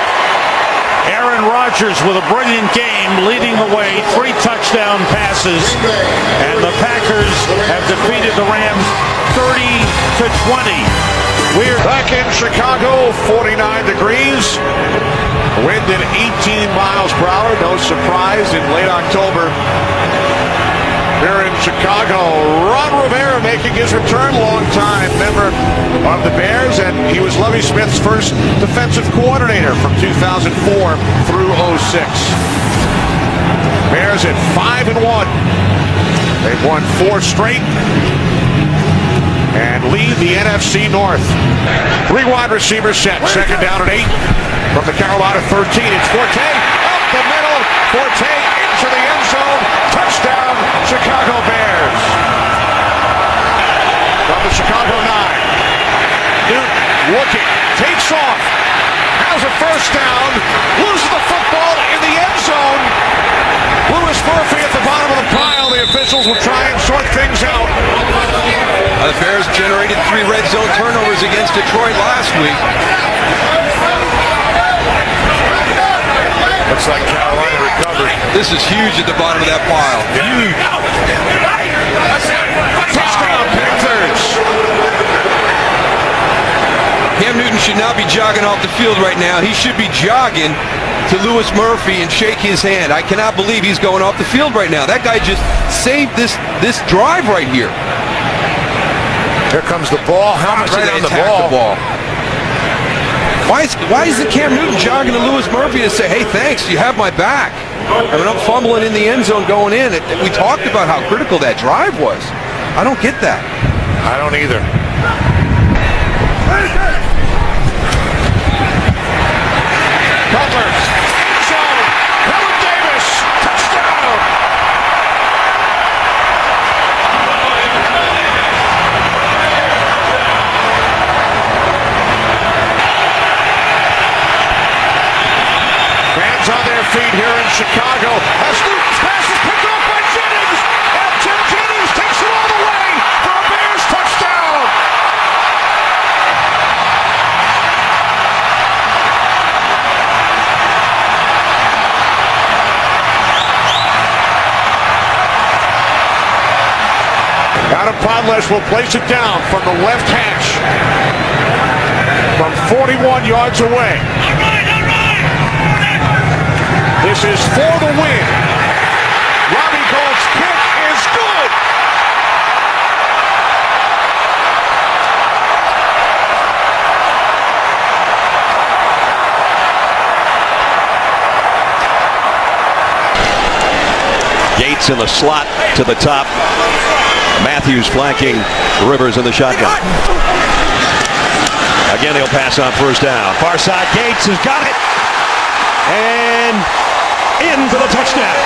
Aaron Rodgers with a brilliant game, leading the way, 3 touchdown passes, and the Packers have defeated the Rams 30-20. We're back in Chicago, 49 degrees, wind at 18 miles per hour. No surprise in late October. Here in Chicago, Ron Rivera making his return, longtime member of the Bears, and he was Lovie Smith's first defensive coordinator from 2004 through 06. Bears at 5-1. They've won 4 straight and lead the NFC North. 3 wide receivers set, second down and 8 from the Carolina 13. It's Forte up the middle. Forte into the end zone. Touchdown, Chicago Bears. From the Chicago 9. Newton looking, takes off, has a first down, loses the football in the end zone. Lewis Murphy at the bottom of the pile. The officials will try and sort things out.
The Bears generated 3 red zone turnovers against Detroit last week.
Looks like Carolina recovered.
This is huge at the bottom of that pile. Huge.
Touchdown, Panthers.
Cam Newton should not be jogging off the field right now. He should be jogging to Lewis Murphy and shake his hand. I cannot believe he's going off the field right now. That guy just saved this drive right here.
Here comes the ball. Helmet right on the ball.
Why is the Cam Newton jogging to Lewis Murphy to say, hey, thanks, you have my back? I mean, I'm fumbling in the end zone going in. We talked about how critical that drive was. I don't get that.
I don't either. Cutler. Zone. Helen Davis. Touchdown. Fans on their feet here in Chicago. As Newton's pass is picked up by Jennings. And Tim Jennings takes it all the way for a Bears touchdown. Adam Podlesh will place it down from the left hash.
from 41 yards away. This is for the win. Robbie Gould's kick is good.
Gates in the slot to the top. Matthews flanking Rivers in the shotgun. Again, he'll pass on first down. Far side, Gates has got it. And in for the touchdown.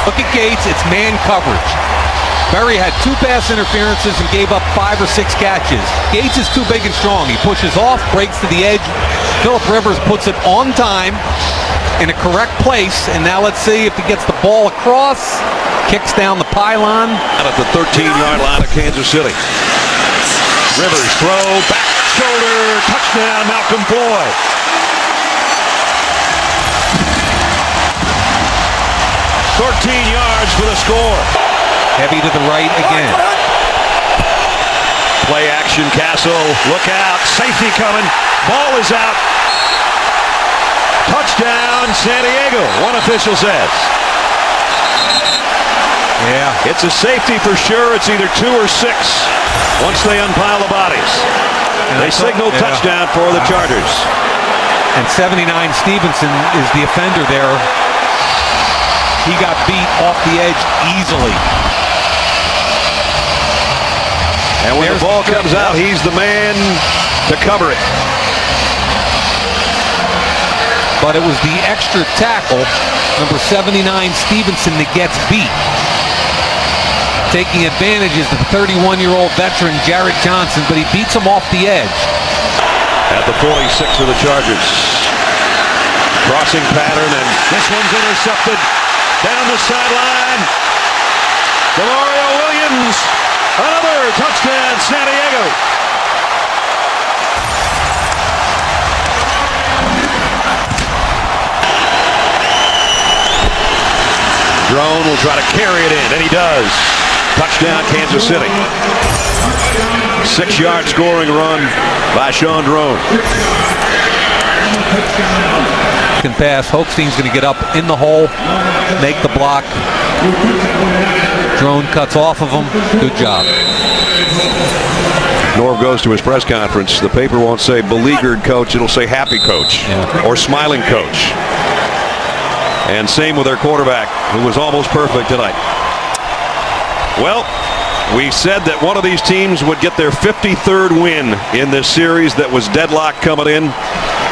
Look at Gates, it's man coverage. Berry had 2 pass interferences and gave up 5 or 6 catches. Gates is too big and strong. He pushes off, breaks to the edge. Phillip Rivers puts it on time in a correct place, and now let's see if he gets the ball across, kicks down the pylon.
Out at the 13-yard line of Kansas City. Rivers throw, back shoulder, touchdown, Malcolm Floyd. yards for the score.
Heavy to the right again.
Play action, Castle, look out, safety coming, ball is out. Touchdown, San Diego, one official says.
Yeah.
It's a safety for sure. It's either 2 or 6 once they unpile the bodies. They signal touchdown for the Chargers.
And 79 Stevenson is the offender there. He got beat off the edge easily.
And when the ball comes out, he's the man to cover it.
But it was the extra tackle, number 79 Stevenson, that gets beat. Taking advantage is the 31-year-old veteran Jarrett Johnson, but he beats him off the edge.
At the 46 of the Chargers. Crossing pattern, and this one's intercepted down the sideline. Demario Williams, another touchdown, San Diego. Drone will try to carry it in, and he does. Touchdown, Kansas City. 6-yard scoring run by Sean Drone.
Can pass. Hochstein's going to get up in the hole, make the block. Drone cuts off of him. Good job.
Norv goes to his press conference. The paper won't say beleaguered coach, it'll say happy coach or smiling coach. And same with their quarterback, who was almost perfect tonight. Well, we said that one of these teams would get their 53rd win in this series that was deadlocked coming in.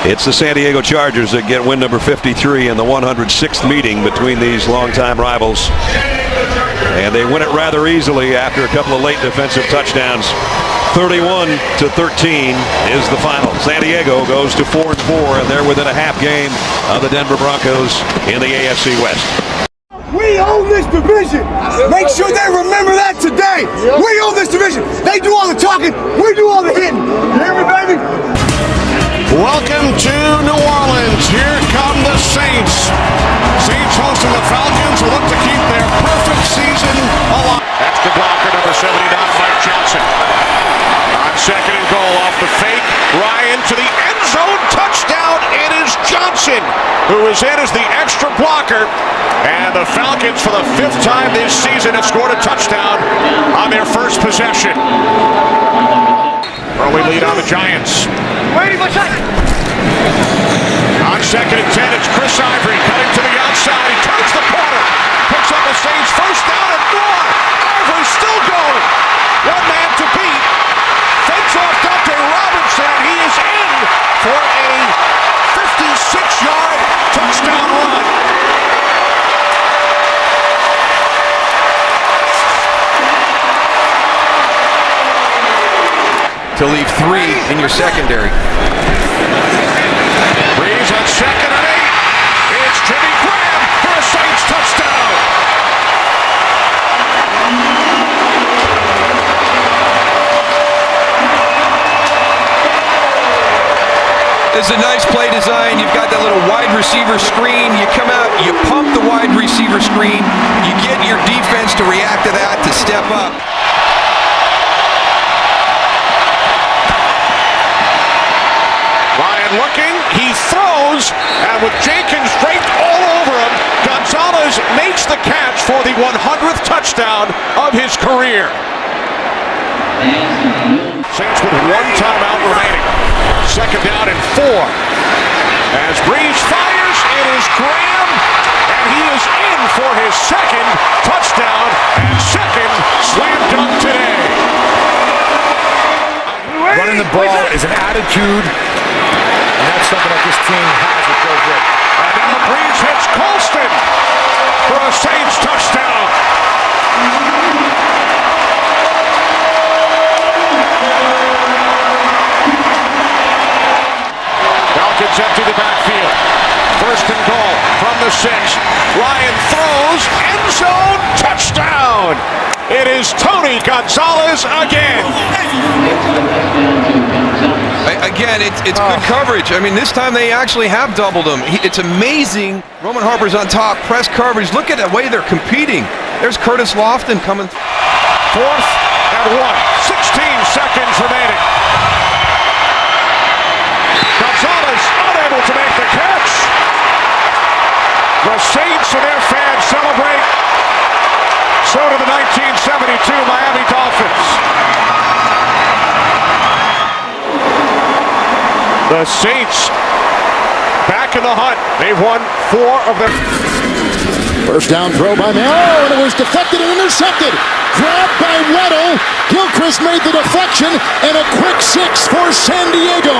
It's the San Diego Chargers that get win number 53 in the 106th meeting between these longtime rivals. And they win it rather easily after a couple of late defensive touchdowns. 31-13 is the final. San Diego goes to 4-4, and they're within a half game of the Denver Broncos in the AFC West.
We own this division. Make sure they remember that today. We own this division. They do all the talking. We do all the hitting. You hear me, baby?
Welcome to New Orleans. Here come the Saints. Saints hosting the Falcons will look to keep their perfect season alive. That's the blocker, number 79, Mike Johnson. On second and goal off the fake. Ryan to the end zone. Touchdown. It is Johnson who is in as the extra blocker. And the Falcons, for the 5th time this season, have scored a touchdown on their first possession. Early lead on the Giants. On second and 10, it's Chris Ivory cutting to the outside. He turns the corner. Picks up the Saints first down and more. Ivory still going. One man to beat. Fakes off Dante Robinson. He is in for a 56-yard touchdown run.
To leave 3 in your secondary.
Breeze on second and 8. It's Jimmy Graham for a Saints touchdown.
This is a nice play design. You've got that little wide receiver screen. You come out, you pump the wide receiver screen. You get your defense to react to that, to step up.
looking, he throws, and with Jenkins draped all over him, Gonzalez makes the catch for the 100th touchdown of his career. Saints with one timeout remaining. Second down and 4. As Breeze fires, it is Graham, and he is in for his second touchdown and second slam dunk today.
Running the ball is an attitude, and that's something that this team has with Joe Brick.
And now Breeze hits Colston for a Saints touchdown. Falcons empty the backfield. First and goal from the 6. Ryan throws, end zone, touchdown. It is Tony Gonzalez again.
Again, it's good coverage. I mean, this time they actually have doubled him. It's amazing. Roman Harper's on top, press coverage. Look at the way they're competing. There's Curtis Lofton coming.
4th and 1. 16 seconds remaining. Gonzalez unable to make the catch. The Saints and their fans celebrate. So do the 1972 Miami Dolphins. The Saints back in the hunt. They've won 4 of them.
First down throw by Mayo, and it was deflected and intercepted. Grabbed by Weddle. Gilchrist made the deflection, and a quick 6 for San Diego.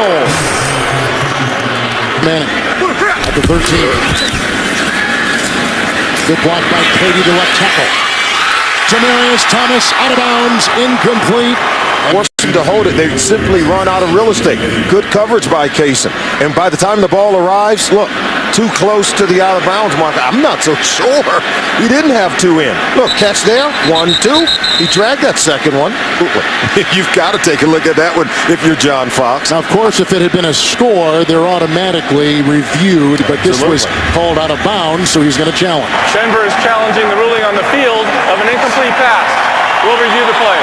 Manning at the 13. Good block by Cady, the left tackle. Demarius Thomas out of bounds, incomplete.
Forced him to hold it, they simply run out of real estate. Good coverage by Kaysen. And by the time the ball arrives, look, too close to the out of bounds mark. I'm not so sure. He didn't have 2 in. Look, catch there, 1, 2. He dragged that second one. You've got to take a look at that one if you're John Fox.
Now, of course, if it had been a score, they're automatically reviewed, but this was called out of bounds, so he's going to challenge.
Denver is challenging the ruling on the field of an incomplete pass. We'll review the play.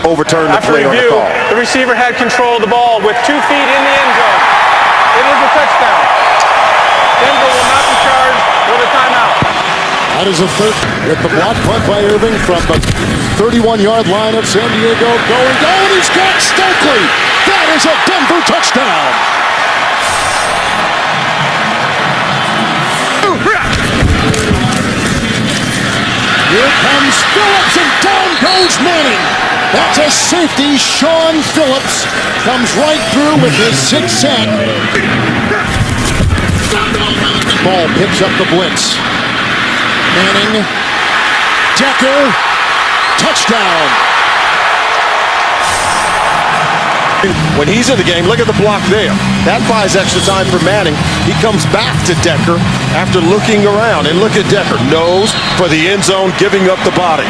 Overturn the
After
play on the
review,
call.
the receiver had control of the ball with 2 feet in the end zone. It is a touchdown. Denver will not be charged with a timeout.
That is a third with the block punt by Irving from the 31-yard line of San Diego. Going down, he's got Stokely. That is a Denver touchdown. Here comes Phillips, and down goes Manning. That's a safety. Sean Phillips comes right through with his 6th sack. Ball picks up the blitz. Manning, Decker, touchdown.
When he's in the game, look at the block there. That buys extra time for Manning. He comes back to Decker after looking around. And look at Decker. Nose for the end zone, giving up the body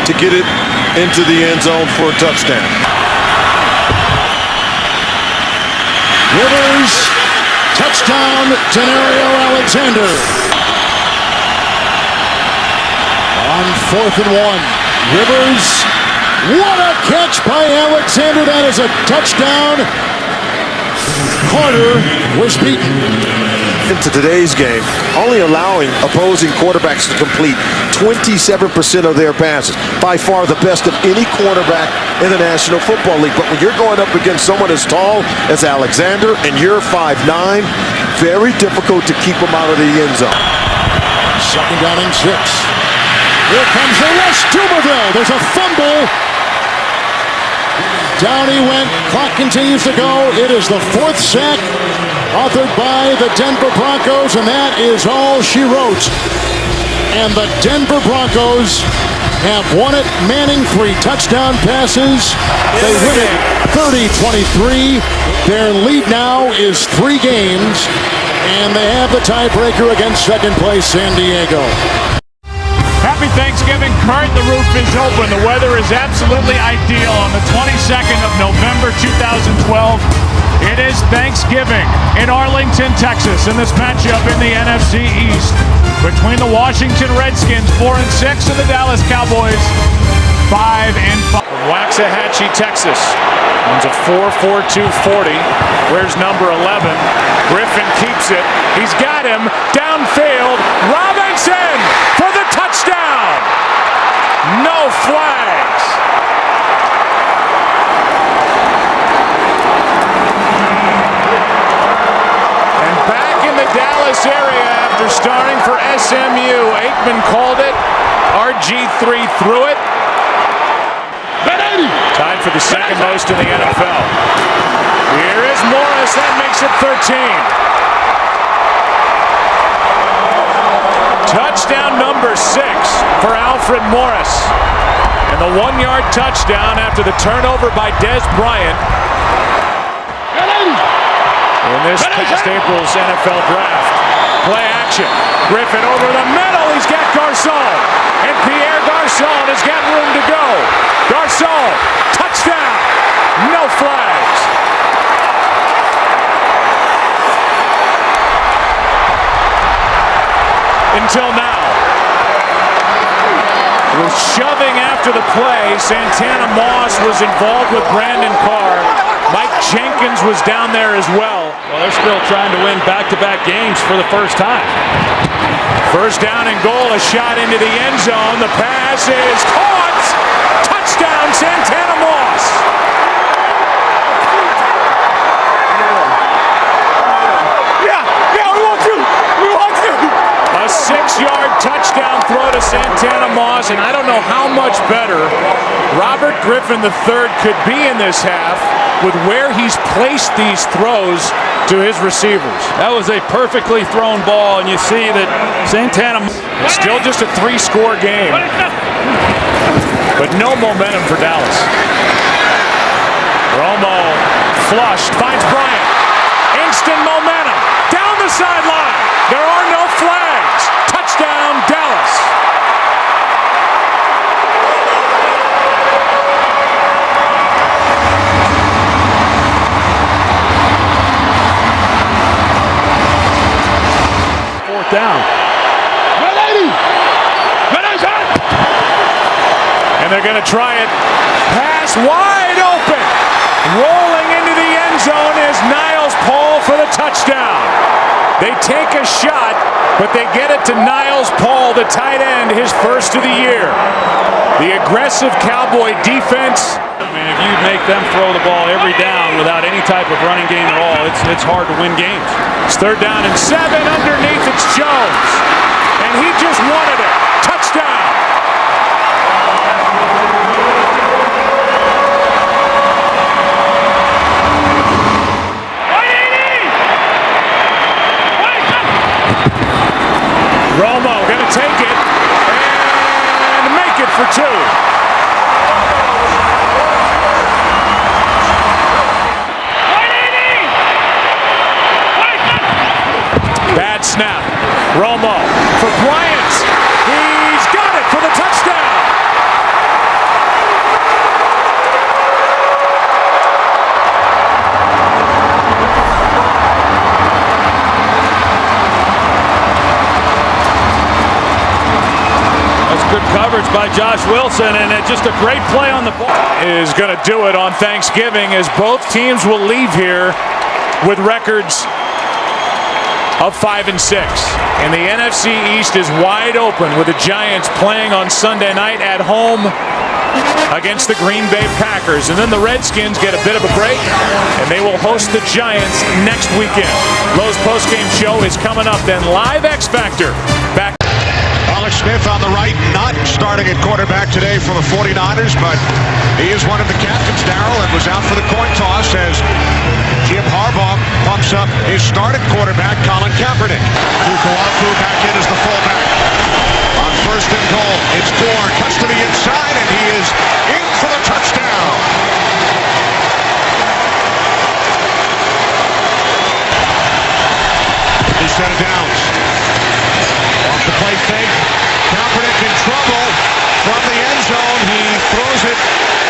to get it into the end zone for a touchdown.
Rivers, touchdown, Denario Alexander. On 4th and 1, Rivers. What a catch by Alexander. That is a touchdown. Carter was beaten.
Into today's game, only allowing opposing quarterbacks to complete 27% of their passes. By far the best of any quarterback in the National Football League. But when you're going up against someone as tall as Alexander and you're 5'9", very difficult to keep him out of the end zone.
Second down and 6. Here comes the rush. Dumerville. There's a fumble. Down he went. Clock continues to go. It is the 4th sack authored by the Denver Broncos, and that is all she wrote. And the Denver Broncos have won it. Manning 3 touchdown passes. They win it 30-23. Their lead now is 3 games, and they have the tiebreaker against second place San Diego.
Happy Thanksgiving, Kurt. The roof is open. The weather is absolutely ideal on the 22nd of November 2012. It is Thanksgiving in Arlington, Texas, in this matchup in the NFC East between the Washington Redskins, 4-6, and the Dallas Cowboys,
5 and 5.
From Waxahachie, Texas. Runs a 4.42 40. Where's number 11? Griffin keeps it. He's got him. Downfield. Robinson for the touchdown. No flags. And back in the Dallas area after starting for SMU. Aikman called it. RG3 threw it. Tied for the second most in the NFL. Here is Morris. That makes it 13. Touchdown number 6 for Alfred Morris. And the 1-yard touchdown after the turnover by Des Bryant. In this past April's NFL draft. Play action. Griffin over the middle. He's got Garcon. And Pierre Garcon has got room to go. Garcon, touchdown. No flags. Until now. With shoving after the play, Santana Moss was involved with Brandon Carr. Mike Jenkins was down there as well.
Well, they're still trying to win back-to-back games for the first time.
First down and goal, a shot into the end zone. The pass is caught. Touchdown, Santana Moss.
Yeah, we want to.
A 6-yard touchdown throw to Santana Moss, and I don't know how much better Robert Griffin III could be in this half with where he's placed these throws to his receivers.
That was a perfectly thrown ball, and you see that Santana...
It's still just a 3-score game, but no momentum for Dallas. Romo flushed, finds Bryant. Instant momentum, down the sideline. There are no flags. Touchdown, Dallas.
Fourth down.
And they're going to try it. Pass wide open. Rolling into the end zone is Niles Paul for the touchdown. They take a shot, but they get it to Niles Paul, the tight end, his first of the year. The aggressive Cowboy defense.
I mean, if you make them throw the ball every down without any type of running game at all, it's hard to win games.
It's 3rd down and 7. Underneath, it's Jones. And he just wanted it. Touchdown. Romo going to take it and make it for 2. Bad snap. Romo for Bryant. He's got it for the touchdown.
Good coverage by Josh Wilson, and just a great play on the ball.
Is going to do it on Thanksgiving as both teams will leave here with records of 5 and 6. And the NFC East is wide open with the Giants playing on Sunday night at home against the Green Bay Packers. And then the Redskins get a bit of a break, and they will host the Giants next weekend. Lowe's postgame show is coming up, then Live X Factor back.
Alex Smith on the right, not starting at quarterback today for the 49ers, but he is one of the captains, Darrell, and was out for the coin toss as Jim Harbaugh pumps up his starting quarterback, Colin Kaepernick. Tukuafu back in as the fullback. On 1st and goal, it's Gore, cuts to the inside, and he is in for the touchdown. He's set of downs. Off the play fake. Kaepernick in trouble from the end zone. He throws it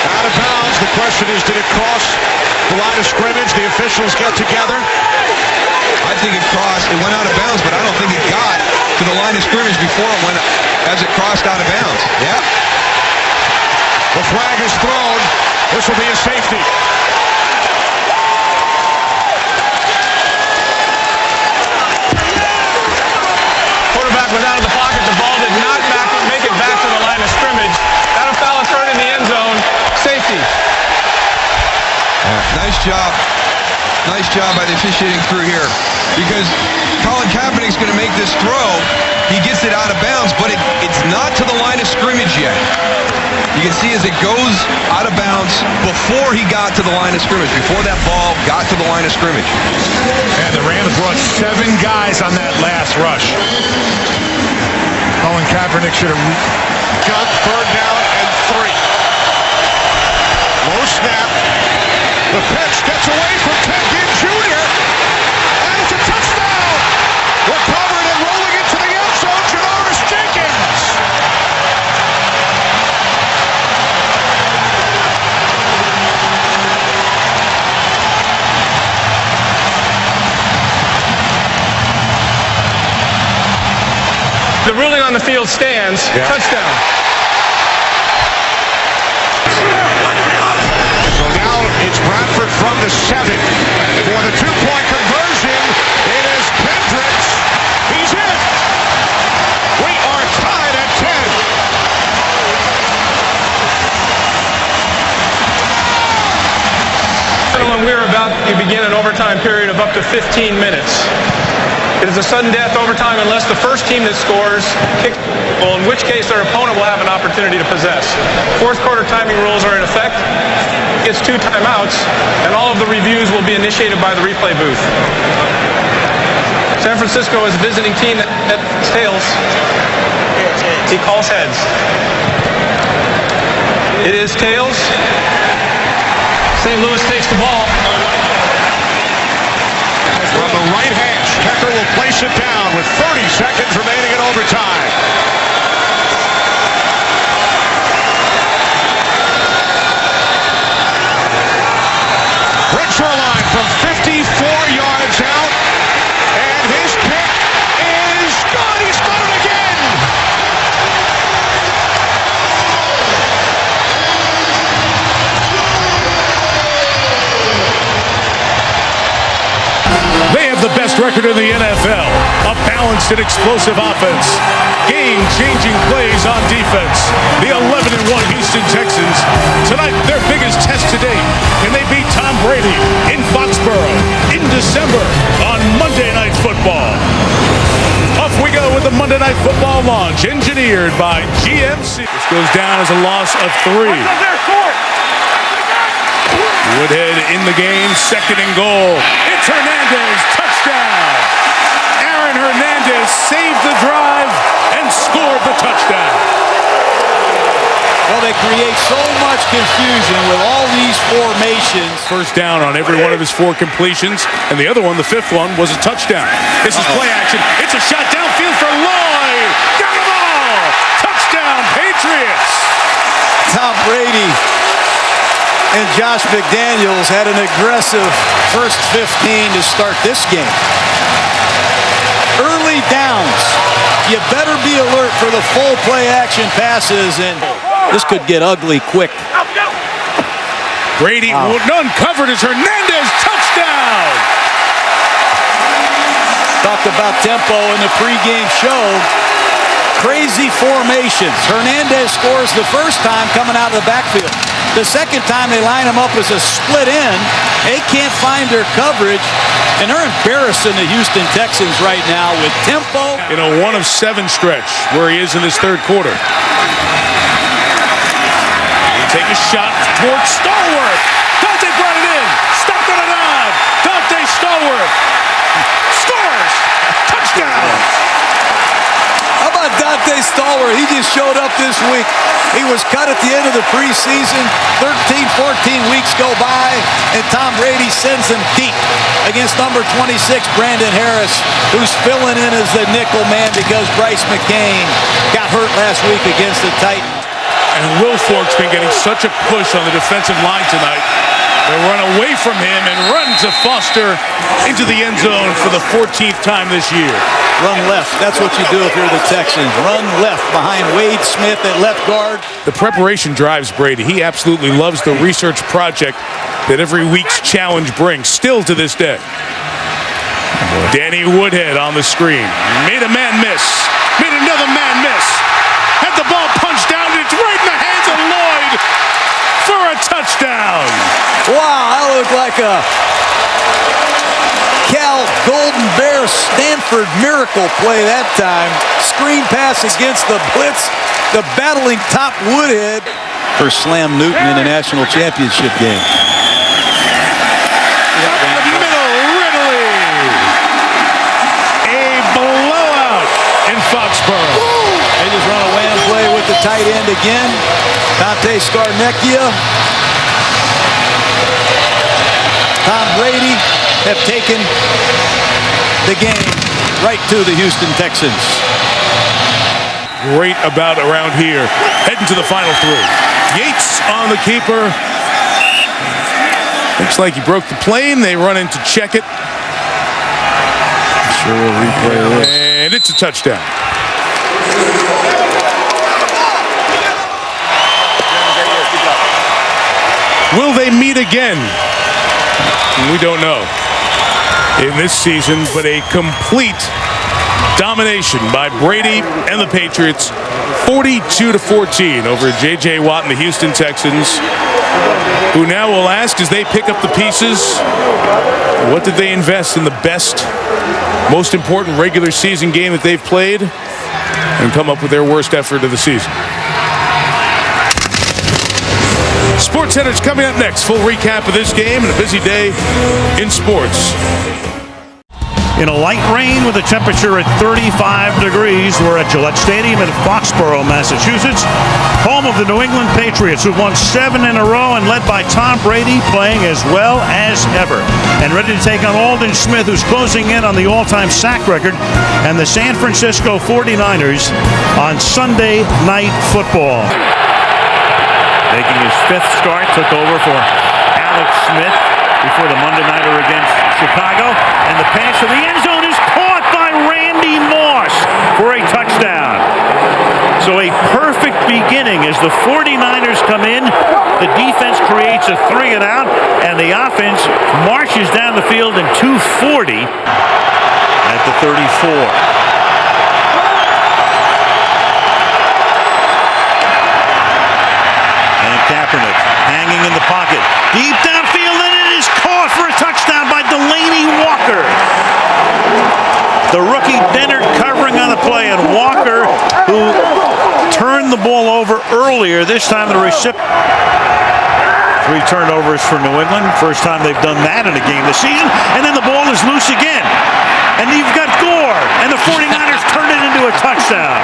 out of bounds. The question is, did it cross the line of scrimmage? The officials get together.
I think it crossed. It went out of bounds, but I don't think it got to the line of scrimmage before it went as it crossed out of bounds. Yeah.
The flag is thrown. This will be a safety.
Quarterback was out of the pocket. The ball did not make it back to the line of scrimmage. Got a foul turn in the end zone. Safety.
Nice job. Nice job by the officiating crew here. Because Colin Kaepernick's going to make this throw. He gets it out of bounds, but it's not to the line of scrimmage yet. You can see as it goes out of bounds before he got to the line of scrimmage, before that ball got to the line of scrimmage.
And the Rams brought 7 guys on that last rush. Colin Kaepernick should have
Gun, third down and 3. Low snap. The pitch gets away from Ted Ginn Jr. And it's a touchdown. Recovered and rolling into the end zone, Janoris Jenkins.
The ruling on the field stands.
Yeah.
Touchdown.
So now it's Bradford from the 7. For the 2-point conversion, it is Kendricks. He's in. We are tied at 10.
Gentlemen, we're about to begin an overtime period of up to 15 minutes. It is a sudden death overtime unless the first team that scores kicks, well, in which case their opponent will have an opportunity to possess. Fourth quarter timing rules are in effect. Gets 2 timeouts, and all of the reviews will be initiated by the replay booth. San Francisco is a visiting team at tails. He calls heads. It is tails. St. Louis takes the ball.
From the right hash, Tucker will place it down with 30 seconds remaining in overtime. Renshaw line from 54 yards out, and his pick is gone. He's got it again.
They have the best record in the NFL. A balanced and explosive offense. Game-changing plays on defense. The 11-1 Houston Texans. Tonight, their biggest test to date. Can they beat Tom Brady in Foxborough in December on Monday Night Football? Off we go with the Monday Night Football launch, engineered by GMC. This goes down as a loss of 3. Woodhead in the game, 2nd and goal. It's Hernandez, touchdown. Aaron Hernandez saved the drive and scored the touchdown.
Well, they create so much confusion with all these formations.
First down on every one of his 4 completions, and the other one, the 5th one, was a touchdown. This is play action. It's a shot downfield for Lloyd. Got them all. Touchdown, Patriots.
Tom Brady and Josh McDaniels had an aggressive first 15 to start this game. Early downs. You better be alert for the full play action passes, and this could get ugly quick.
Brady uncovered as Hernandez, touchdown.
Talked about tempo in the pregame show. Crazy formations. Hernandez scores the first time coming out of the backfield. The second time they line him up as a split end. They can't find their coverage, and they're embarrassing the Houston Texans right now with tempo.
In a 1 of 7 stretch where he is in this 3rd quarter. Take a shot towards Stallworth. Dante brought it in. Stopped on a dive. Dante Stallworth scores. Touchdown.
How about Dante Stallworth? He just showed up this week. He was cut at the end of the preseason. 13, 14 weeks go by, and Tom Brady sends him deep against number 26, Brandon Harris, who's filling in as the nickel man because Bryce McCain got hurt last week against the Titans.
And Wilfork's been getting such a push on the defensive line tonight. They run away from him and run to Foster into the end zone for the 14th time this year.
Run left. That's what you do if you're the Texans. Run left behind Wade Smith at left guard.
The preparation drives Brady. He absolutely loves the research project that every week's challenge brings, still to this day. Danny Woodhead on the screen. Made a man miss. Made another man miss. Had the ball punched down. It's right in the hands of Lloyd for a touchdown.
Wow, that looked like a Cal Golden Bear Stanford miracle play that time. Screen pass against the blitz. The battling top Woodhead for Slam Newton in the national championship game.
Middle Ridley. A blowout in Foxborough.
They just run a wham play with the tight end again. Dante Scarnecchia. Tom Brady have taken the game right to the Houston Texans.
Great about around here. Heading to the final three. Yates on the keeper. Looks like he broke the plane. They run in to check it.
Sure will replay this.
And it's a touchdown. Will they meet again? We don't know in this season, but a complete domination by Brady and the Patriots, 42-14 over J.J. Watt and the Houston Texans, who now will ask as they pick up the pieces, what did they invest in the best, most important regular season game that they've played, and come up with their worst effort of the season. SportsCenter's coming up next. Full recap of this game and a busy day in sports.
In a light rain with a temperature at 35 degrees, we're at Gillette Stadium in Foxborough, Massachusetts, home of the New England Patriots, who've won 7 in a row and led by Tom Brady, playing as well as ever. And ready to take on Aldon Smith, who's closing in on the all-time sack record, and the San Francisco 49ers on Sunday Night Football. Making his 5th start, took over for Alex Smith before the Monday Nighter against Chicago. And the pass to the end zone is caught by Randy Moss for a touchdown. So a perfect beginning as the 49ers come in. The defense creates a 3-and-out, and the offense marches down the field in 2:40 at the 34. Kaepernick hanging in the pocket. Deep downfield, and it is caught for a touchdown by Delaney Walker. The rookie Dennard covering on the play, and Walker, who turned the ball over earlier, this time the recipient. 3 turnovers for New England. First time they've done that in a game this season. And then the ball is loose again. And you've got Gore, and the 49ers turn it into a touchdown.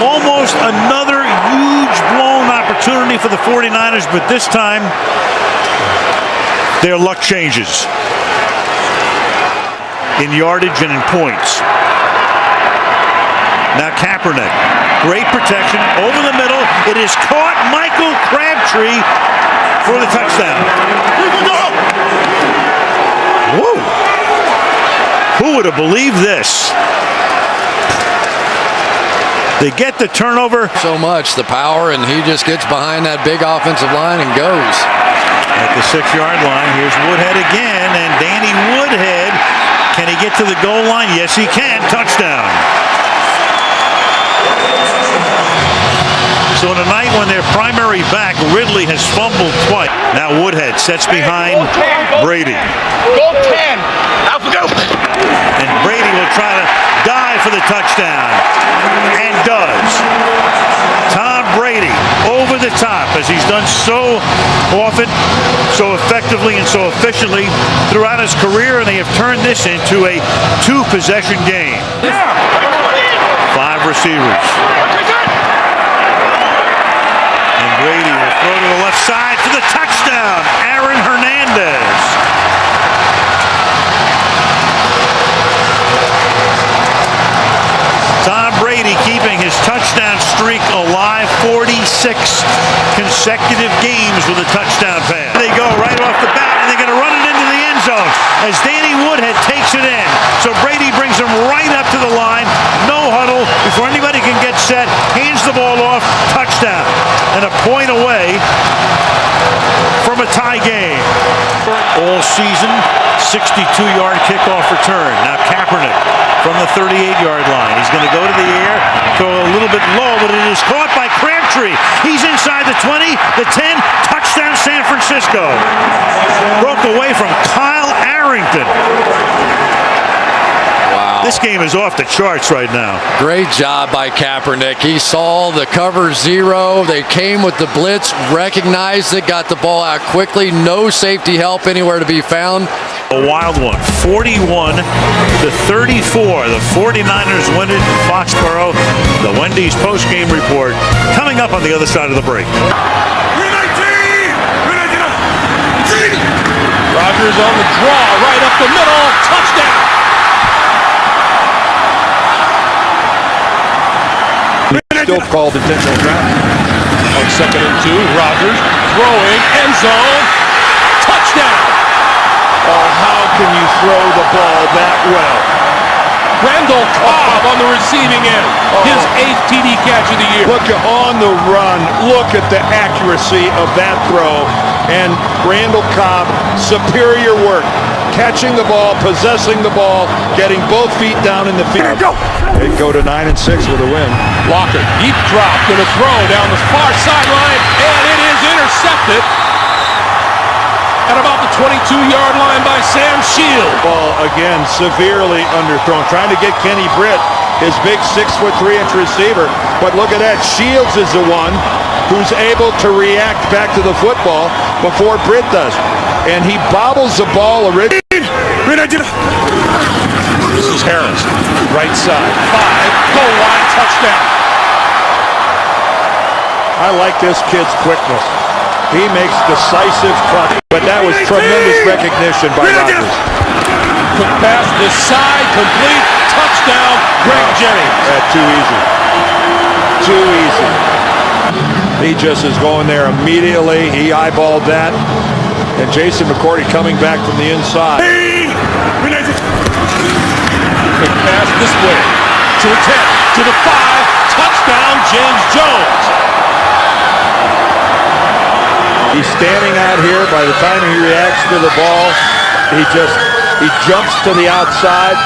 Almost another huge blown opportunity for the 49ers, but this time their luck changes in yardage and in points. Now Kaepernick, great protection over the middle. It is caught. Michael Crabtree for the touchdown. Whoa! Who would have believed this? They get the turnover.
So much, the power, and he just gets behind that big offensive line and goes.
At the 6-yard line, here's Woodhead again, and Danny Woodhead, can he get to the goal line? Yes, he can. Touchdown. So in a night when their primary back, Ridley, has fumbled twice. Now Woodhead sets behind Brady.
Go 10.
And Brady will try to dive for the touchdown. And does. Tom Brady over the top, as he's done so often, so effectively, and so efficiently throughout his career, and they have turned this into a 2-possession game. 5 receivers. And Brady will throw to the left side for the touchdown. Aaron Hernandez. Tom Brady keeping his touchdown streak alive. 46 consecutive games with a touchdown pass. They go right off the bat, and they're going to run it into the end zone as Danny Woodhead takes it in. So Brady brings him right up to the line. No huddle before anybody can get set. Hands the ball off. Touchdown. And a point away from a tie game. All season, 62-yard kickoff return. Now Kaepernick from the 38-yard line. He's going to go to the air, throw a little bit low, but it is caught by Crabtree. He's inside the 20, the 10, touchdown San Francisco. Broke away from Kyle Arrington. This game is off the charts right now.
Great job by Kaepernick. He saw the cover zero. They came with the blitz, recognized it, got the ball out quickly. No safety help anywhere to be found.
A wild one, 41-34. The 49ers win it in Foxborough. The Wendy's post-game report coming up on the other side of the break.
Rodgers on the draw, right up the middle, touchdown.
Still called intentional grounding.
On 2nd and 2, Rodgers throwing, end zone, touchdown.
Oh, how can you throw the ball that well?
Randall Cobb on the receiving end. His 8th TD catch of the year.
Look on the run. Look at the accuracy of that throw. And Randall Cobb, superior work. Catching the ball, possessing the ball, getting both feet down in the field.
They'd go to 9-6 with a win.
Locker, deep drop, going to throw down the far sideline, and it is intercepted at about the 22-yard line by Sam Shields.
Ball again severely underthrown, trying to get Kenny Britt, his big 6'3" receiver. But look at that, Shields is the one who's able to react back to the football before Britt does. And he bobbles the ball originally.
This is Harris, right side, 5, goal line, touchdown.
I like this kid's quickness. He makes decisive cuts, but that was tremendous recognition by Rodgers.
Quick pass, this side, complete, touchdown, Greg Jennings.
Too easy. Too easy. He just is going there immediately. He eyeballed that. And Jason McCourty coming back from the inside.
Quick pass this way, to the 10, to the 5, touchdown, James Jones.
He's standing out here. By the time he reacts to the ball, he jumps to the outside,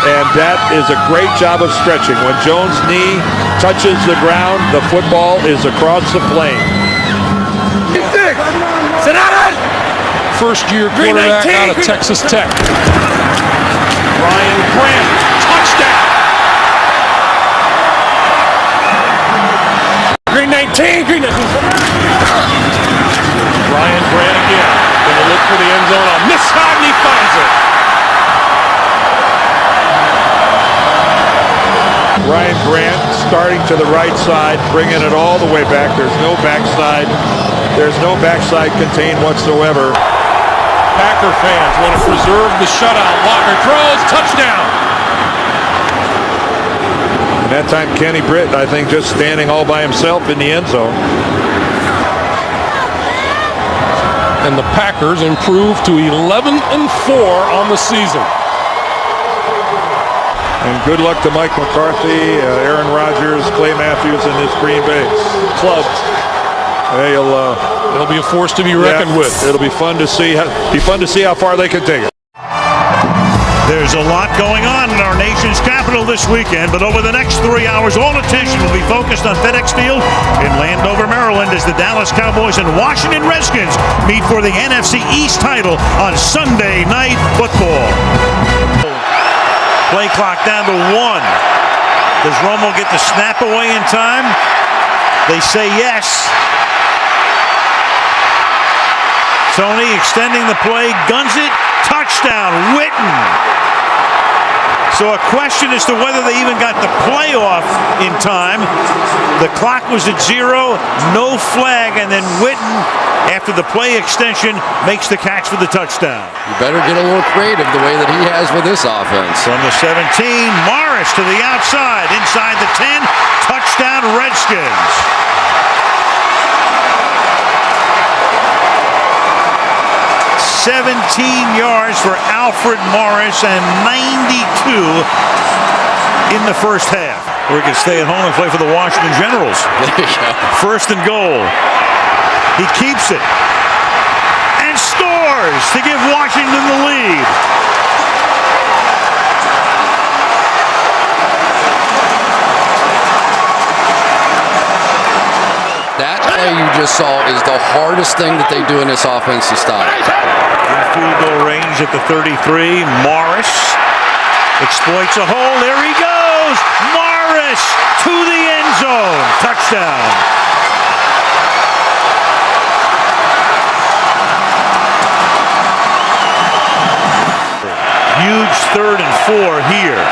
and that is a great job of stretching. When Jones' knee touches the ground, the football is across the plane.
First-year quarterback out of Texas Tech. Ryan Grant, touchdown.
Green 19, Green 19.
Ryan Grant again. Going to look for the end zone on this side, and he finds it.
Ryan Grant starting to the right side, bringing it all the way back. There's no backside. There's no backside contained whatsoever.
Packer fans want to preserve the shutout. Locker throws, touchdown.
And that time Kenny Britt, I think, just standing all by himself in the end zone.
And the Packers improve to 11-4 on the season.
And good luck to Mike McCarthy, Aaron Rodgers, Clay Matthews, and his Green Bay club.
It'll be a force to be reckoned with.
It'll be fun to see. How far they can take it.
There's a lot going on in our nation's capital this weekend, but over the next 3 hours, all attention will be focused on FedEx Field in Landover, Maryland, as the Dallas Cowboys and Washington Redskins meet for the NFC East title on Sunday Night Football. Play clock down to 1. Does Romo get the snap away in time? They say yes. Tony extending the play, guns it, touchdown, Witten. So a question as to whether they even got the play off in time. The clock was at 0, no flag, and then Witten, after the play extension, makes the catch for the touchdown.
You better get a little creative the way that he has with this offense.
From the 17, Morris to the outside, inside the 10, touchdown Redskins. 17 yards for Alfred Morris and 92 in the first half. Or he can stay at home and play for the Washington Generals. First and goal. He keeps it and scores to give Washington the lead.
That play you just saw is the hardest thing that they do in this offense to stop.
In field goal range at the 33. Morris exploits a hole. There he goes. Morris to the end zone. Touchdown. Huge 3rd and 4 here.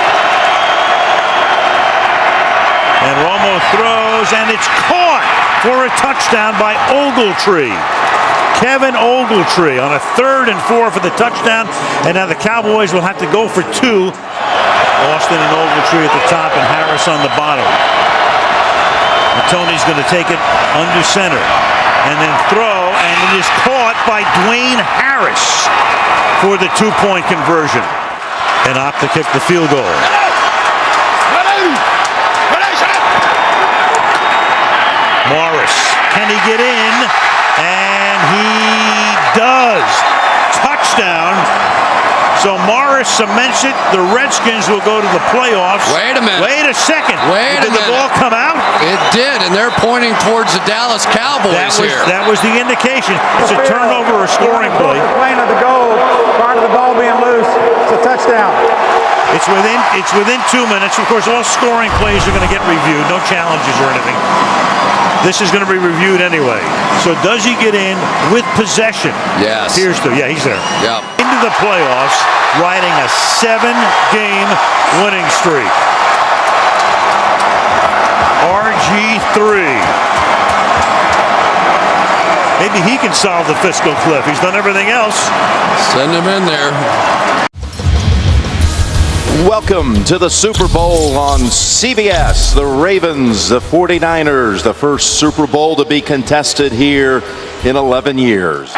And Romo throws, and it's caught for a touchdown by Ogletree. Kevin Ogletree on a 3rd and 4 for the touchdown. And now the Cowboys will have to go for 2. Austin and Ogletree at the top and Harris on the bottom. And Tony's going to take it under center. And then throw, and it is caught by Dwayne Harris for the 2-point conversion. And opt to kick the field goal. Morris, can he get in? And he does. Touchdown. So Morris cements it. The Redskins will go to the playoffs.
Wait a minute.
Wait a second.
Wait a minute.
Did the ball come out?
It did, and they're pointing towards the Dallas Cowboys here.
That was the indication. It's a turnover or scoring play.
Playing of the goal, prior to the ball being loose, it's a touchdown.
It's within 2 minutes. Of course, all scoring plays are going to get reviewed. No challenges or anything. This is going to be reviewed anyway. So does he get in with possession?
Yes.
He's there.
Yep.
Into the playoffs, riding a 7-game winning streak. RG3. Maybe he can solve the fiscal cliff. He's done everything else.
Send him in there.
Welcome to the Super Bowl on CBS. The Ravens, the 49ers, the first Super Bowl to be contested here in 11 years.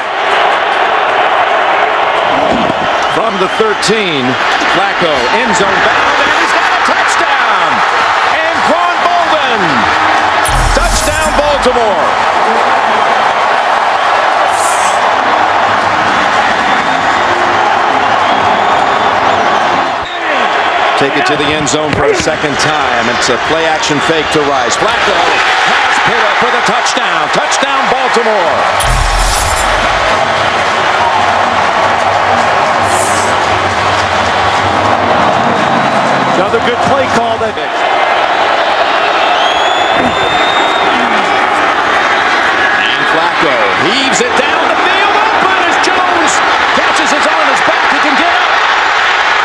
From the 13, Flacco, end zone bound, and he's got a touchdown! And Quan Bolden! Touchdown, Baltimore! Take it to the end zone for a second time. It's a play-action fake to Rice. Flacco has Pitta for the touchdown. Touchdown, Baltimore.
Another good play call.
And Flacco heaves it down the field. Open as Jones catches his on his back. He can get up.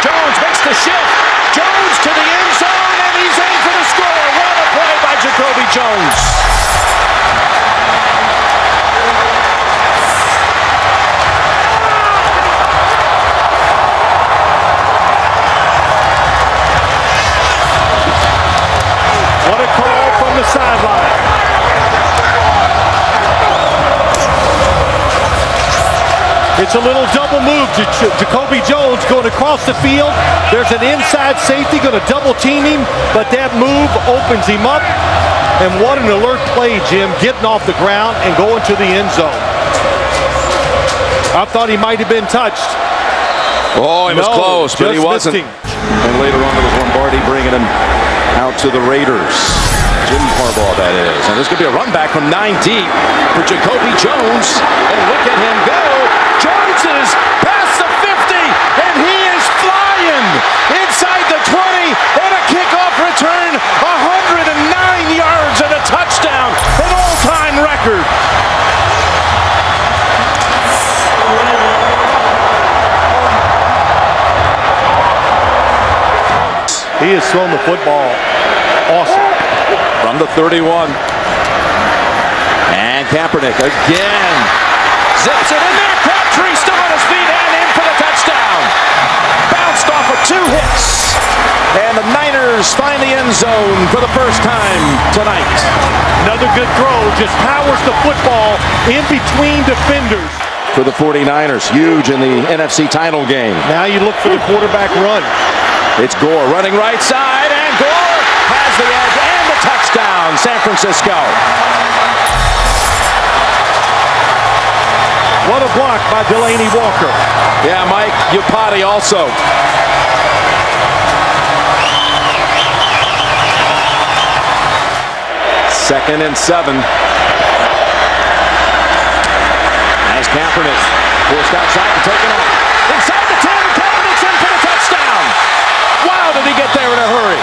Jones makes the shift. Jones to the end zone, and he's in for the score. What a play by Jacoby Jones.
What a call from the sideline. It's a little double move to Jacoby Jones going across the field. There's an inside safety going to double team him, but that move opens him up. And what an alert play, Jim, getting off the ground and going to the end zone. I thought he might have been touched.
Oh, he was close, but he wasn't. And later on, it was Lombardi bringing him out to the Raiders. Jim Harbaugh, that is. And there's going to be a run back from 9 deep for Jacoby Jones. And look at him go. Jones is past the 50, and he is flying inside the 20, and a kickoff return, 109 yards and a touchdown, an all-time record.
He has thrown the football awesome.
From the 31. And Kaepernick again. Zips it in there. Crabtree still on his feet and in for the touchdown. Bounced off of 2 hits. And the Niners find the end zone for the first time tonight.
Another good throw. Just powers the football in between defenders.
for the 49ers. Huge in the NFC title game.
Now you look for the quarterback run.
It's Gore running right side, and Gore has the edge and the touchdown, San Francisco.
What a block by Delaney Walker.
Yeah, Mike Iupati also. Second and 7. As Kaepernick forced outside and taken off. Inside the 10, Kaepernick's in for the touchdown. Wow, did he get there in a hurry.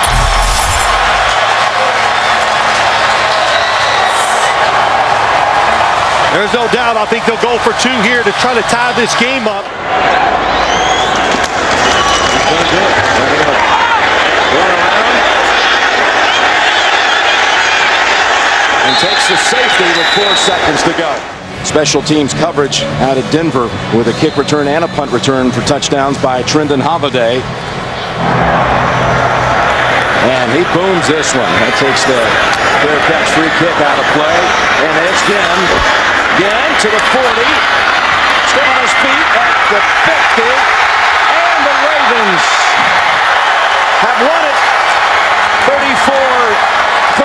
There's no doubt. I think they'll go for 2 here to try to tie this game up.
And takes the safety with 4 seconds to go. Special teams coverage out of Denver with a kick return and a punt return for touchdowns by Trendon Holiday. And he booms this one. That takes the fair catch free kick out of play. And it's again to the 40. Still on his feet at the 50. And the Ravens have won it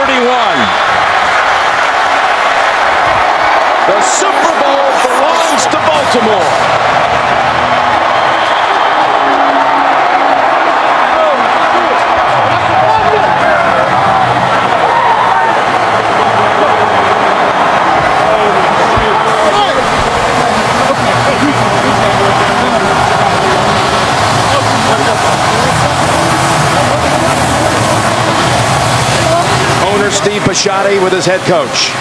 34-31. The Super Bowl belongs to Baltimore. Owner Steve Bisciotti with his head coach.